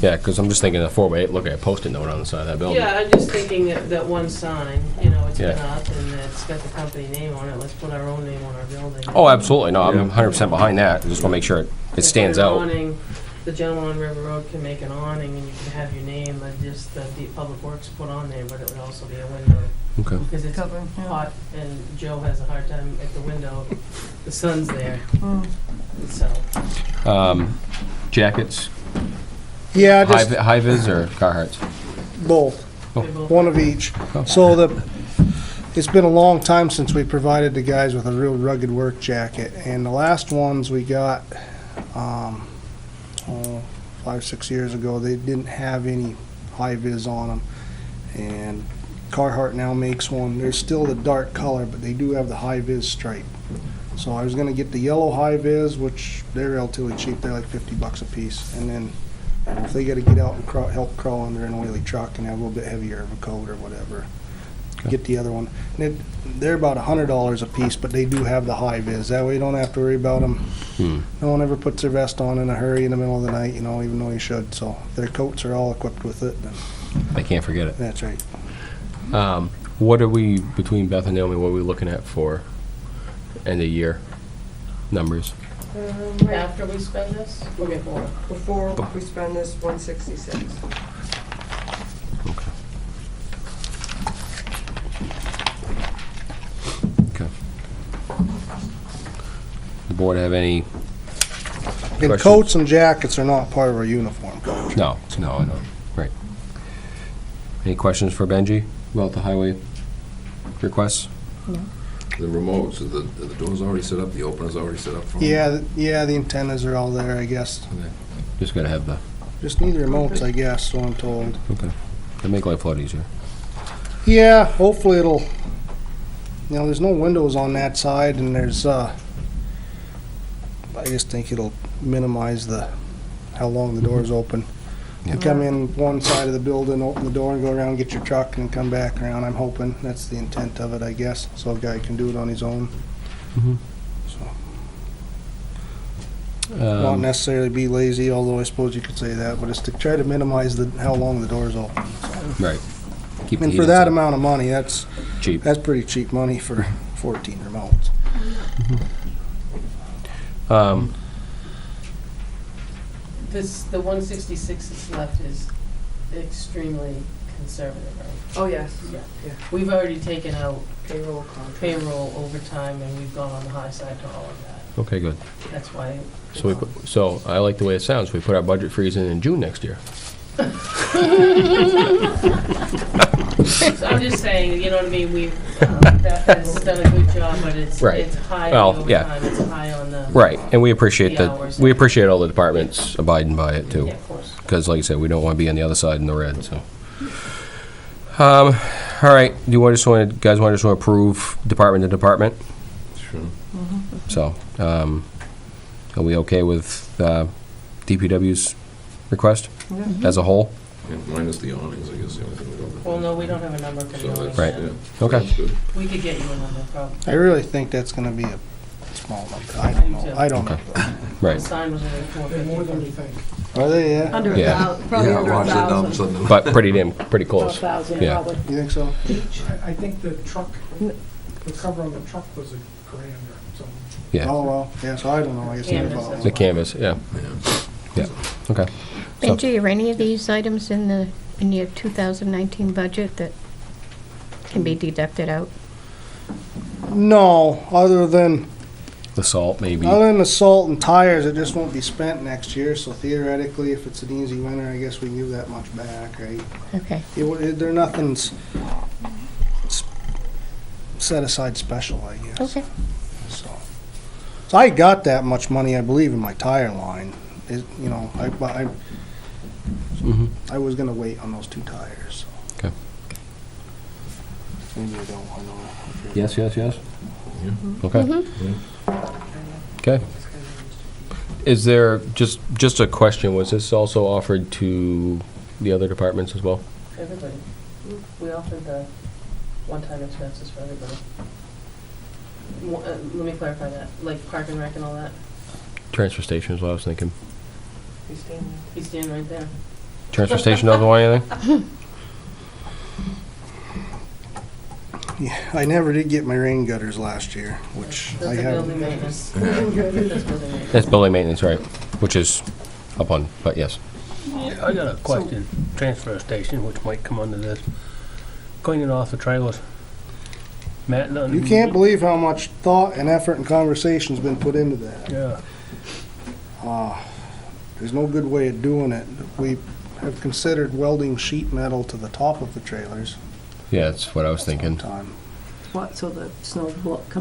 Yeah, because I'm just thinking a 4x8, look at a post-it note on the side of that building. Yeah, I'm just thinking that one sign, it's been Yeah. up and it's got the company name on it, let's put our own name on our building. Oh, absolutely, no, I'm 100% behind that, I just want to make sure it stands An out. awning, the gentleman on River Road can make an awning and you can have your name, just the Public Works put on there, but it would also be a window. Okay. Because it's Cover, yeah. hot and Joe has a hard time at the window, the sun's there, so. Jackets, Yeah, just high-vis or Carhartts? both, they both- one of each. Oh. So it's been a long time since we provided the guys with a real rugged work jacket, and the last ones we got, 5-6 years ago, they didn't have any high vis on them. And Carhartt now makes one. They're still the dark color, but they do have the high vis stripe. So I was gonna get the yellow high vis, which they're relatively cheap. They're like $50 a piece. And then if they gotta get out and help crawl under an oily truck and have a little bit heavier of a coat or whatever, get the other one. And they're about $100 a piece, but they do have the high vis. That way you don't have to worry about them. No one ever puts their vest on in a hurry in the middle of the night, even though you should. So their coats are all equipped with it. And I can't forget it. that's right. What are we, between Beth and Naomi, what are we looking at for end of year numbers? After we spend this, or before? Before we spend this, 166. Okay. The board have any And questions? coats and jackets are not part of our uniform code. No, I know, right. Any questions for Benji about the highway requests? The remotes, are the doors already set up, the opener's already set up for them? Yeah, the antennas are all there, I guess. Just gotta have the, Just need the remotes, I guess, so I'm told. okay. They make life a lot easier. Yeah, hopefully it'll, there's no windows on that side, and there's, I just think it'll minimize how long the door's open. You come in one side of the building, open the door and go around, get your truck, and come back around, I'm hoping. That's the intent of it, I guess, so a guy can do it on his own. So, not necessarily be lazy, although I suppose you could say that, but it's to try to minimize how long the door's open. Right. Keep the And heat for that inside. amount of money, that's Cheap. pretty cheap money for 14 remotes. The 166 that's left is extremely conservative, right? Oh, yes. Yeah. Yeah. We've already taken out Payroll contract. payroll overtime, and we've gone on the high side to all of that. Okay, good. That's why. So I like the way it sounds. We put our budget freeze in June next year. So I'm just saying, you know what I mean, Beth has done a good job, but it's Right. high Well, on the yeah. overtime, it's high on the. Right, and we appreciate The that, hours. we appreciate all the departments abiding by it too. Yeah, of course. Because like I said, we don't want to be on the other side in the red, so. All right, do you guys want to approve department to department? Sure. So, are we okay with DPW's request as a whole? Yeah, minus the awnings, I guess, the only thing we don't. Well, no, we don't have a number for So the that's, Right. yeah. Okay. That's good. We could get you a number, probably. I really think that's gonna be small number. I don't know. I don't know. The Right. sign was only They're more than 450. you think. Are they, yeah? Under Yeah. 1,000, probably Yeah, under watch the numbers 1,000. on the. But pretty close. 12,000 Yeah. probably. You think so? I think the truck, the cover on the truck was $1,000 or something. Yeah. Oh, well, yeah, so I don't know. I guess Canvas, it's about- The canvas, yeah. Yeah, okay. So- Benji, are any of these items in your 2019 budget that can be deducted out? No, other than The salt, maybe. the salt and tires, it just won't be spent next year, so theoretically, if it's an easy winter, I guess we can give that much back, right? Okay. They're nothing's set aside special, I guess. Okay. So I got that much money, I believe, in my tire line. You know, Mhm. I was gonna wait on those 2 tires, so. Okay. Maybe I don't, I don't know. Yes. Okay. Okay. Is there, just a question, was this also offered to the other departments as well? Everybody. We offered the one-time expenses for everybody. Let me clarify that, like park and rec and all that. Transfer station is what I was thinking. He's standing right there. Transfer station doesn't want anything? Yeah, I never did get my rain gutters last year, which I That's a building haven't. maintenance. That's building maintenance. That's building maintenance, right, which is up on, but yes. I got a question. Transfer station, which might come under this. Cleaning off the trailers. Matt, nothing. You can't believe how much thought and effort and conversation's been put into that. Yeah. There's no good way of doing it. We have considered welding sheet metal to the top of the trailers Yeah, that's what I was thinking. sometime. What, so the snow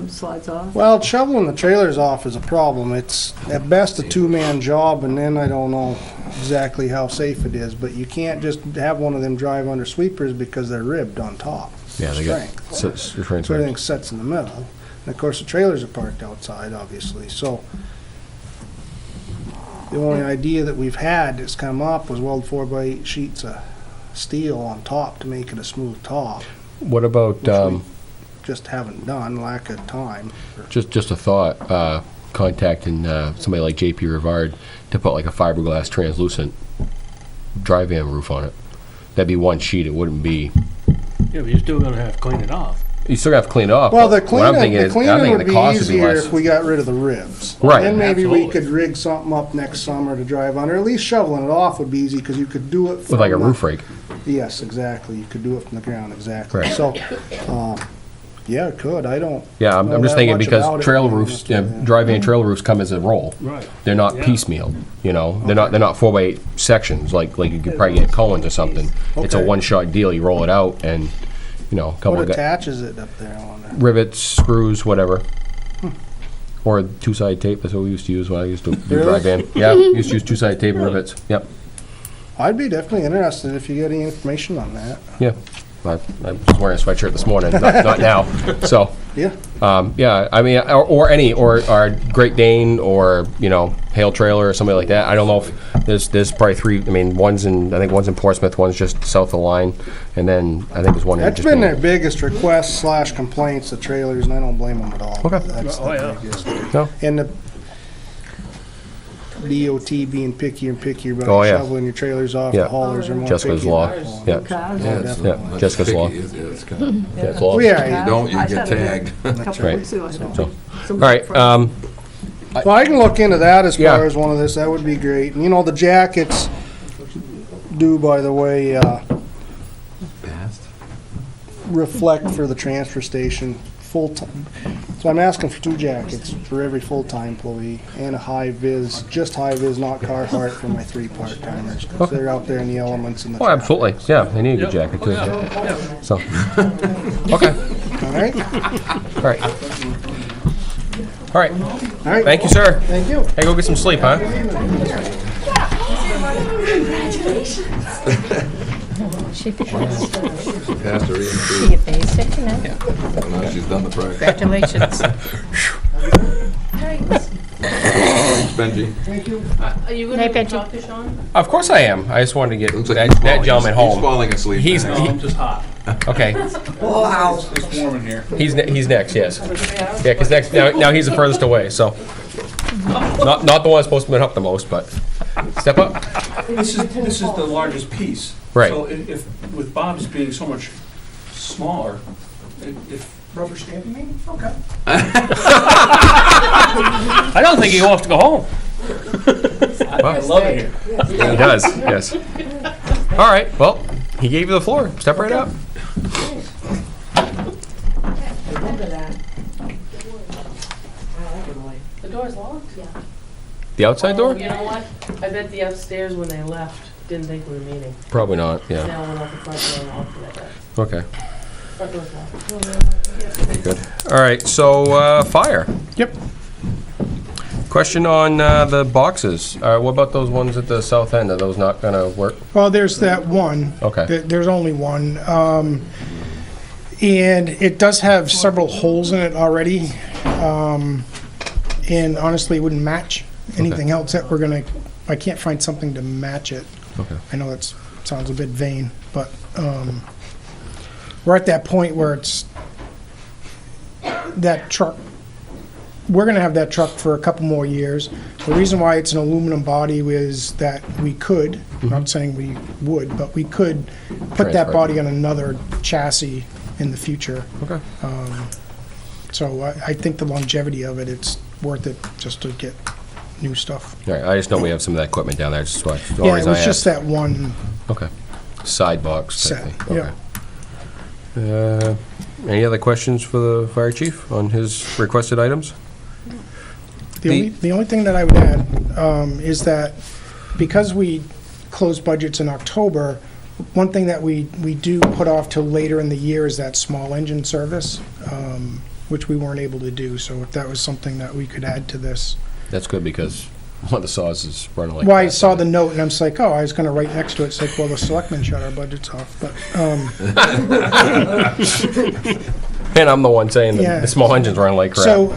slides off? Well, shoveling the trailers off is a problem. It's at best a 2-man job, and then I don't know exactly how safe it is, but you can't just have one of them drive under sweepers because they're ribbed on top. Yeah, they got, Strength. so So everything sets in the middle. And of course, the trailers are parked outside, obviously, so the only idea that we've had that's come up was weld 4x8 sheets of steel on top to make it a smooth top. What about, Which we just haven't done, lack of time. just a thought, contacting somebody like JP Rivard to put like a fiberglass translucent dry van roof on it. That'd be one sheet, it wouldn't be, Yeah, but you're still gonna have to clean it off. you still have to clean it off. Well, but what I'm thinking is, I'm cleaning thinking would the be cost would be easier less. if we got rid of the ribs. Right. Then maybe we Absolutely. could rig something up next summer to drive under. At least shoveling it off would be easy, because you could do it With like a from the- roof rake. Yes, exactly. You could do it from the ground, exactly. Correct. So, yeah, it could. I don't. Yeah, I'm know just that thinking much because about it, trail to be roofs, honest you know, with you. dry van trail roofs come as a roll. Right. They're not Yeah. piecemeal, you know, they're not 4x8 sections, like you could probably get Cohen's or something. It's a Okay. one-shot deal, you roll it out and, you know, a couple What of attaches it up there on there? rivets, screws, whatever. Or two-sided tape, that's what we used to use when I used to do dry Really? van. Yeah, used to use two-sided tape and rivets, yep, I'd be definitely interested if you get any information on that. yeah. I was wearing a sweatshirt this morning, not now, so. Yeah. Yeah, I mean, or Great Dane, or, you know, Hale Trailer or somebody like that. I don't know if there's probably 3. I mean, one's in Portsmouth, one's just south of the line, and then I think there's one in That's just been their Maine. biggest request / complaints, the trailers, and I don't blame them at all. Okay. That's Oh, the yeah. biggest. No. And the DOT being pickier and pickier Oh, about yeah. shoveling your trailers off, Yeah. the haulers are more Jessica's picky Law. about hauling. Yeah. Cars. Yeah, it's definitely. not Jessica's picky, Law. it's kind of- Yeah, it's law. Well, yeah, You don't, you I get said it. tagged. A couple right. weeks ago, I said, So, all somebody right, from- so I can look into that as Yeah. far as one of this, that would be great. And you know, the jackets do, by the way, Passed. reflect for the transfer station full-time. So I'm asking for 2 jackets for every full-time employee, and a high-vis, just high-vis, not Carhartt, for my 3 part-timers. 'Cause they're out there in the elements and the oh, traffic. absolutely, yeah, they need a good Yep. jacket too. Yeah. Yeah. So, okay, All right? all right. All right, All right. thank you, sir. Thank you. Hey, go get some sleep, huh? She passed. Passed her She get basic, you know? Now she's done the practice. Congratulations. Benji. Thank you. Are you Hey, gonna Benji. talk to Sean? Of course I am. I just wanted to get Looks like that he's falling- gentleman he's home. falling asleep. He's, now. No, I'm just hot. Okay, Wow. It's warm in here. he's next, yes. Yeah, because now he's the furthest away, so. Not the one that's supposed to be up the most, but step up. This is the largest piece. Right. So if, with Bob's being so much smaller, if. Rubber stamping me? Okay. I don't think he wants to go home. I love it here. He does, yes. All right, well, he gave you the floor. Step right up. Remember that. The door's locked? Yeah. The outside door? You know what? I bet the upstairs when they left, didn't think we were meeting. Probably not, yeah. Now went out the front door and locked it, I bet. Okay, Front door's locked. good. All right, so, fire. Yep. Question on the boxes. What about those ones at the south end? Are those not going to work? Well, there's that one. Okay. There's only one. And it does have several holes in it already. And honestly, it wouldn't match anything else that I can't find something to match it. Okay. I know that sounds a bit vain, but we're at that point where it's that truck. We're going to have that truck for a couple more years. The reason why it's an aluminum body is that we could, I'm not saying we would, but we could put that Transfer. body on another chassis in the future. Okay. So I think the longevity of it, it's worth it just to get new stuff. All right, I just know we have some of that equipment down there. Just what, Yeah, it was just that one Okay. Side box type set. thing. Yeah. Okay. Any other questions for the fire chief on his requested items? The only thing that I would add is that because we close budgets in October, one thing that we do put off till later in the year is that small engine service, which we weren't able to do. So if that was something that we could add to this. That's good because one of the saws is running like Well, I that, saw so- the note and I'm just like, oh, I was going to write next to it. It's like, well, the selectmen shut our budgets off. But And I'm the one saying that Yeah. the small engine's running like crap. so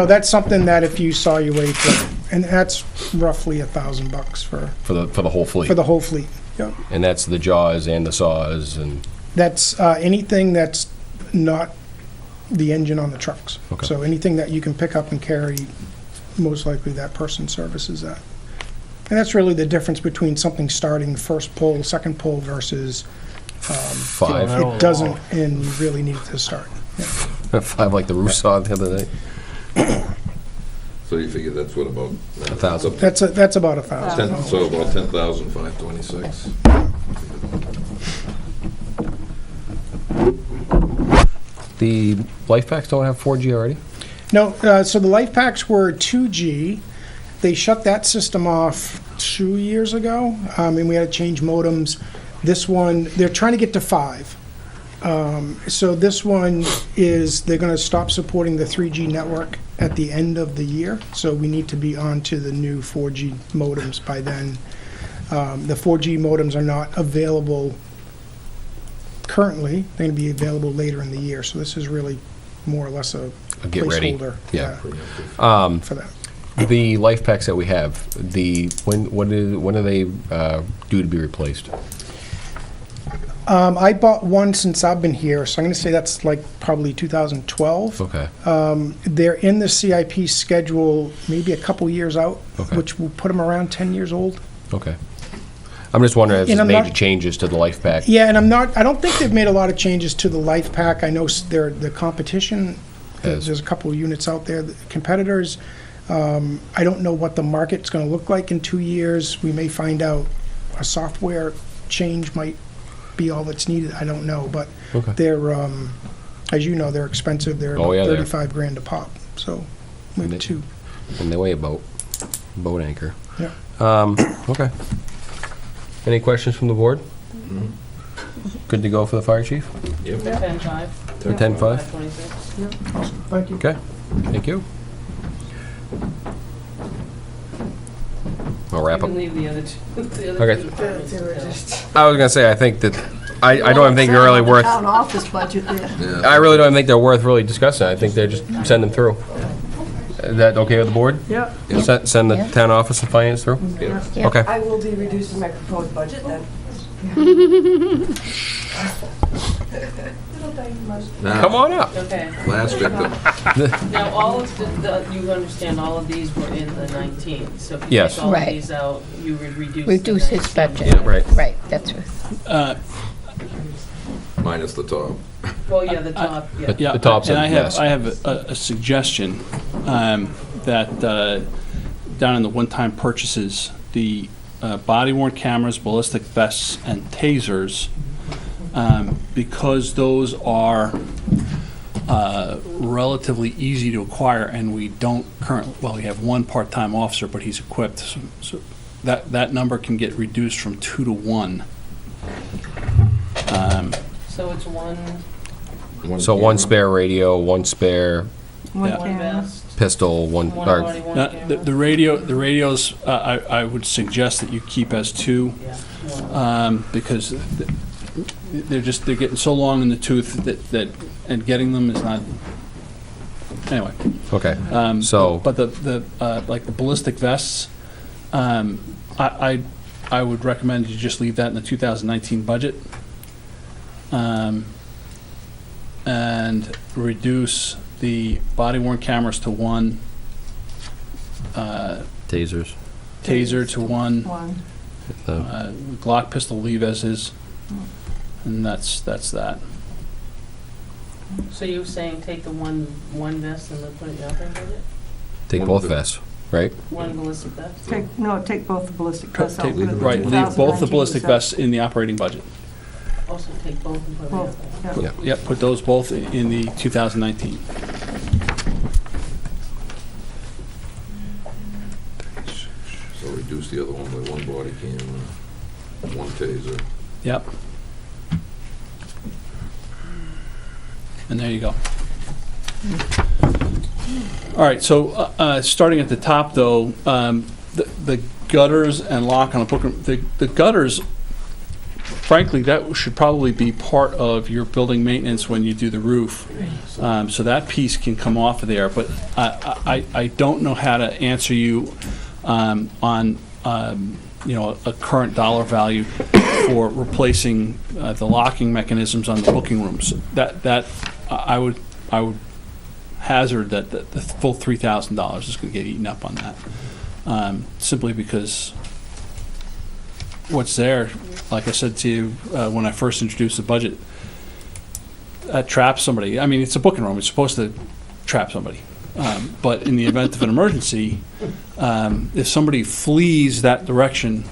that's something that if you saw your way to, and that's roughly $1,000 for for the whole fleet. the whole fleet. Yep. And that's the jaws and the saws and, That's anything that's not the engine on the trucks. Okay. So anything that you can pick up and carry, most likely that person services that. And that's really the difference between something starting first pull, second pull versus 5. it doesn't and you really need it to start. 5 like the roof saw the other day. So you figure that's what, about? 1,000. That's about $1,000. So about 10,526. The life packs don't have 4G already? No, so the life packs were 2G. They shut that system off 2 years ago, and we had to change modems. This one, they're trying to get to 5. So this one is, they're going to stop supporting the 3G network at the end of the year, so we need to be on to the new 4G modems by then. The 4G modems are not available currently. They're going to be available later in the year, so this is really more or less a Get ready. placeholder. Yeah. For that. The life packs that we have, when are they due to be replaced? I bought one since I've been here, so I'm going to say that's like probably 2012. Okay. They're in the CIP schedule maybe a couple years out, Okay. which will put them around 10 years old. Okay. I'm just wondering if And there's I'm major not- changes to the life pack. Yeah, and I don't think they've made a lot of changes to the life pack. I know the competition, there's a couple of units out there, the competitors. I don't know what the market's going to look like in 2 years. We may find out a software change might be all that's needed. I don't know, but Okay. they're, as you know, they're expensive. They're Oh, yeah, about they are. 35 grand a pop. So we And have two. And they weigh a boat anchor. Yeah. Okay. Any questions from the board? Good to go for the fire chief? Yep. 10-5. For 10-5? 526. Thank you. Okay, thank you. I'll wrap You up. can leave the other two. The other Okay. two departments. I was gonna say, I think that, I don't even think they're really worth, Town office budget there. I really don't even think they're worth really discussing. I think they're just send them through. Is that okay with the board? Yep. Send the town office and finance through? Yeah. Okay. I will be reducing my proposed budget then. It'll take much. Now, Come on up. Okay. last victim. Now, all of you understand all of these were in the 19, so if you Yes. take all of Right. these out, you would reduce the Reduce his 19. budget. Yeah, right. Right, that's right. Minus the top. Well, yeah, the top, yeah. Yeah, The top's and a I have, mess. I have a suggestion, that down in the one-time purchases, the body-worn cameras, ballistic vests, and tasers, because those are relatively easy to acquire, and we don't currently, well, we have one part-time officer, but he's equipped, so that number can get reduced from 2 to 1. So it's one So one spare radio, one spare One Yeah. camera. vest, pistol, one, one or, body, one Now, camera. the radios, I would suggest that you keep as 2. Yeah, one. Because they're getting so long in the tooth that and getting them is not, anyway. okay. Um, So- But the like the ballistic vests, I would recommend you just leave that in the 2019 budget. And reduce the body-worn cameras to 1, Tasers. taser to 1, One. Glock pistol leave as is, and that's that. So you're saying take the one vest and then put it in the operating budget? Take both vests, right? One ballistic vest? Take both the ballistic vests out. Take- put it in the Right, leave both the 2019 ballistic set. vests in the operating budget. Also take both and put them in the Both, operating. yeah. Yeah. Yep, put those both in the 2019. So reduce the other one by one body camera, one taser. Yep. And there you go. All right, so starting at the top, though, the gutters and lock on a book, the gutters, frankly, that should probably be part of your building maintenance when you do the roof. So that piece can come off of there, but I don't know how to answer you on a current dollar value for replacing the locking mechanisms on the booking rooms. That I would hazard that the full $3,000 is going to get eaten up on that, simply because what's there, like I said to you when I first introduced the budget, that traps somebody. I mean, it's a booking room; it's supposed to trap somebody. But in the event of an emergency, if somebody flees that direction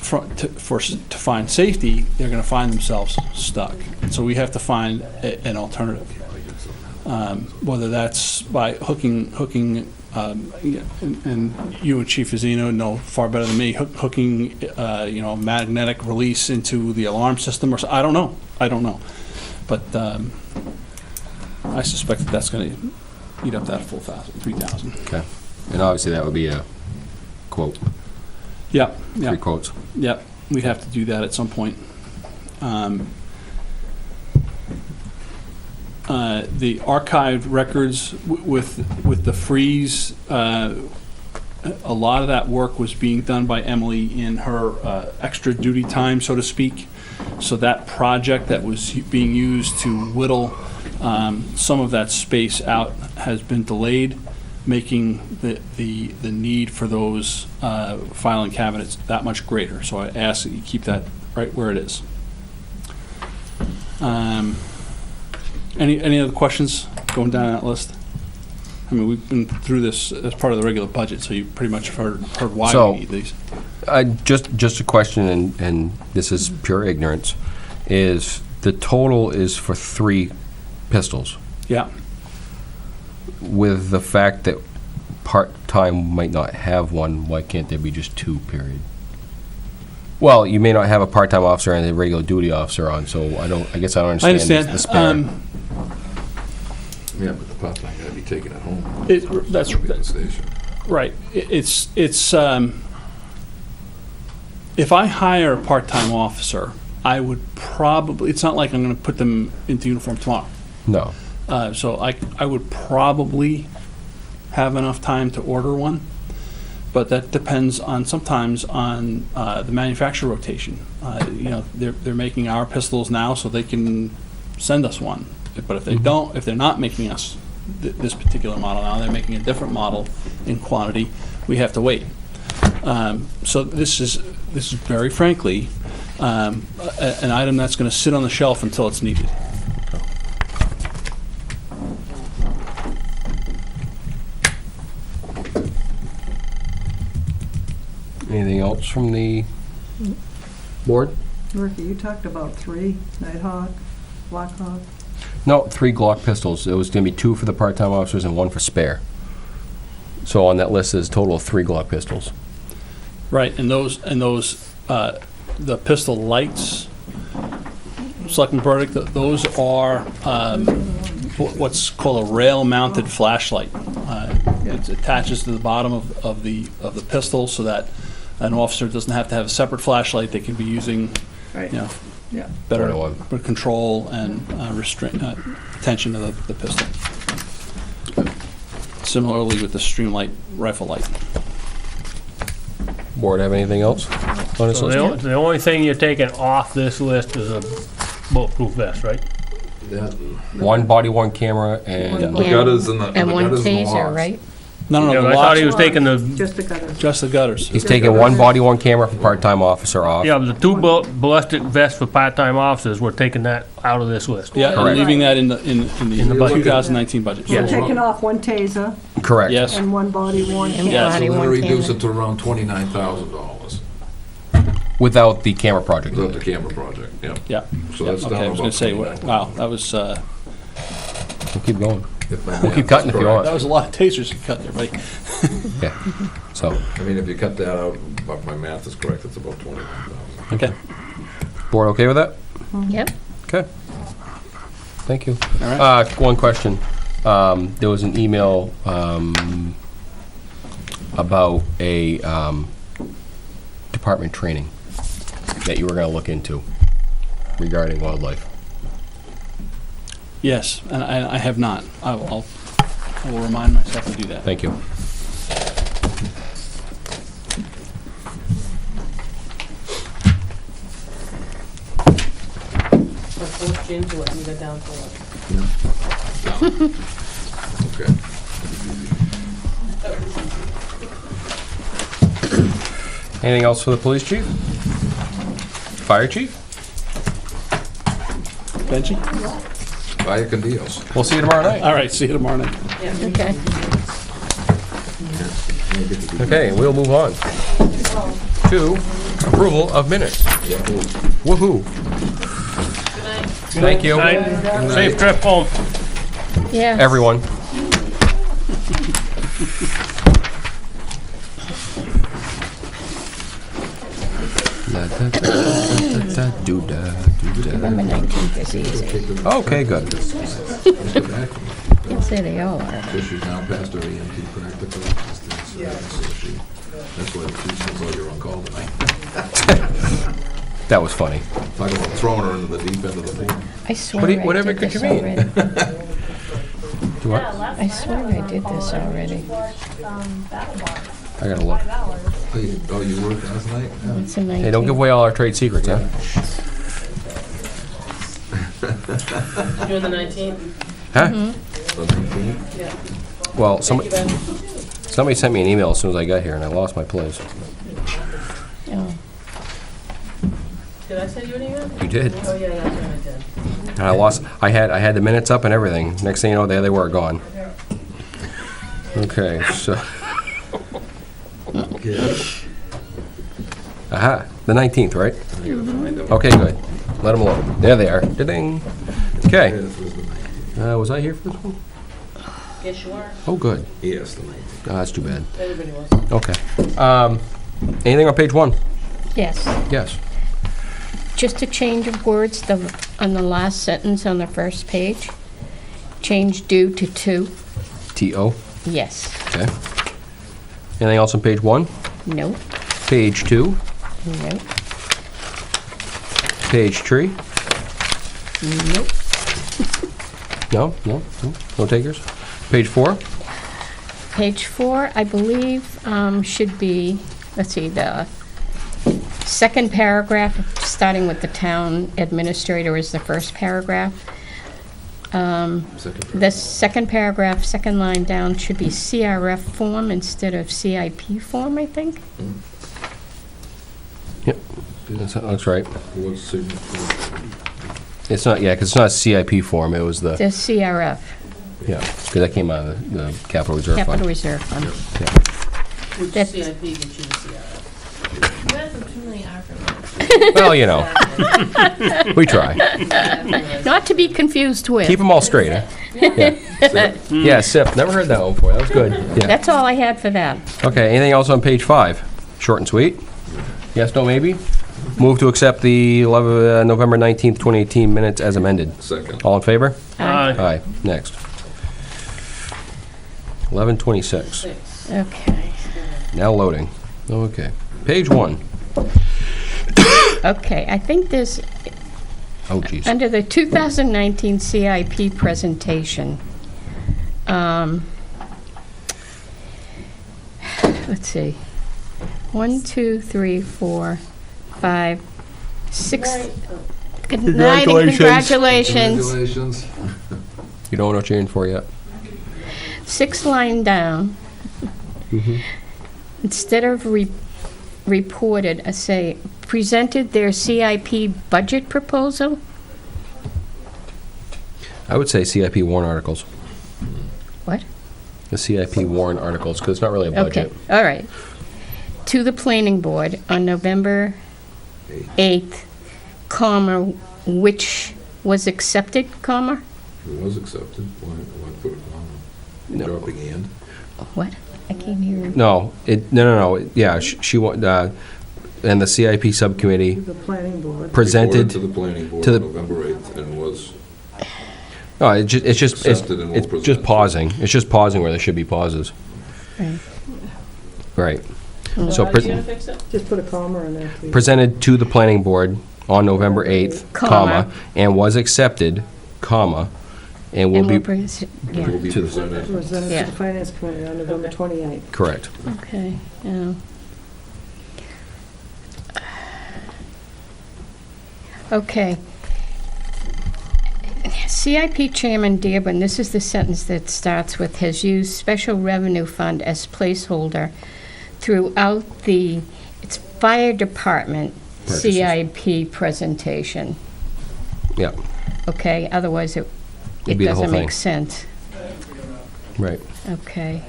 to find safety, they're going to find themselves stuck. So we have to find an alternative, whether that's by hooking, and you and Chief Vizino know far better than me, hooking, magnetic release into the alarm system, or I don't know, but I suspect that's going to eat up that full $3,000. Okay. And obviously that would be a quote, Yep. 3 quotes. Yep, we'd have to do that at some point. The archived records with the freeze, a lot of that work was being done by Emily in her extra duty time, so to speak. So that project that was being used to whittle some of that space out has been delayed, making the need for those filing cabinets that much greater. So I ask that you keep that right where it is. Any other questions going down that list? I mean, we've been through this as part of the regular budget, so you pretty much heard why So- we need these. Just a question, and this is pure ignorance, is the total is for 3 pistols. Yeah. With the fact that part-time might not have one, why can't there be just 2, period? Well, you may not have a part-time officer and a regular duty officer on, so I guess I don't I understand understand. the spare. Yeah, but the part-time gotta be taken at home. That's Be at the station. right. It's if I hire a part-time officer, I would probably, it's not like I'm going to put them into uniform tomorrow. No. So I would probably have enough time to order one, but that depends sometimes on the manufacturer rotation. They're making our pistols now, so they can send us one. But if they don't, if they're not making us this particular model now, they're making a different model in quantity, we have to wait. So this is very frankly, an item that's gonna sit on the shelf until it's needed. Anything else from the board? Ricky, you talked about 3, Nighthawk, Blackhawk. No, 3 Glock pistols. It was going to be 2 for the part-time officers and 1 for spare. So on that list, there's a total of 3 Glock pistols. Right, and those, the pistol lights, Selectman Burdick, those are what's called a rail-mounted flashlight. It attaches to the bottom of the pistol so that an officer doesn't have to have a separate flashlight. They can be using, Right. you know, Yeah. better 101. control and attention to the pistol. Similarly with the Streamlight rifle light. Board have anything else on this So list? the only thing you're taking off this list is a bulletproof vest, right? That, 1 body-worn camera and the gutters and the And one gutters and the taser, locks. right? No, Yeah, the I thought he locks, was taking the, Just the gutters. just the gutters. he's taking 1 body-worn camera for part-time officer off. yeah, but the 2 ballistic vests for part-time officers, we're taking that out of this list. Yeah, and Correct. leaving that in the budget. 2019 budget. We're taking off 1 taser Correct. Yes. and 1 body-worn And Yeah, So body we're gonna worn reduce camera. it to around $29,000 Without the camera project. without the camera project, yeah. Yeah. So that's Okay, down I was gonna about say, 29. wow, that was, We'll keep going. If my We'll math keep is cutting if you correct. want. that was a lot of tasers you cut there, buddy. Yeah. So, I mean, if you cut that out, if my math is correct, it's about 29,000. Okay, board okay with that? Yep. Okay. Thank you. all right. One question. There was an email about a department training that you were going to look into regarding wildlife. Yes, and I have not. I will remind myself to do that. Thank you. Let's look into it and go down to it. Okay. Anything else for the police chief? Fire chief? Benji? Vaya con Dios. We'll see you tomorrow night. All right, see you tomorrow night. Yeah. Okay. Okay, we'll move on to approval of minutes. Woohoo. Good night. Thank you, Night. Safe trip home. Yeah. everyone. November 19th is easy. Okay, good. Can't say they all are. So she's now passed her EMT practical. That's why she says, oh, you're on call tonight. That was funny. Talking about throwing her into the deep end of the pool. I swear What do you- I whatever did could you this mean? already. Do what? I swear I did this already. I gotta look. Oh, you worked last night? It's the Hey, don't give 19th. away all our trade secrets, huh? Doing the 19th? Huh? The 19th? Yeah. Well, Thank you, Ben. somebody sent me an email as soon as I got here, and I lost my place. Oh. Did I send you an email? You did. Oh, yeah, that's right, I did. And I lost. I had the minutes up and everything. Next thing you know, there they were gone. Okay, so. Aha, the 19th, right? Okay, good. Let them alone. There they are. Da-ding. Okay. Was I here for this one? Yes, you are. Oh, good. Yes, the 19th. Oh, that's too bad. Everybody was. Okay. Anything on page 1? Yes. Yes. Just a change of words on the last sentence on the first page. Change due to 2. T-O. Yes. Okay. Anything else on page 1? Nope. Page 2? Nope. Page 3? Nope. No? No takers? Page 4? Page 4, I believe, should be, let's see, the second paragraph, starting with the town administrator is the first paragraph. The second paragraph, second line down, should be CRF form instead of CIP form, I think. Yep, that's right. What's signature? It's not, yeah, because it's not a CIP form, it was The the, CRF, yeah, because that came out of the capital reserve fund. Capital Reserve Fund. Which That's- CIP gets you the CRF. You guys have too many acronyms. Well, you know, we try. Not to be confused with. Keep them all straight, huh? Yeah. Yeah, SIP, never heard that one before, that was good. Yeah. That's all I had for that. Okay, anything else on page 5? Short and sweet? Yes, no, maybe? Move to accept the November 19th, 2018 minutes as amended. Second. All in favor? Aye. Aye. Next. 11:26. Okay. Now loading. Okay. Page 1. Okay, I think there's, Oh, geez. under the 2019 CIP presentation, let's see, 1, 2, 3, 4, 5, 6. Good night and congratulations. Congratulations. You don't know what you're in for yet. 6th line down. Instead of reported, I say, presented their CIP budget proposal? I would say CIP warrant articles. What? The CIP warrant articles, because it's not really a Okay, budget. all right. To the planning board on November 8th, comma, which was accepted, comma? It was accepted. Why put it on? No. Dropping and? What? I can't hear you. No, no. Yeah, she and the CIP subcommittee The planning board. presented. Reported to the planning board to the- on November 8th and was No, it's just accepted and will it's present. just pausing. It's just pausing where there should be pauses. Right. Right. So how are you gonna fix it? Just put a comma in there, please. Presented to the planning board on November 8th, Comma. and was accepted, comma, and will And be we'll yeah, will be To the- presented. Presented Yeah. to the finance committee on November 28th. correct. okay, yeah. Okay. CIP Chairman Dearborn, this is the sentence that starts with, has used special revenue fund as placeholder throughout the, it's fire department Purchases. CIP presentation. Yeah, Okay, otherwise it It'd be the whole doesn't make thing. sense. right. Okay,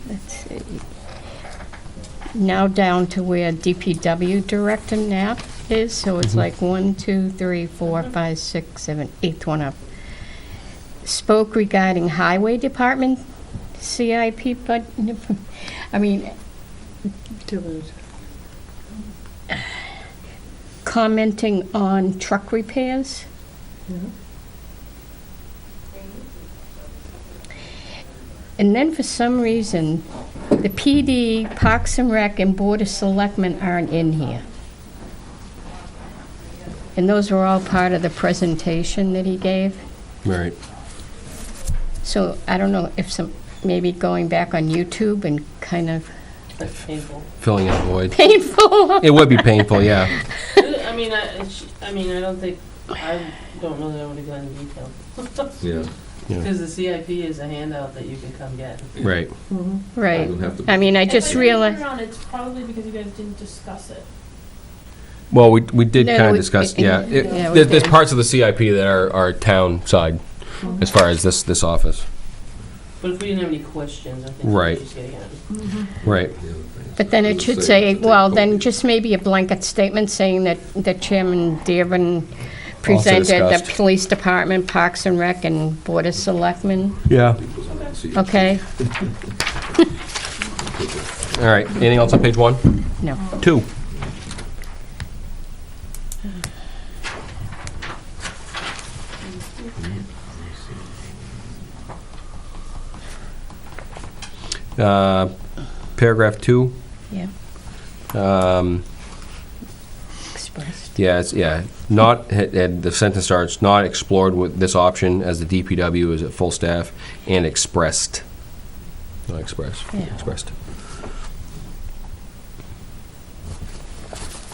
let's see. Now down to where DPW Director Knapp is, so it's like 1, 2, 3, 4, 5, 6, 7, 8th one up. Spoke regarding Highway Department CIP, but, I mean, commenting on truck repairs. And then for some reason, the PD, Parks and Rec, and Board of Selectmen aren't in here. And those were all part of the presentation that he gave. Right. So I don't know if maybe going back on YouTube and kind of That's painful. Filling in the void. painful. It would be painful, yeah. I mean, I don't think, I don't know that I would have gone into detail. Yeah. Because the CIP is a handout that you can come get. Right. Right. Doesn't have to I mean, I just realized. It's probably because you guys didn't discuss it. Well, we did No, kind of we- discuss, yeah, yeah. yeah, we There's did. parts of the CIP that are town side, as far as this office. But if we didn't have any questions, I think Right. we should just get it. Right. But then it should say, well, then just maybe a blanket statement saying that Chairman Dearborn presented the discussed. Police Department, Parks and Rec, and Board of Selectmen. Yeah. Okay? All right, anything else on page 1? No. 2. Paragraph 2. Yeah. Um, Expressed. yeah, not, and the sentence starts, not explored with this option as the DPW is at full staff, and expressed. Not expressed, Yeah. expressed.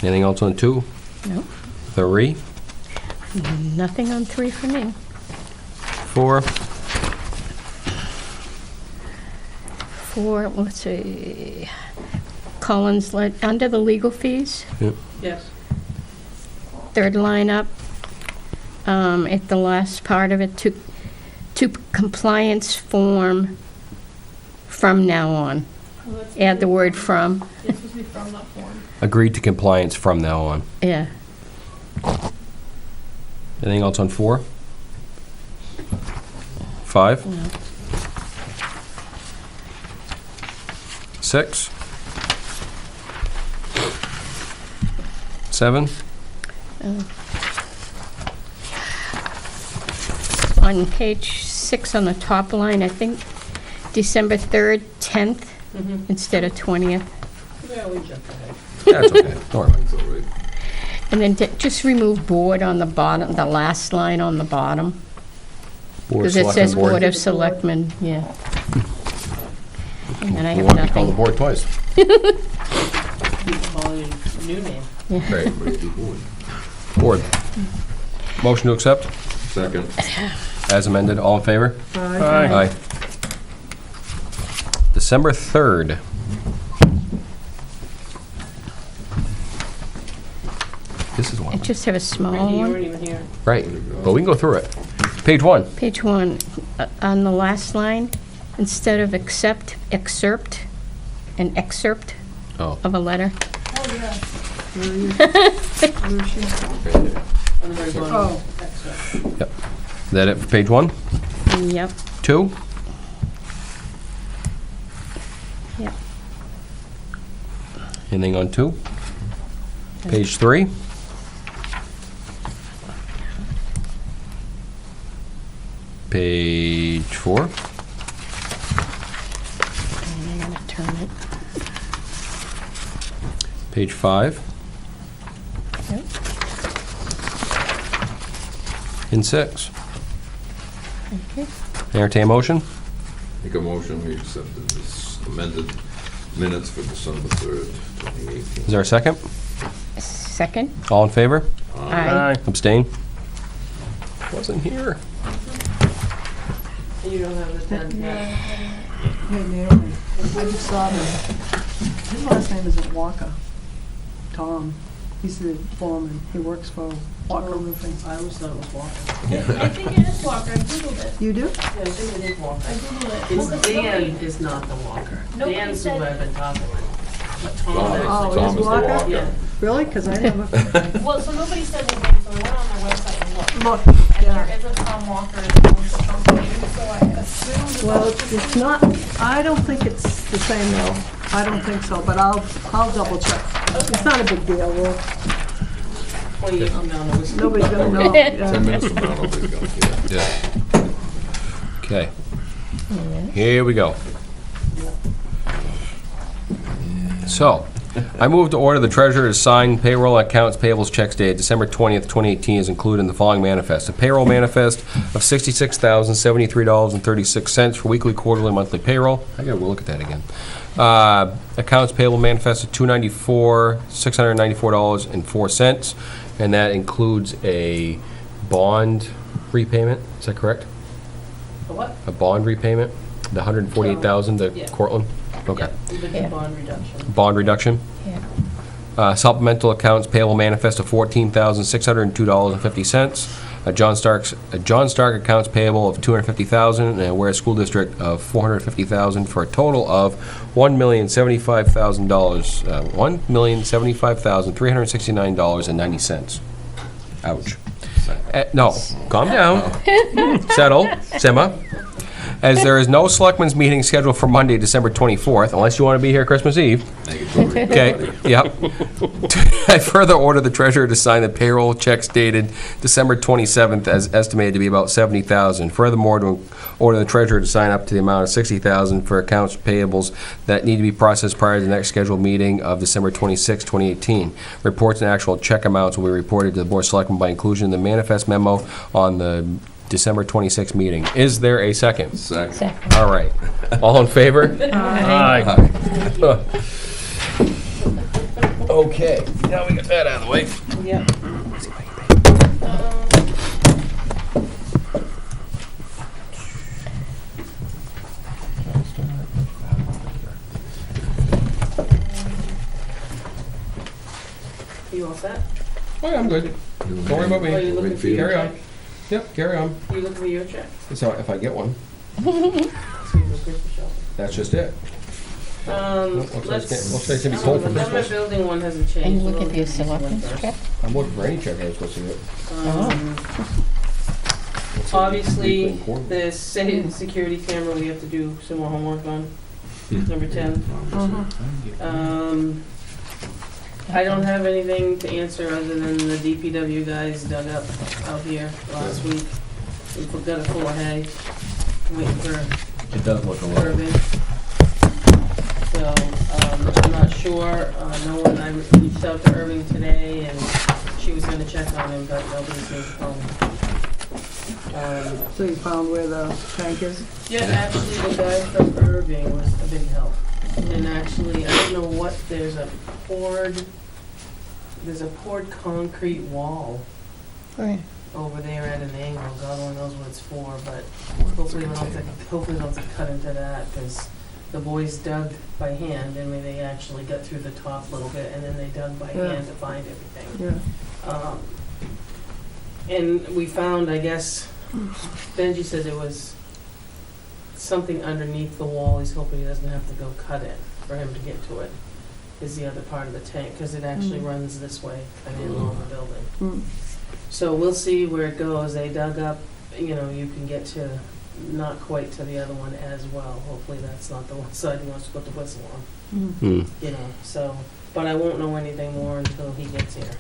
Anything else on 2? No, 3? nothing on 3 for me. 4? 4, let's see, Collins, under the legal fees, Yes. third line up, at the last part of it, to compliance form from now on. Oh, that's Add the word from, It's supposed to be from that form. Agreed to compliance from now on. yeah. Anything else on 4? 5? No. 6? 7? On page 6 on the top line, I think December 3rd, 10th, instead of 20th. Yeah, we jumped ahead. That's okay. Don't worry about it. That's all right. And then just remove board on the bottom, the last line on the bottom. Board of Because it says Selectmen Board of Selectmen, yeah. And then I You have want to call the nothing. board twice. Keep calling it new name. Great. Everybody board. Board. Motion to accept, Second. as amended. All in favor? Aye. December 3rd. This is I one. just have a small You one. weren't even here. Right, but we can go through it. Page 1. Page 1, on the last line, instead of excerpt, an excerpt Oh. of a letter. Oh, yeah. On the very bottom. Oh. Extra. Is that it for page 1? Yep, 2? yep. Anything on 2? Page 3? Page 4? And I'm gonna turn it. Page 5? Yep. And 6? Okay. Entertain a motion? Make a motion, we accept this amended minutes for December 3rd, 2018. Is there a second? Second? All in favor? Aye. Abstain? Wasn't here. And you don't have the 10th yet. Hey, Naomi, I just saw him. His last name isn't Walker. Tom. He's the foreman. He works for Walker Roofing. I always thought it was Walker. I think it is Walker. I Googled it. You do? Yeah, I think it is Walker. I Googled it. It's Well, Dan nobody- is not the Walker. Nobody Dan's who said- I've been talking with. But Tom Tom is. Oh, Tom it is is the Walker? Walker. Yeah. Really? Because I never Well, so nobody said anything, so I went on their website and looked. looked. And Yeah. there is a Tom Walker that owns the company, so I assumed. Well, it's not, I don't think it's the same though. I don't think so, but I'll double check. It's not a big deal. Well, 20 years from now, nobody's nobody's gonna know. 10 Yeah. minutes from now, nobody's gonna care. Yeah. Okay. Here we go. So, I move to order the treasurer to sign payroll accounts payables checks dated December 20th, 2018 is included in the following manifest. A payroll manifest of $66,073.36 for weekly, quarterly, monthly payroll. I gotta look at that again. Accounts payable manifest of $694.04, and that includes a bond repayment. Is that correct? A what? A bond repayment? The $148,000 to Yeah. Cortland? Okay. Yeah, we did Yeah. bond reduction. Bond reduction? Yeah. Supplemental accounts payable manifest of $14,602.50. A John Stark accounts payable of $250,000, and a Weare School District of $450,000, for a total of $1,075,000, $1,075,369.90. Ouch. No, calm down. Settle, simmer. As there is no Selectmen's meeting scheduled for Monday, December 24th, unless you want to be here Christmas Eve. Okay, yep. I further order the treasurer to sign the payroll checks dated December 27th as estimated to be about $70,000. Furthermore, to order the treasurer to sign up to the amount of $60,000 for accounts payables that need to be processed prior to the next scheduled meeting of December 26, 2018. Reports and actual check amounts will be reported to the Board of Selectmen by inclusion in the manifest memo on the December 26th meeting. Is there a second? Second. All right. All in favor? Aye. Okay, now we got that out of the way. Yep. You all set? Oh, yeah, I'm good. Don't worry about Are you me. looking for Carry your Carry check? on. Yep, carry on. You looking for your check? So if I get one, So you look good for shopping. that's just it. Looks like Let's. it's gonna be cold for The government Christmas. building one hasn't changed. And you We'll look go at your through this one selectmen's first. check? I'm looking for any check I was supposed to get. Obviously, Weekly, quarterly. the security camera, we have to do some more homework on, number 10. I don't have anything to answer other than the DPW guys dug up out here last week. We've got it full of hay, waiting for It does look a little. Irving. So, I'm not sure, no one, I reached out to Irving today and she was gonna check on him, but nobody's been calling. So you found where the tank is? Yeah, actually, the guy from Irving was a big help. And actually, I don't know what, there's a poured concrete wall Right. over there at an angle. God only knows what it's for, but hopefully we don't have to cut into that, because the boys dug by hand, and they actually got through the top a little bit, and then they dug by Yeah. hand to find everything. Yeah. And we found, I guess, Benji said there was something underneath the wall. He's hoping he doesn't have to go cut it for him to get to it, is the other part of the tank, because it actually runs this way, kind of along the building. Mm. So we'll see where it goes. They dug up, you can get to, not quite to the other one as well. Hopefully that's not the one side he wants to put the whistle on, so, but I won't know anything more until he gets here.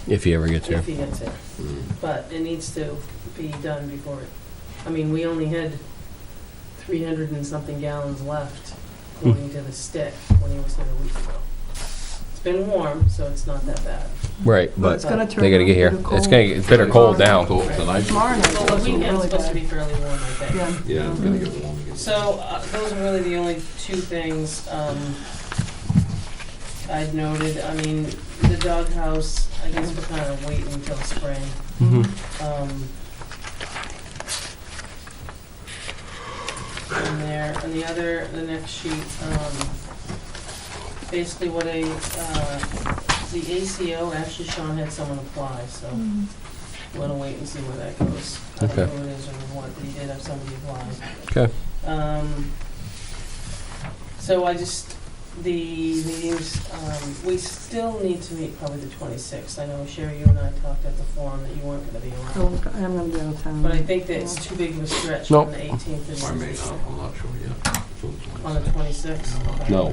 If he ever gets here. If he gets here. But it needs to be done before it, we only had 300 and something gallons left, according to the stick, when he was here a week ago. It's been warm, so it's not that bad. Right, Well, but it's gonna turn they gotta get here. bitter It's cold. it's bitter cold now. Cold tonight. Tomorrow night, Well, it's the weekend's really supposed to bad. be fairly warm, I think. Yeah. Yeah, it's gonna get warm again. So, those are really the only two things, I'd noted. The doghouse, I guess we're kind of waiting until spring. And the next sheet, basically what the ACO, actually Sean had someone apply, so we're gonna wait and see where that goes. I don't know who it is or what, but he did have somebody apply. Okay. So I just, the meetings, we still need to meet probably the 26th. I know, Sherry, you and I talked at the forum that you weren't gonna be around. I'm gonna be out of town. But I think that it's too big of a stretch Nope. on the 18th and I may not, I'm not sure yet. on the 26th. Okay. No.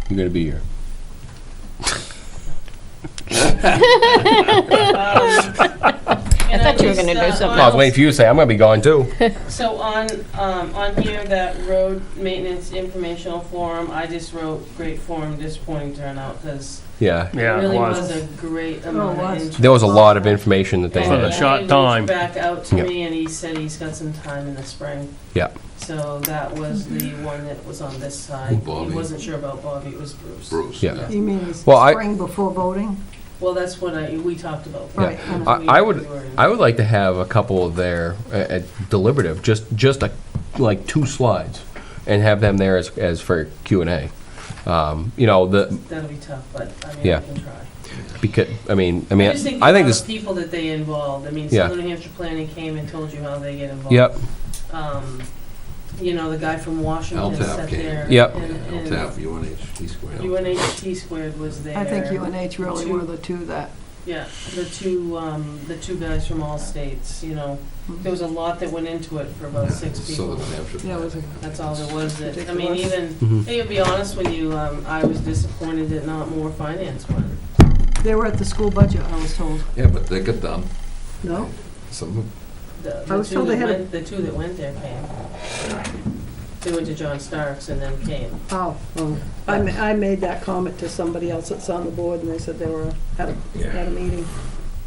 You gotta be here. I thought you were gonna do something I was waiting for you to say, I'm gonna be gone too. So on here, that road maintenance informational forum, I just wrote great forum, disappointing turnout, because Yeah. it Yeah, it really was. was a great amount of interest. There was a lot of information that they For the had. short He time. reached back out to Yep. me and he said he's got some time in the spring. Yeah. So that was the one that was on this Who, side. Bobby? He wasn't sure about Bobby, it was Bruce. Bruce. Yeah. You mean Well, I- spring before voting? Well, that's what we talked about. Right. I would like to have a couple of their deliberative, just like 2 slides, and have them there as for Q&A. That'll be tough, but Yeah. I can try. Because I just think I think the this. people that they involved, Yeah. Southern New Hampshire Planning came and told you how they get involved. Yep. The guy from Washington LTAP sat came. there. Yep. and LTAP, UNHT squared. UNHT squared was there. I think UNH really were the two that, Yeah, the two guys from all states, there was a lot that went into it for about 6 people. Southern New Hampshire. Yeah, it was a- That's all there was. Ridiculous. Even, hey, to be honest with you, I was disappointed that not more finance went. they were at the school budget, I was told. Yeah, but they got done. No? Some, The I was two told that they had a- went, the two that went there came. They went to John Starks and then came. Oh, I made that comment to somebody else that's on the board, and they said they were at a meeting.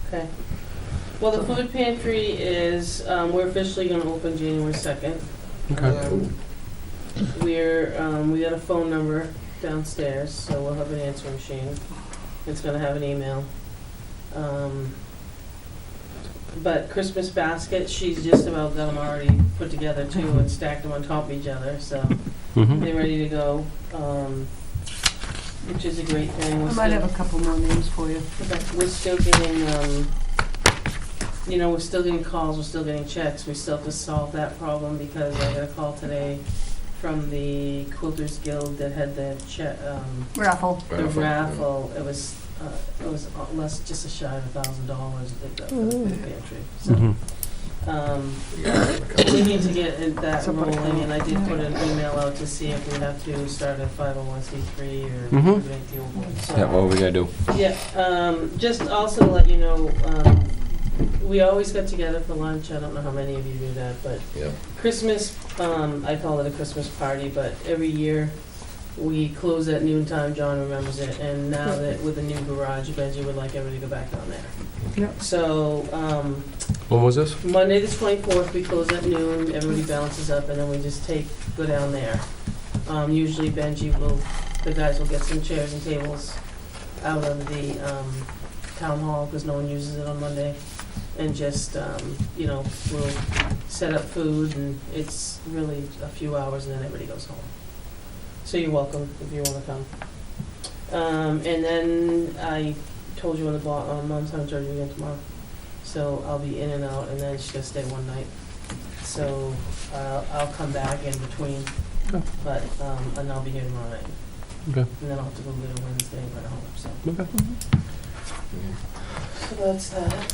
Okay. Well, the food pantry is, we're officially gonna open January 2nd. Okay. We got a phone number. downstairs, so we'll have an answering machine. It's gonna have an email. But Christmas basket, she's just about got them already put together too and stacked them on top of each other, so Mhm. they're ready to go, which is a great thing. I might have a couple more names for you. We're still getting, we're still getting calls, we're still getting checks. We still have to solve that problem because I got a call today from the Quilters Guild that had the Raffle. the raffle. It was less, just a shy of $1,000 they got for the food pantry. So, we need to get that rolling, and I did put an email out to see if we have to start a 501c3 or Mhm. make the old one. So, Yeah, what are we gonna do? yeah, just also to let you know, we always get together for lunch. I don't know how many of you do that, but Yeah. Christmas, I call it a Christmas party, but every year we close at noontime. John remembers it, and now that with the new garage, Benji would like everybody to go back down there. Yep. So, When was this? Monday the 24th, we close at noon, everybody balances up, and then we just go down there. Usually the guys will get some chairs and tables out of the town hall, because no one uses it on Monday, and just, we'll set up food, and it's really a few hours, and then everybody goes home. So you're welcome if you want to come. And then I told you on the Mom's having surgery again tomorrow. So I'll be in and out, and then she's gonna stay one night. So I'll come back in between, but and I'll be here tomorrow night. Okay. And then I'll have to go later Wednesday and go home. So. Okay. So that's that.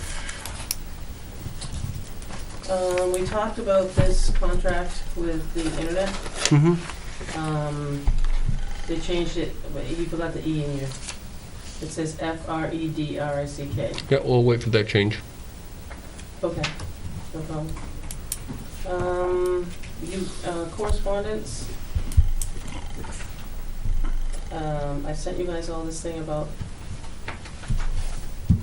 We talked about this contract with the internet. Mm-hmm. They changed it, but you forgot the E in your. It says FREDRICK. Yeah, we'll wait for that change. Okay, no problem. Correspondence. I sent you guys all this thing about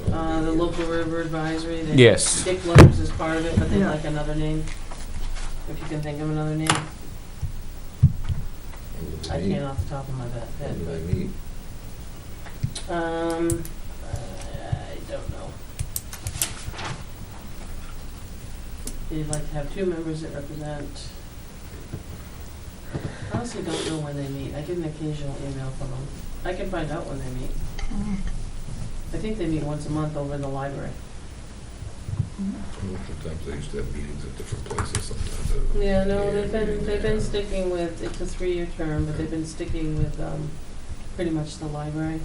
the local river advisory. Yes. Dick Letters is part of it, but they'd Yeah. like another name. If you can think of another name. I can't off the top of my head. When do they meet? I don't know. They'd like to have two members that represent. Honestly, don't know when they meet. I get an occasional email from them. I can find out when they meet. I think they meet once a month over in the library. Sometimes they used to have meetings at different places sometimes. Yeah, no, they've been sticking with, it's a 3-year term, but they've been sticking with pretty much the library.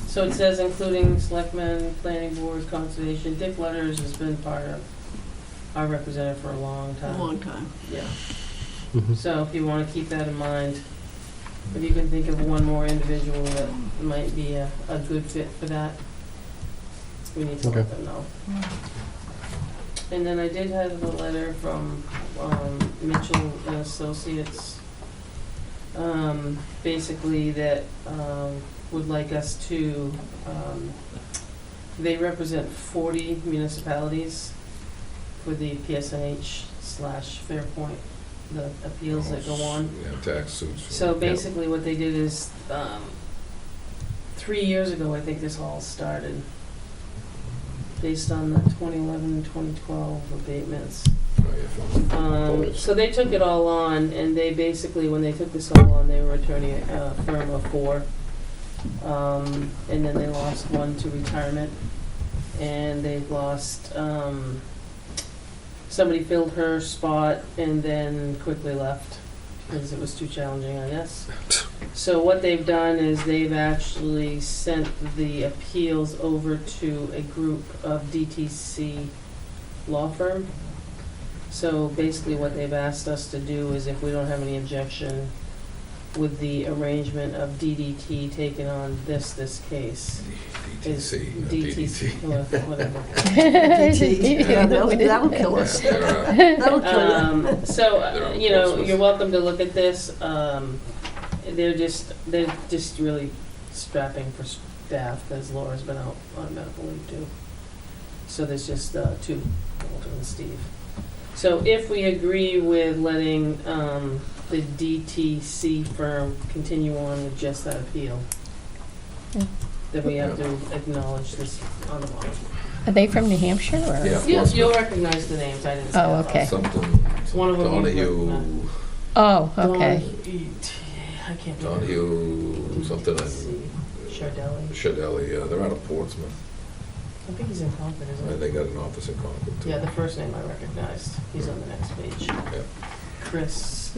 So it says including selectmen, planning board, conservation. Dick Letters has been part of our representative for a long time. Yeah. Mm-hmm. So if you want to keep that in mind, if you can think of one more individual that might be a good fit for that, we need to let them know. And then I did have a letter from Mitchell and Associates, basically that would like us to, they represent 40 municipalities for the PSNH/Fairpoint, the appeals that go on. Yeah, tax suits. So basically what they did is, 3 years ago, I think this all started, based on the 2011 and 2012 abatements. So they took it all on, and they basically, when they took this all on, they were returning a firm of 4. And then they lost one to retirement, and they lost, somebody filled her spot and then quickly left because it was too challenging, I guess. So what they've done is they've actually sent the appeals over to a group of DTC law firm. So basically what they've asked us to do is, if we don't have any objection with the arrangement of DDT taking on this case. DTC, whatever. Yeah, that would kill us. That'll kill you. So, you're welcome to look at this. They're just really strapping for staff because Laura's been out on medical leave too. So there's just 2, Walter and Steve. So if we agree with letting the DTC firm continue on with just that appeal. Then we have to acknowledge this on the bottom. Are they from New Hampshire or? Yeah. Yes, you'll recognize the names, I didn't say Oh, that. okay. Something, One of them you Donahue, recognize. Oh, okay. I can't remember. Donahue, something, Chardelli. Shadelli, they're out of Portsmouth. I think he's in Concord, isn't he? And they got an office in Concord, too. Yeah, the first name I recognized. He's on the next page. Yeah. Chris.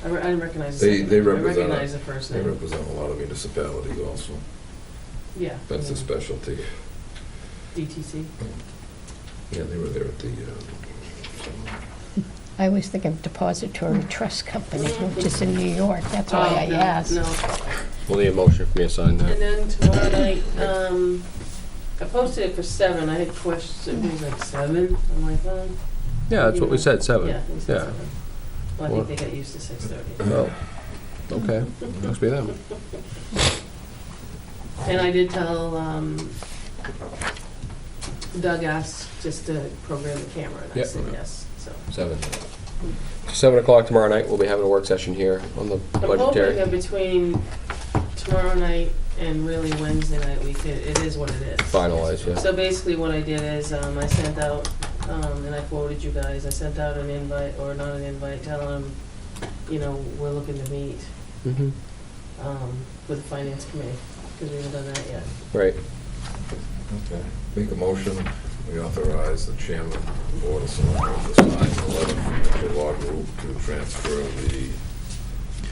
I didn't recognize the They second name. I represent, recognize the first they name. represent a lot of municipalities also. Yeah. That's their specialty. DTC. Yeah, they were there at the, I always think of Depository Trust Company, which is in New York. That's why I asked. No. We'll need a motion for me to sign that. And then tomorrow night, I posted it for 7. I had questions. It was like 7. I'm like, Yeah, that's what we said, 7. Yeah, we said Yeah. 7. Well, I think they got used to 6:30. Oh, okay. Must be them. And I did tell, Doug asked just to program the camera, and I Yep. said yes, so. 7. 7 o'clock tomorrow night, we'll be having a work session here on the I'm hoping budgetary. that between tomorrow night and really Wednesday night, it is what it is. Finalize, yeah. So basically what I did is, I sent out, and I forwarded you guys, I sent out an invite, or not an invite, telling them, we're looking to meet, Mhm. with the finance committee, because we haven't done that yet. Right. okay. Make a motion, we authorize the chairman of the board of selectmen to sign the letter from the law group to transfer the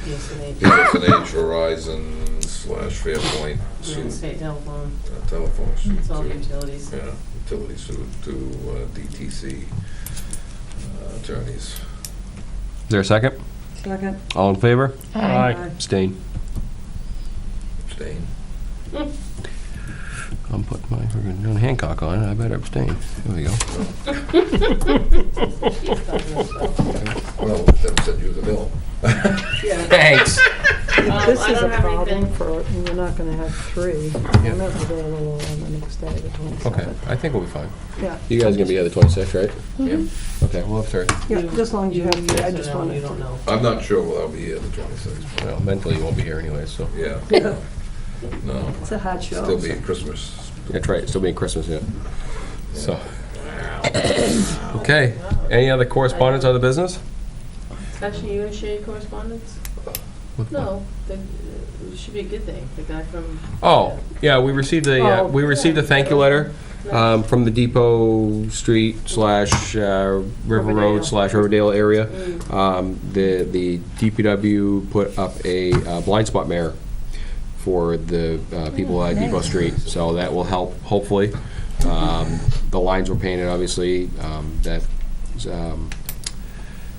PSNH, PSNH Horizon / Fairpoint suit, state telephone, telephone suit. it's all the to- utilities. Yeah, utility suit to DTC attorneys. Is there a second? Second. All in favor? Aye. Abstain. Abstain. I'm putting my friggin' John Hancock on, I better abstain. There we go. Well, then send you the bill. Yeah. Thanks. This I is a don't have problem anything. for, and you're not gonna have 3. Yeah. I'm not available on the next day, the 27th. Okay, I think we'll be fine. Yeah. You guys gonna be here the 26th, right? Yeah. Okay, we'll have 3. Yeah, just as long as you have 3, I Yes or just no, wanted you to. don't know. I'm not sure whether I'll be here the 26th. Well, mentally you won't be here anyway, so. Yeah. Yeah. No. It's a hard show. Still be Christmas. That's right, still being Christmas yet. So. Okay, any other correspondence, other business? Actually, you gonna share your correspondence? No, it should be a good thing. The guy from. Oh, yeah, we received a thank you letter from the Depot Street / River Road / Riverdale area. The DPW put up a blind spot mirror for the people at Depot Street, so that will help, hopefully. The lines were painted, obviously, that,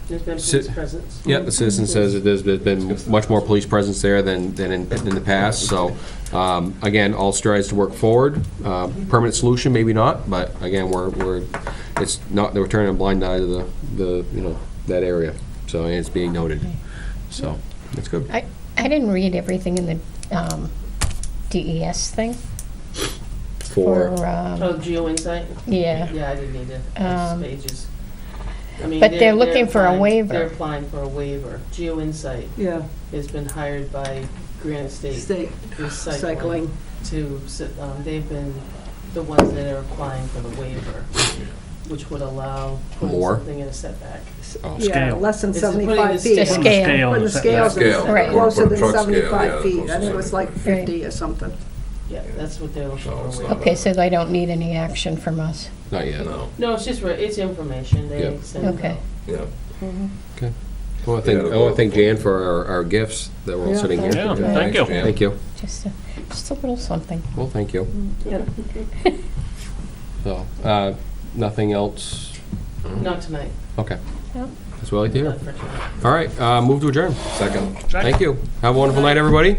There's been Sit- police presence. yeah, the citizen says that there's been much more police presence there than in the past, so, again, all strides to work forward. Permanent solution, maybe not, but again, it's not, they're turning a blind eye to that area, so, and it's being noted, so, that's good. I didn't read everything in the DES thing. For, Oh, Geo Insight? Yeah. Yeah, I didn't need it. Um, It's pages. I mean, But they're looking for a applying- waiver. They're applying for a waiver. Geo Insight Yeah, has been hired by Granite State state Recycling cycling. to, they've been the ones that are applying for the waiver, which would allow putting More? something in a setback. oh, Yeah, Scale. less than It's putting 75 the feet. The scale. scale. When the scales Scale. are Right. closer Put a than truck scale, 75 yeah, feet. I closer think it to was like 50 or something. Yeah, that's what they're looking So for. it's a not waiver. Okay, so they don't need any action from us. not yet. No, No, it's just, it's information. They Yeah. send it Okay. out. yeah. Okay. I want to thank Jan for our gifts that we're all Yeah, sitting here. Yeah, Yeah, thank you. thanks, Jan. Thank you. Just a little something. Well, thank you. Yeah. So, nothing else? Not tonight. Okay. No. That's what I like to hear. Not for tonight. All right, move to adjourn. Second. Thank you. Have a wonderful night, everybody.